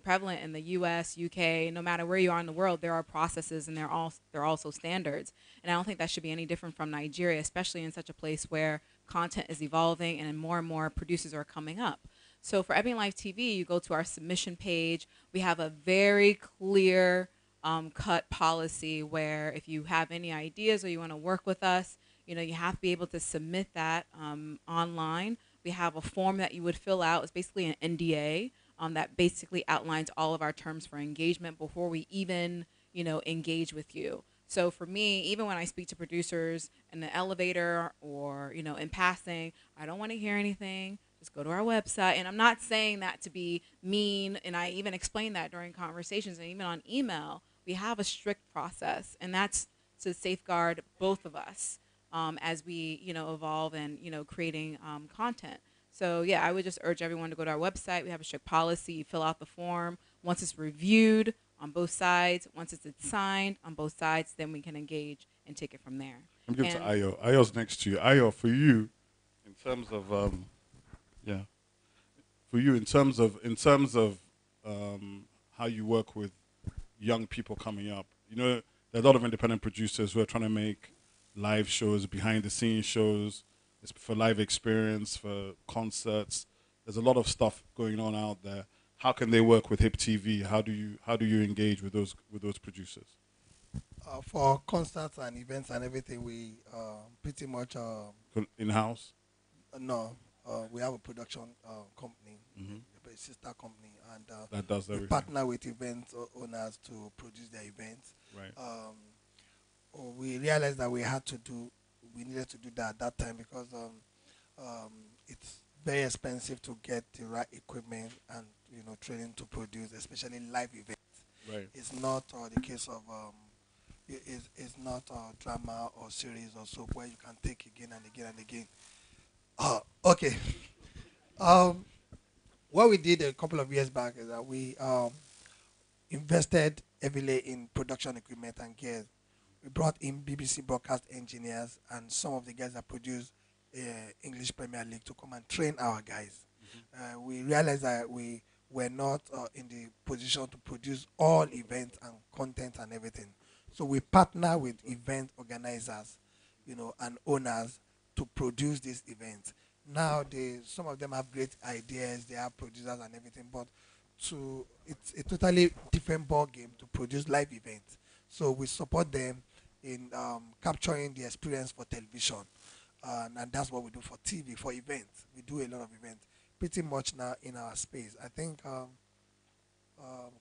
prevalent in the U.S., UK. No matter where you are in the world, there are processes and they're also standards. And I don't think that should be any different from Nigeria, especially in such a place where content is evolving and more producers are coming up. So for Ebbing Life TV, you go to our submission page. We have a very clear cut policy where if you have any ideas or you want to work with us, you have to be able to submit that online. We have a form that you would fill out. It's basically an NDA that basically outlines all of our terms for engagement before we even, engage with you. So for me, even when I speak to producers in the elevator or, in passing, I don't want to hear anything. Just go to our website. And I'm not saying that to be mean, and I even explain that during conversations and even on email. We have a strict process, and that's to safeguard both of us. as we, evolve and, creating content. So yeah, I would just urge everyone to go to our website. We have a strict policy. Fill out the form. Once it's reviewed on both sides, once it's signed on both sides, then we can engage and take it from there. I'm giving to And Ayo. Ayo's next to you. Ayo, for you, in terms of yeah, for you in terms of how you work with young people coming up. There are a lot of independent producers who are trying to make live shows, behind the scenes shows, it's for live experience, for concerts. There's a lot of stuff going on out there. How can they work with Hip TV? How do you engage with those producers? For concerts and events and everything, we pretty much In house? no, we have a production company, Mhm. a sister company, and That does we everything. partner with event owners to produce their events. Right. We realized that we needed to do that at that time because it's very expensive to get the right equipment and training to produce, especially live events. Right. It's not the case of it's not drama or series or soap where you can take again and again and again. Okay. Um, what we did a couple of years back is that we invested heavily in production equipment and gear. We brought in BBC broadcast engineers and some of the guys that produce English Premier League to come and train our guys. We realized that we were not in the position to produce all events and content and everything. So we partner with event organizers, and owners to produce these events. Now some of them have great ideas, they have producers and everything, but it's a totally different ball game to produce live events. So we support them in capturing the experience for television, and that's what we do for TV for events. We do a lot of events, pretty much now in our space. I think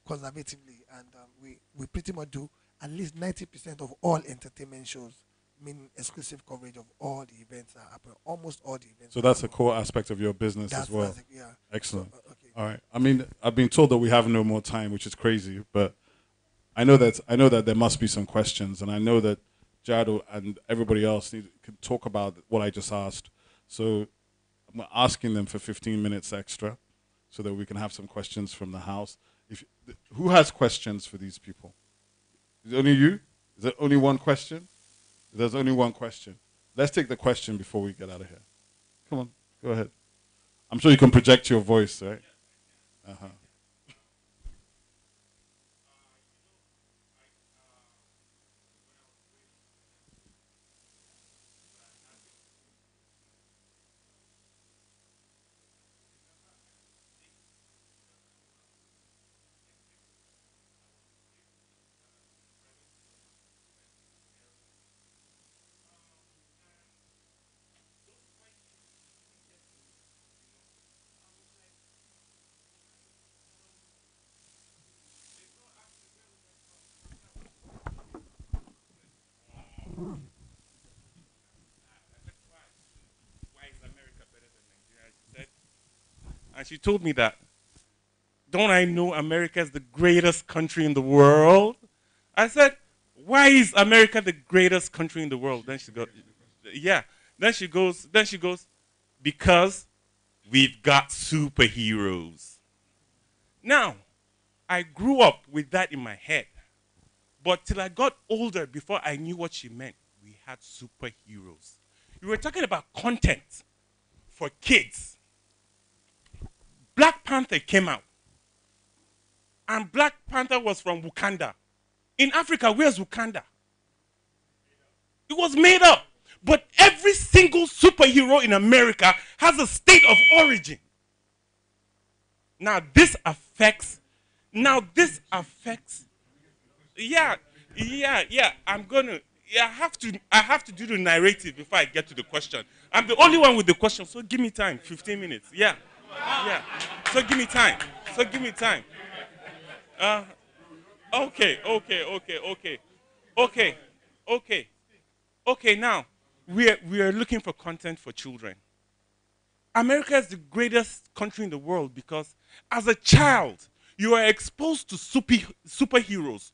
conservatively, and we pretty much do at least 90% of all entertainment shows, meaning exclusive coverage of all the events that happen, almost all the events. So that that's a happen. core aspect of your business That's- as well. that's yeah. Excellent. So, okay. All right. I mean, I've been told that we have no more time, which is crazy, but I know that there must be some questions, and I know that Jado and everybody else can talk about what I just asked. So I'm asking them for 15 minutes extra, so that we can have some questions from the house. Who has questions for these people? Is it only you? Is there only one question? There's only one question. Let's take the question before we get out of here. Come on, go ahead. I'm sure you can project your voice, right? Uh-huh. Why is America better than Nigeria? She said, and she told me that, don't I know America is the greatest country in the world? I said, why is America the greatest country in the world? Then she goes, yeah. Then she goes, because we've got superheroes. Now, I grew up with that in my head. But till I got older, before I knew what she meant, we had superheroes. We were talking about content for kids. Black Panther came out. And Black Panther was from Wakanda. In Africa, where's Wakanda? It was made up. But every single superhero in America has a state of origin. Now this affects, yeah, yeah. I have to do the narrative before I get to the question. I'm the only one with the question, so give me time. 15 minutes. Yeah. Yeah. So give me time. Okay. Now we are looking for content for children. America is the greatest country in the world because as a child, you are exposed to superheroes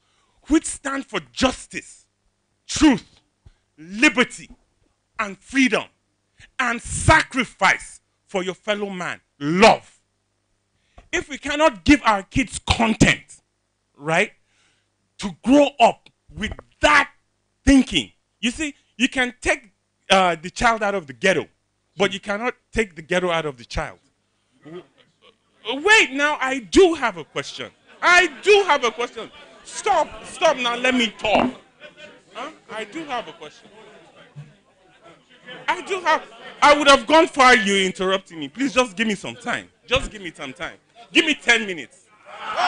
which stand for justice, truth, liberty, and freedom and sacrifice for your fellow man, love. If we cannot give our kids content, right, to grow up with that thinking, you see, you can take the child out of the ghetto, but you cannot take the ghetto out of the child. Wait, now I do have a question. I do have a question. Stop now, let me talk. Huh? I do have a question. I would have gone far, you interrupting me. Please just give me some time. Just give me some time. Give me 10 minutes.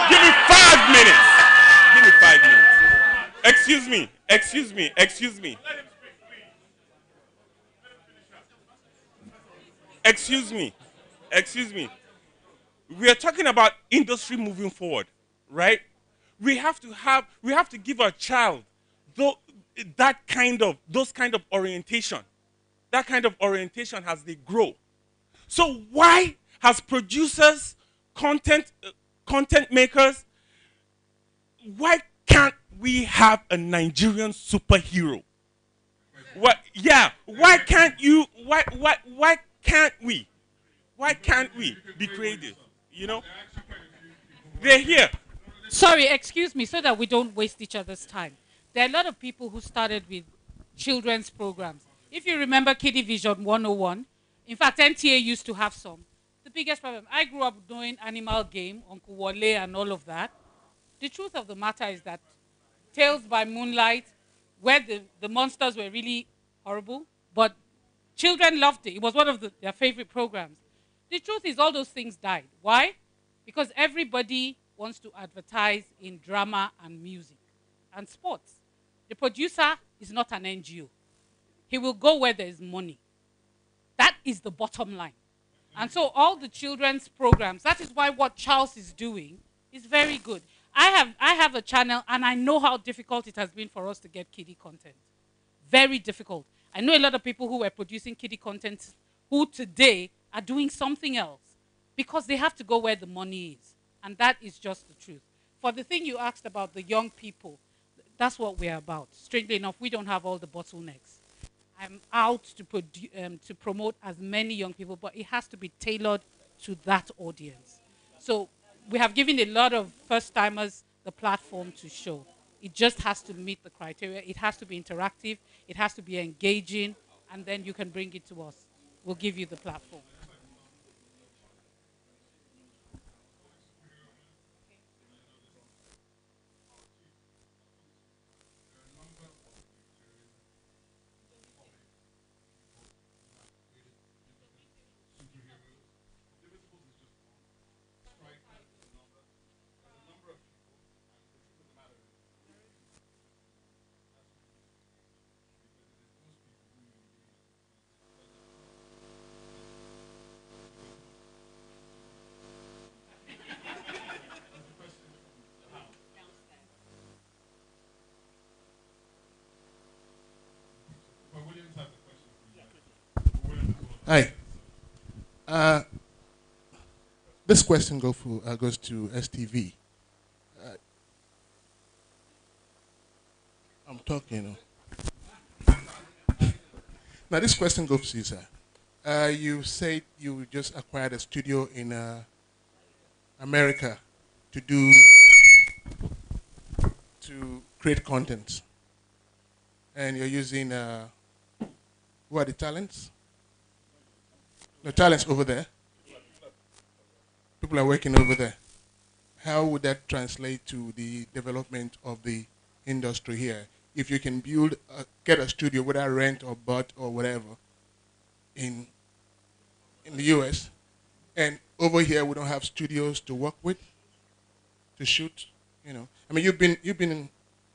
Give me 5 minutes. Give me 5 minutes. Excuse me. Excuse me. Excuse me. Excuse me. Excuse me. We are talking about industry moving forward, right? We have to give our child those kind of orientation. That kind of orientation as they grow. So why has producers, content makers, why can't we have a Nigerian superhero? What? Yeah. Why can't you? Why can't we? Why can't we be creative? You know, they're here. Sorry, excuse me, so that we don't waste each other's time. There are a lot of people who started with children's programs. If you remember Kiddie Vision 101, in fact, NTA used to have some. The biggest problem, I grew up doing Animal Game, Uncle Wale, and all of that. The truth of the matter is that Tales by Moonlight, where the monsters were really horrible, but children loved it. It was one of their favorite programs. The truth is all those things died. Why? Because everybody wants to advertise in drama and music and sports. The producer is not an NGO. He will go where there is money. That is the bottom line. And so all the children's programs, that is why what Charles is doing is very good. I have a channel, and I know how difficult it has been for us to get kiddie content. Very difficult. I know a lot of people who were producing kiddie content who today are doing something else because they have to go where the money is. And that is just the truth. For the thing you asked about the young people, that's what we're about. Strangely enough, we don't have all the bottlenecks. I'm out to promote as many young people, but it has to be tailored to that audience. So we have given a lot of first-timers the platform to show. It just has to meet the criteria. It has to be interactive. It has to be engaging. And then you can bring it to us. We'll give you the platform. Hi. This question goes to STV. I'm talking. Now, this question goes to you, sir. You said you just acquired a studio in America to create content, and you're using who are the talents? The talents over there. People are working over there. How would that translate to the development of the industry here? If you can get a studio without rent or bought or whatever in the US, and over here we don't have studios to work with, to shoot, you know. I mean, you've been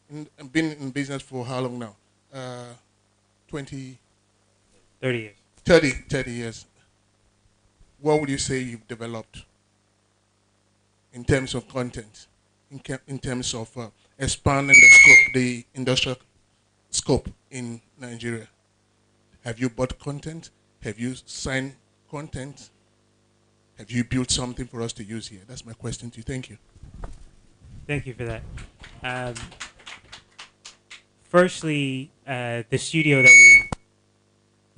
in business for how long now? 20? 30 years. 30 years. What would you say you've developed in terms of content, in terms of expanding the industrial scope in Nigeria? Have you bought content? Have you signed content? Have you built something for us to use here? That's my question to you. Thank you. Thank you for that. Firstly, the studio that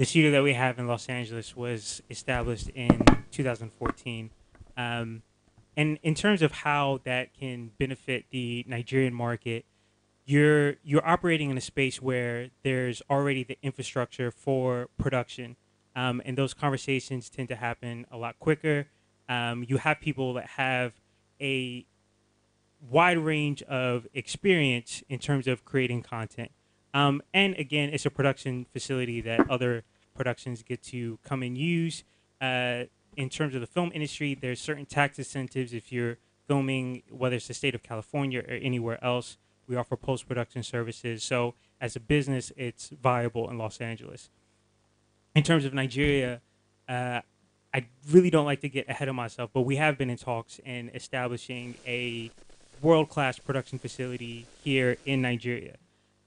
the studio that we have in Los Angeles was established in 2014. And in terms of how that can benefit the Nigerian market, you're operating in a space where there's already the infrastructure for production, and those conversations tend to happen a lot quicker. You have people that have a wide range of experience in terms of creating content. And again, it's a production facility that other productions get to come and use. In terms of the film industry, there's certain tax incentives if you're filming, whether it's the state of California or anywhere else. We offer post-production services. So as a business, it's viable in Los Angeles. In terms of Nigeria, I really don't like to get ahead of myself, but we have been in talks in establishing a world-class production facility here in Nigeria.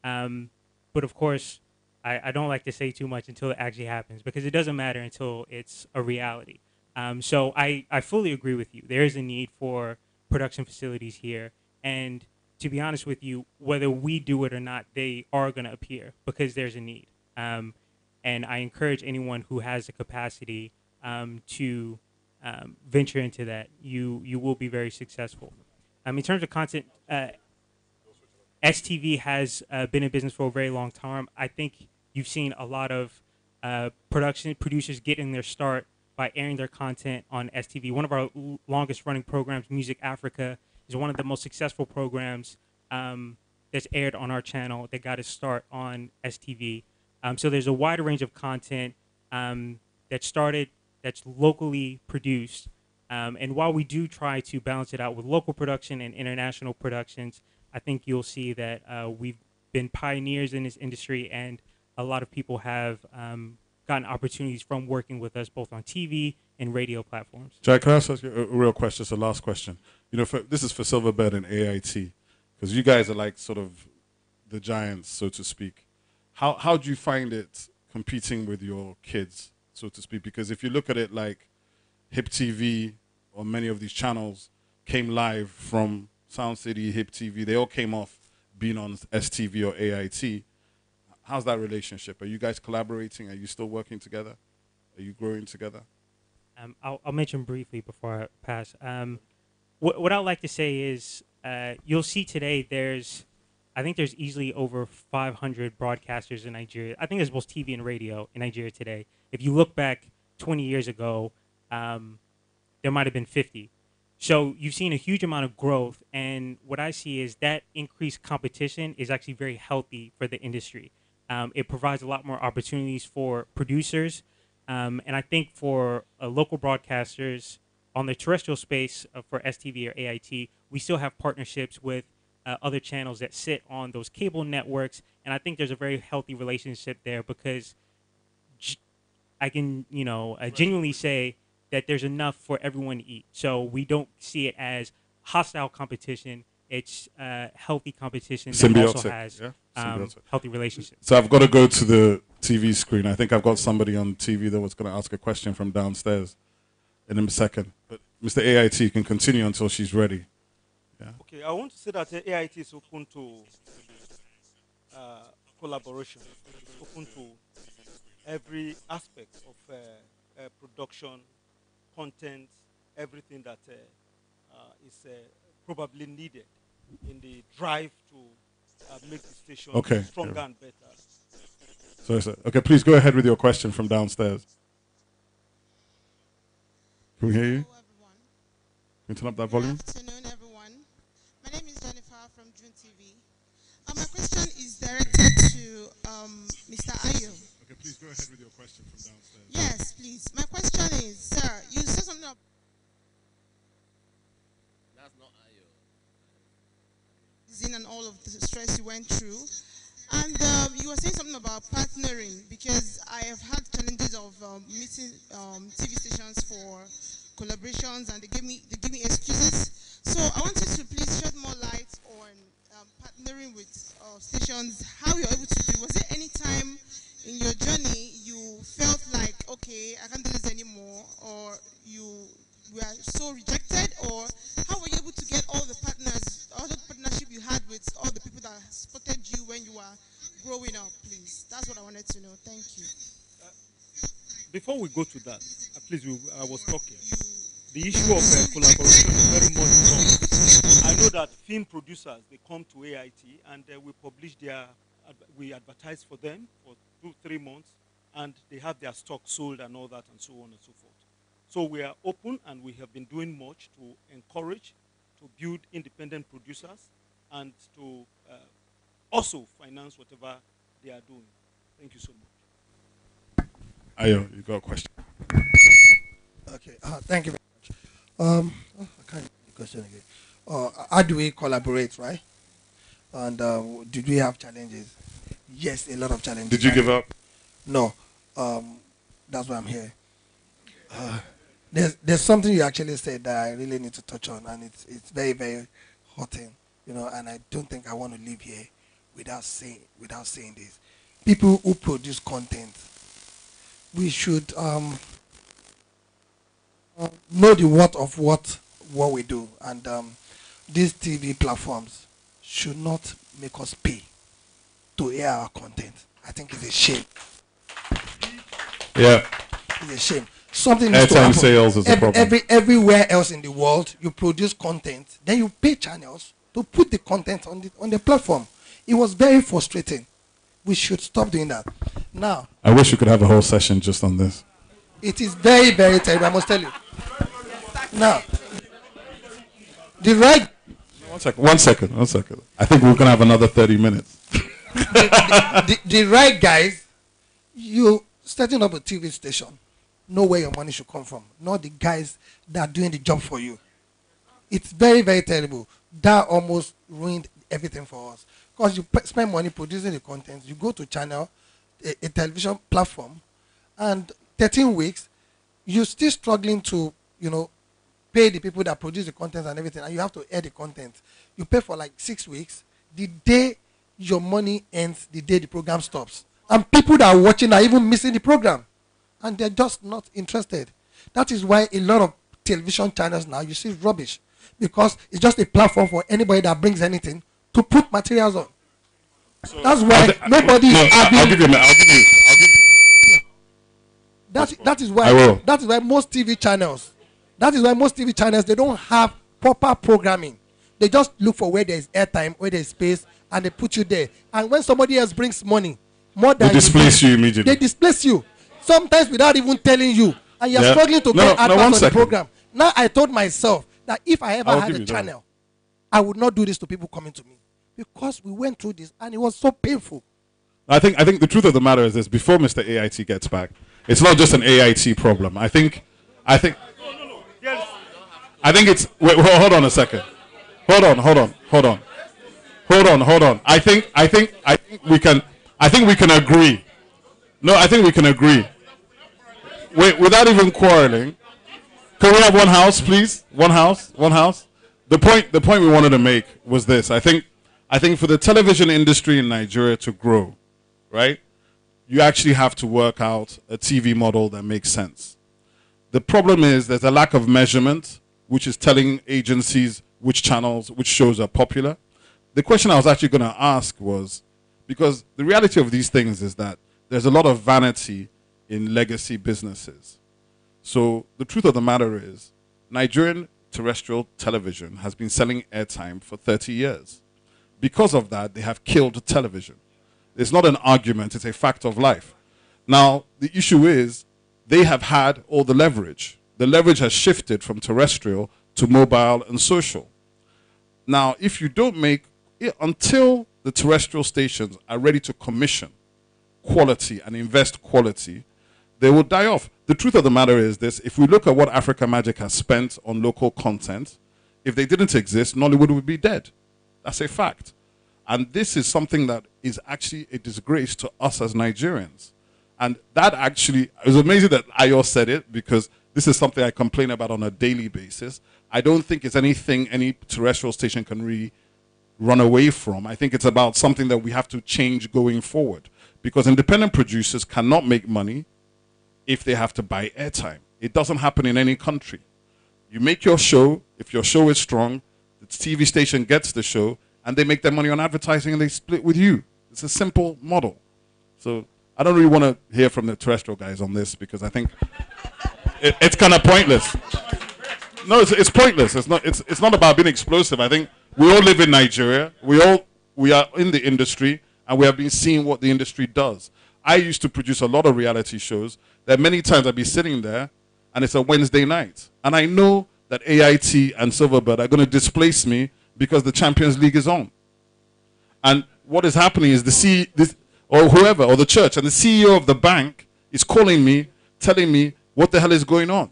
But of course, I don't like to say too much until it actually happens, because it doesn't matter until it's a reality. So I fully agree with you. There is a need for production facilities here. And to be honest with you, whether we do it or not, they are going to appear because there's a need. And I encourage anyone who has the capacity to venture into that. You will be very successful. In terms of content, STV has been in business for a very long time. I think you've seen a lot of producers getting their start by airing their content on STV. One of our longest running programs, Music Africa, is one of the most successful programs that's aired on our channel that got its start on STV. So there's a wide range of content that's locally produced. And while we do try to balance it out with local production and international productions, I think you'll see that we've been pioneers in this industry, and a lot of people have gotten opportunities from working with us both on TV and radio platforms. Jack, can I ask you a real question? It's the last question. You know, this is for Silverbird and AIT, because you guys are like sort of the giants, so to speak. How do you find it competing with your kids, so to speak? Because if you look at it, like Hip TV or many of these channels came live from Sound City, Hip TV. They all came off being on STV or AIT. How's that relationship? Are you guys collaborating? Are you still working together? Are you growing together? I'll mention briefly before I pass. What I'd like to say is you'll see today I think there's easily over 500 broadcasters in Nigeria. I think there's both TV and radio in Nigeria today. If you look back 20 years ago, there might have been 50. So you've seen a huge amount of growth, and what I see is that increased competition is actually very healthy for the industry. It provides a lot more opportunities for producers, and I think for local broadcasters on the terrestrial space for STV or AIT, we still have partnerships with other channels that sit on those cable networks, and I think there's a very healthy relationship there, because I can genuinely say that there's enough for everyone to eat. So we don't see it as hostile competition. It's healthy competition that also has healthy relationships. So I've got to go to the TV screen. I think I've got somebody on TV that was going to ask a question from downstairs in a second. But Mr. AIT can continue until she's ready. Yeah. Okay, I want to say that AIT is open to collaboration. It's open to every aspect of production, content, everything that is probably needed in the drive to make the station stronger and better. Sorry, sir. Okay, please go ahead with your question from downstairs. Can we hear you? Hello, everyone. Can you turn up that volume? Good afternoon, everyone. My name is Jennifer from June TV. My question is directed to Mr. Ayo. Okay, please go ahead with your question from downstairs. Yes, please. My question is, sir, you said something about That's not Ayo. and all of the stress you went through. And you were saying something about partnering, because I have had challenges of meeting TV stations for collaborations, and they give me excuses. So I want you to please shed more light on partnering with stations, how you're able to do. Was there any time in your journey you felt like, okay, I can't do this anymore, or you were so rejected, or how were you able to get all the partners, all the partnership you had with all the people that supported you when you were growing up, please? That's what I wanted to know. Thank you. before we go to that, please, I was talking. The issue of collaboration is very much wrong. I know that film producers, they come to AIT and we publish we advertise for them for 2-3 months, and they have their stock sold and all that and so on and so forth. So we are open, and we have been doing much to encourage, to build independent producers, and to also finance whatever they are doing. Thank you so much. Ayo, you got a question? Okay, thank you very much. I can't get the question again. How do we collaborate, right? And did we have challenges? Yes, a lot of challenges. Did you give up? No. That's why I'm here. There's something you actually said that I really need to touch on, and it's very, very hurting, and I don't think I want to leave here without saying this. People who produce content, we should know the worth of what we do, and these TV platforms should not make us pay to air our content. I think it's a shame. Yeah. It's a shame. Something needs to Airtime happen. sales is a problem. Everywhere else in the world, you produce content, then you pay channels to put the content on the platform. It was very frustrating. We should stop doing that. Now, I wish we could have a whole session just on this. it is very, very terrible, I must tell you. Now, the right... One second. I think we're going to have another 30 minutes. the right guys, you setting up a TV station, know where your money should come from, not the guys that are doing the job for you. It's very, very terrible. That almost ruined everything for us. Because you spend money producing the content, you go to channel, a television platform, and 13 weeks, you're still struggling to, pay the people that produce the content and everything, and you have to air the content. You pay for like 6 weeks. The day your money ends, the day the program stops. And people that are watching are even missing the program. And they're just not interested. That is why a lot of television channels now, you see rubbish. Because it's just a platform for anybody that brings anything to put materials on. So that's why nobody is having... I'll give you. That is why most TV channels, they don't have proper programming. They just look for where there's airtime, where there's space, and they put you there. And when somebody else brings money, more than they displace you immediately. They displace you. Sometimes without even telling you. And you're struggling to get advance on the program. Now I told myself that if I ever had a channel, I would not do this to people coming to me. Because we went through this and it was so painful. I think the truth of the matter is this: before Mr. AIT gets back, it's not just an AIT problem. I think it's hold on a second. Hold on. I think we can agree. No, I think we can agree. Wait, without even quarreling. Can we have one house, please? One house. The point we wanted to make was this. I think for the television industry in Nigeria to grow, right, you actually have to work out a TV model that makes sense. The problem is there's a lack of measurement, which is telling agencies which channels, which shows are popular. The question I was actually going to ask was, because the reality of these things is that there's a lot of vanity in legacy businesses. So the truth of the matter is, Nigerian terrestrial television has been selling airtime for 30 years. Because of that, they have killed television. It's not an argument, it's a fact of life. Now, the issue is, they have had all the leverage. The leverage has shifted from terrestrial to mobile and social. Now, if you don't make it, until the terrestrial stations are ready to commission quality and invest quality, they will die off. The truth of the matter is this: if we look at what Africa Magic has spent on local content, if they didn't exist, Nollywood would be dead. That's a fact. And this is something that is actually a disgrace to us as Nigerians. And that actually, it was amazing that Ayo said it, because this is something I complain about on a daily basis. I don't think it's anything any terrestrial station can really run away from. I think it's about something that we have to change going forward, because independent producers cannot make money if they have to buy airtime. It doesn't happen in any country. You make your show, if your show is strong, the TV station gets the show, and they make their money on advertising and they split with you. It's a simple model. So I don't really want to hear from the terrestrial guys on this because I think it's kind of pointless. No, it's pointless. It's not about being explosive. I think we all live in Nigeria. We are in the industry, and we have been seeing what the industry does. I used to produce a lot of reality shows. That many times I'd be sitting there, and it's a Wednesday night, and I know that AIT and Silverbird are going to displace me because the Champions League is on. And what is happening is or whoever, or the church, and the CEO of the bank is calling me, telling me what the hell is going on.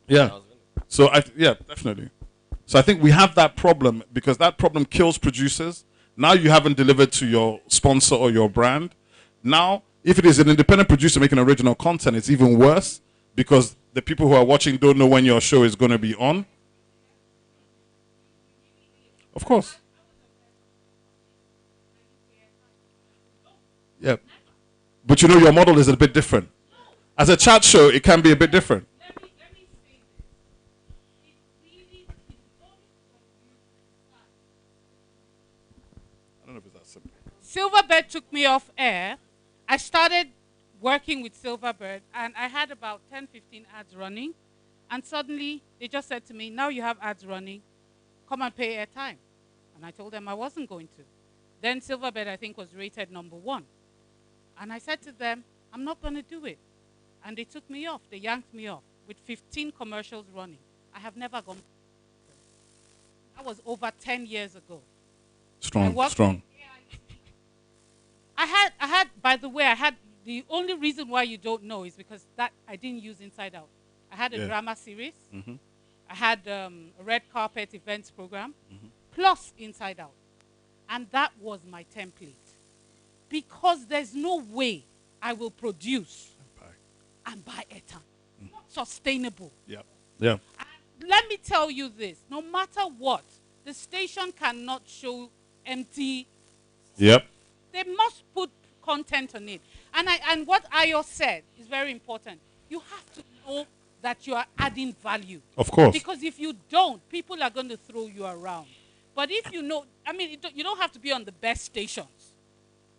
Yeah. So yeah, definitely. So I think we have that problem because that problem kills producers. Now you haven't delivered to your sponsor or your brand. Now, if it is an independent producer making original content, it's even worse because the people who are watching don't know when your show is going to be on. Of course. Yeah. But you know, your model is a bit different. As a chat show, it can be a bit different. I don't know if it's that simple. Silverbird took me off air. I started working with Silverbird, and I had about 10, 15 ads running. And suddenly, they just said to me, now you have ads running, come and pay airtime. And I told them I wasn't going to. Then Silverbird, I think, was rated #1. And I said to them, I'm not going to do it. And they took me off. They yanked me off with 15 commercials running. I have never gone. That was over 10 years ago. Strong. I had, by the way, the only reason why you don't know is because that I didn't use Inside Out. I had a drama series. I had a red carpet events program, plus Inside Out. And that was my template. Because there's no way I will produce and buy airtime. Not sustainable. Yeah. Yeah. And let me tell you this, no matter what, the station cannot show empty. Yep. They must put content on it. And what Ayo said is very important. You have to know that you are adding value. Of course. Because if you don't, people are going to throw you around. But if you know, I mean, you don't have to be on the best stations.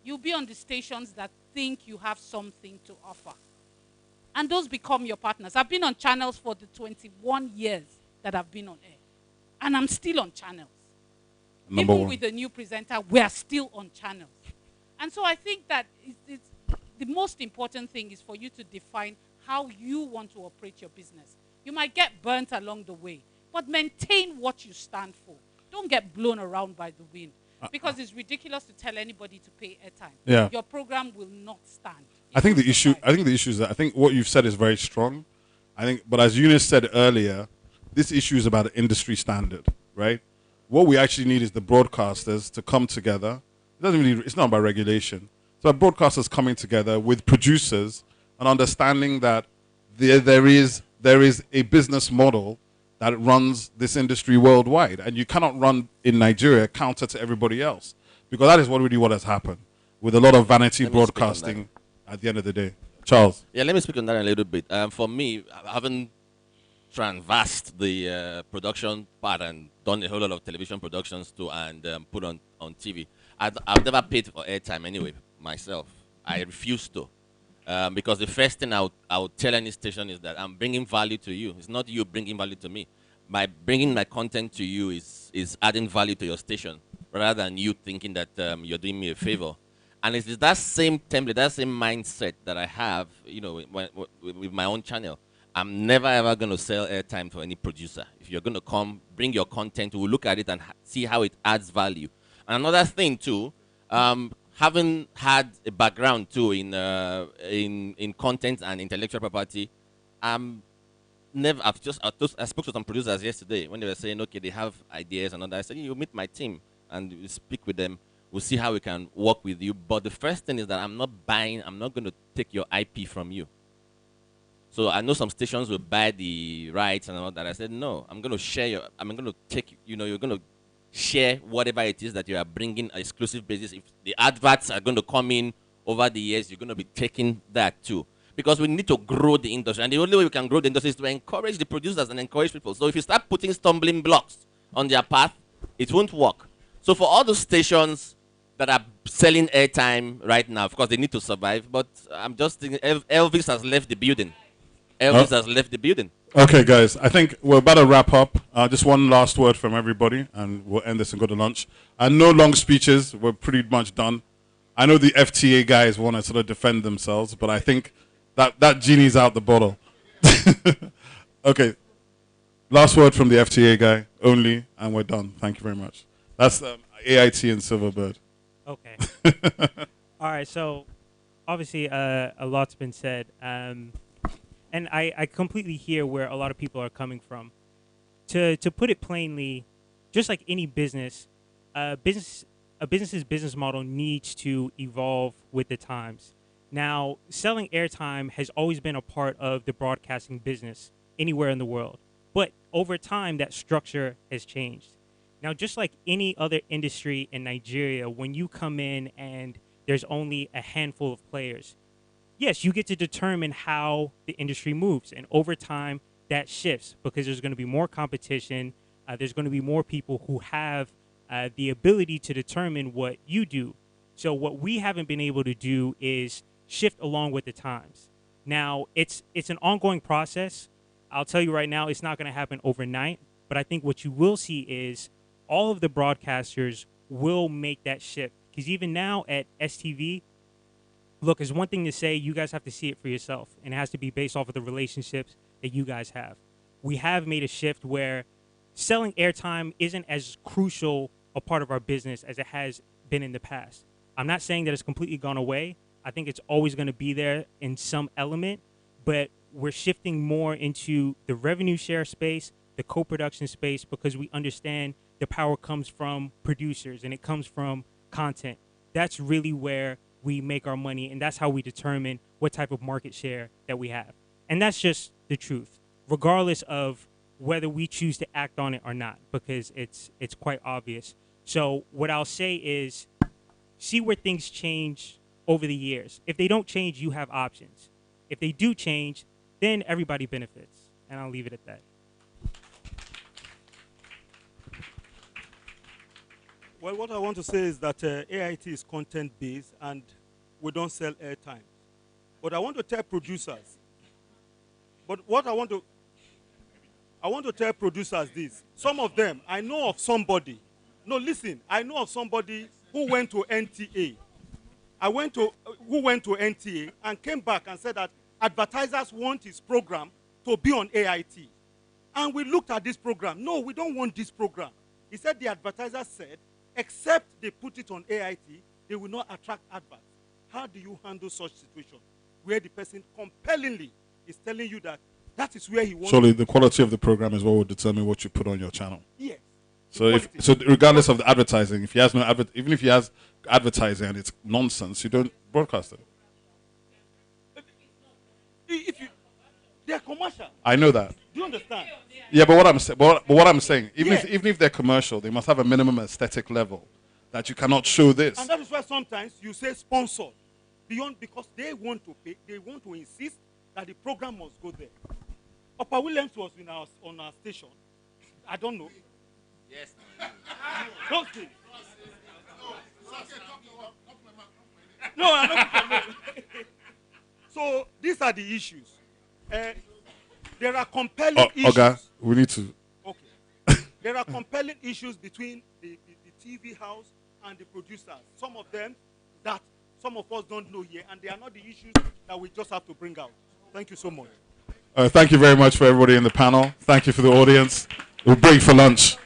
You'll be on the stations that think you have something to offer. And those become your partners. I've been on channels for the 21 years that I've been on air. And I'm still on channels. Even with the new presenter, we are still on channels. And so I think that it's the most important thing is for you to define how you want to operate your business. You might get burnt along the way, but maintain what you stand for. Don't get blown around by the wind. Because it's ridiculous to tell anybody to pay airtime. Yeah. Your program will not stand. I think the issue is that I think what you've said is very strong. But as Eunice said earlier, this issue is about an industry standard, right? What we actually need is the broadcasters to come together. It's not about regulation. It's about broadcasters coming together with producers and understanding that there is a business model that runs this industry worldwide, and you cannot run in Nigeria counter to everybody else, because that is what has happened with a lot of vanity broadcasting at the end of the day. Charles. Yeah, let me speak on that a little bit. For me, I haven't transversed the production part and done a whole lot of television productions too, and put on TV. I've never paid for airtime anyway myself. I refuse to. Because the first thing I would tell any station is that I'm bringing value to you. It's not you bringing value to me. By bringing my content to you is adding value to your station, rather than you thinking that you're doing me a favor. And it's that same template, that same mindset that I have, with my own channel. I'm never ever going to sell airtime to any producer. If you're going to come, bring your content, we'll look at it and see how it adds value. And another thing too, having had a background too in content and intellectual property, I spoke to some producers yesterday when they were saying, okay, they have ideas and all that. I said, you meet my team and we speak with them. We'll see how we can work with you. But the first thing is that I'm not going to take your IP from you. So I know some stations will buy the rights and all that. I said, no, I'm going to share I'm going to take, you're going to share whatever it is that you are bringing on exclusive basis. If the adverts are going to come in over the years, you're going to be taking that too. Because we need to grow the industry. And the only way we can grow the industry is to encourage the producers and encourage people. So if you start putting stumbling blocks on their path, it won't work. So for all those stations, that are selling airtime right now. Of course, they need to survive, but I'm just thinking Elvis has left the building. Elvis has left the building. Okay, guys, I think we're about to wrap up. Just one last word from everybody, and we'll end this and go to lunch. And no long speeches. We're pretty much done. I know the FTA guys want to sort of defend themselves, but I think that genie's out the bottle. Okay, last word from the FTA guy only, and we're done. Thank you very much. That's AIT and Silverbird. Okay. All right. So, obviously, a lot's been said, and I completely hear where a lot of people are coming from. To put it plainly, just like any business, a business's business model needs to evolve with the times. Now, selling airtime has always been a part of the broadcasting business anywhere in the world, but over time, that structure has changed. Now, just like any other industry in Nigeria, when you come in and there's only a handful of players, yes, you get to determine how the industry moves. And over time, that shifts because there's going to be more competition. There's going to be more people who have the ability to determine what you do. So what we haven't been able to do is shift along with the times. Now, it's an ongoing process. I'll tell you right now, it's not going to happen overnight. But I think what you will see is all of the broadcasters will make that shift. Because even now at STV, look, it's one thing to say, you guys have to see it for yourself. And it has to be based off of the relationships that you guys have. We have made a shift where selling airtime isn't as crucial a part of our business as it has been in the past. I'm not saying that it's completely gone away. I think it's always going to be there in some element. But we're shifting more into the revenue share space, the co-production space, because we understand the power comes from producers and it comes from content. That's really where we make our money, and that's how we determine what type of market share that we have. And that's just the truth, regardless of whether we choose to act on it or not, because it's quite obvious. So what I'll say is see where things change over the years. If they don't change, you have options. If they do change, then everybody benefits. And I'll leave it at that. Well, what I want to say is that AIT is content-based and we don't sell airtime. But I want to tell producers, I want to tell producers this. Some of them, I know of somebody. No, listen, I know of somebody who went to NTA. Who went to NTA and came back and said that advertisers want his program to be on AIT. And we looked at this program. No, we don't want this program. He said the advertisers said, except they put it on AIT, they will not attract adverts. How do you handle such situation where the person compellingly is telling you that that is where he wants? Surely the quality of the program is what will determine what you put on your channel. Yes. So regardless of the advertising, if he has no even if he has advertising and it's nonsense, you don't broadcast it. They're commercial. I know that. Do you understand? Yeah, but what I'm saying, even if they're commercial, they must have a minimum aesthetic level that you cannot show this. And that is why sometimes you say sponsored, because they want to pay, they want to insist that the program must go there. Upper Williams was on our station. I don't know. Yes. Those things. No, I'm not. So these are the issues. There are compelling issues. Okay, we need to. Okay. There are compelling issues between the TV house and the producers. Some of them that some of us don't know here, and they are not the issues that we just have to bring out. Thank you so much. Thank you very much for everybody in the panel. Thank you for the audience. We'll break for lunch.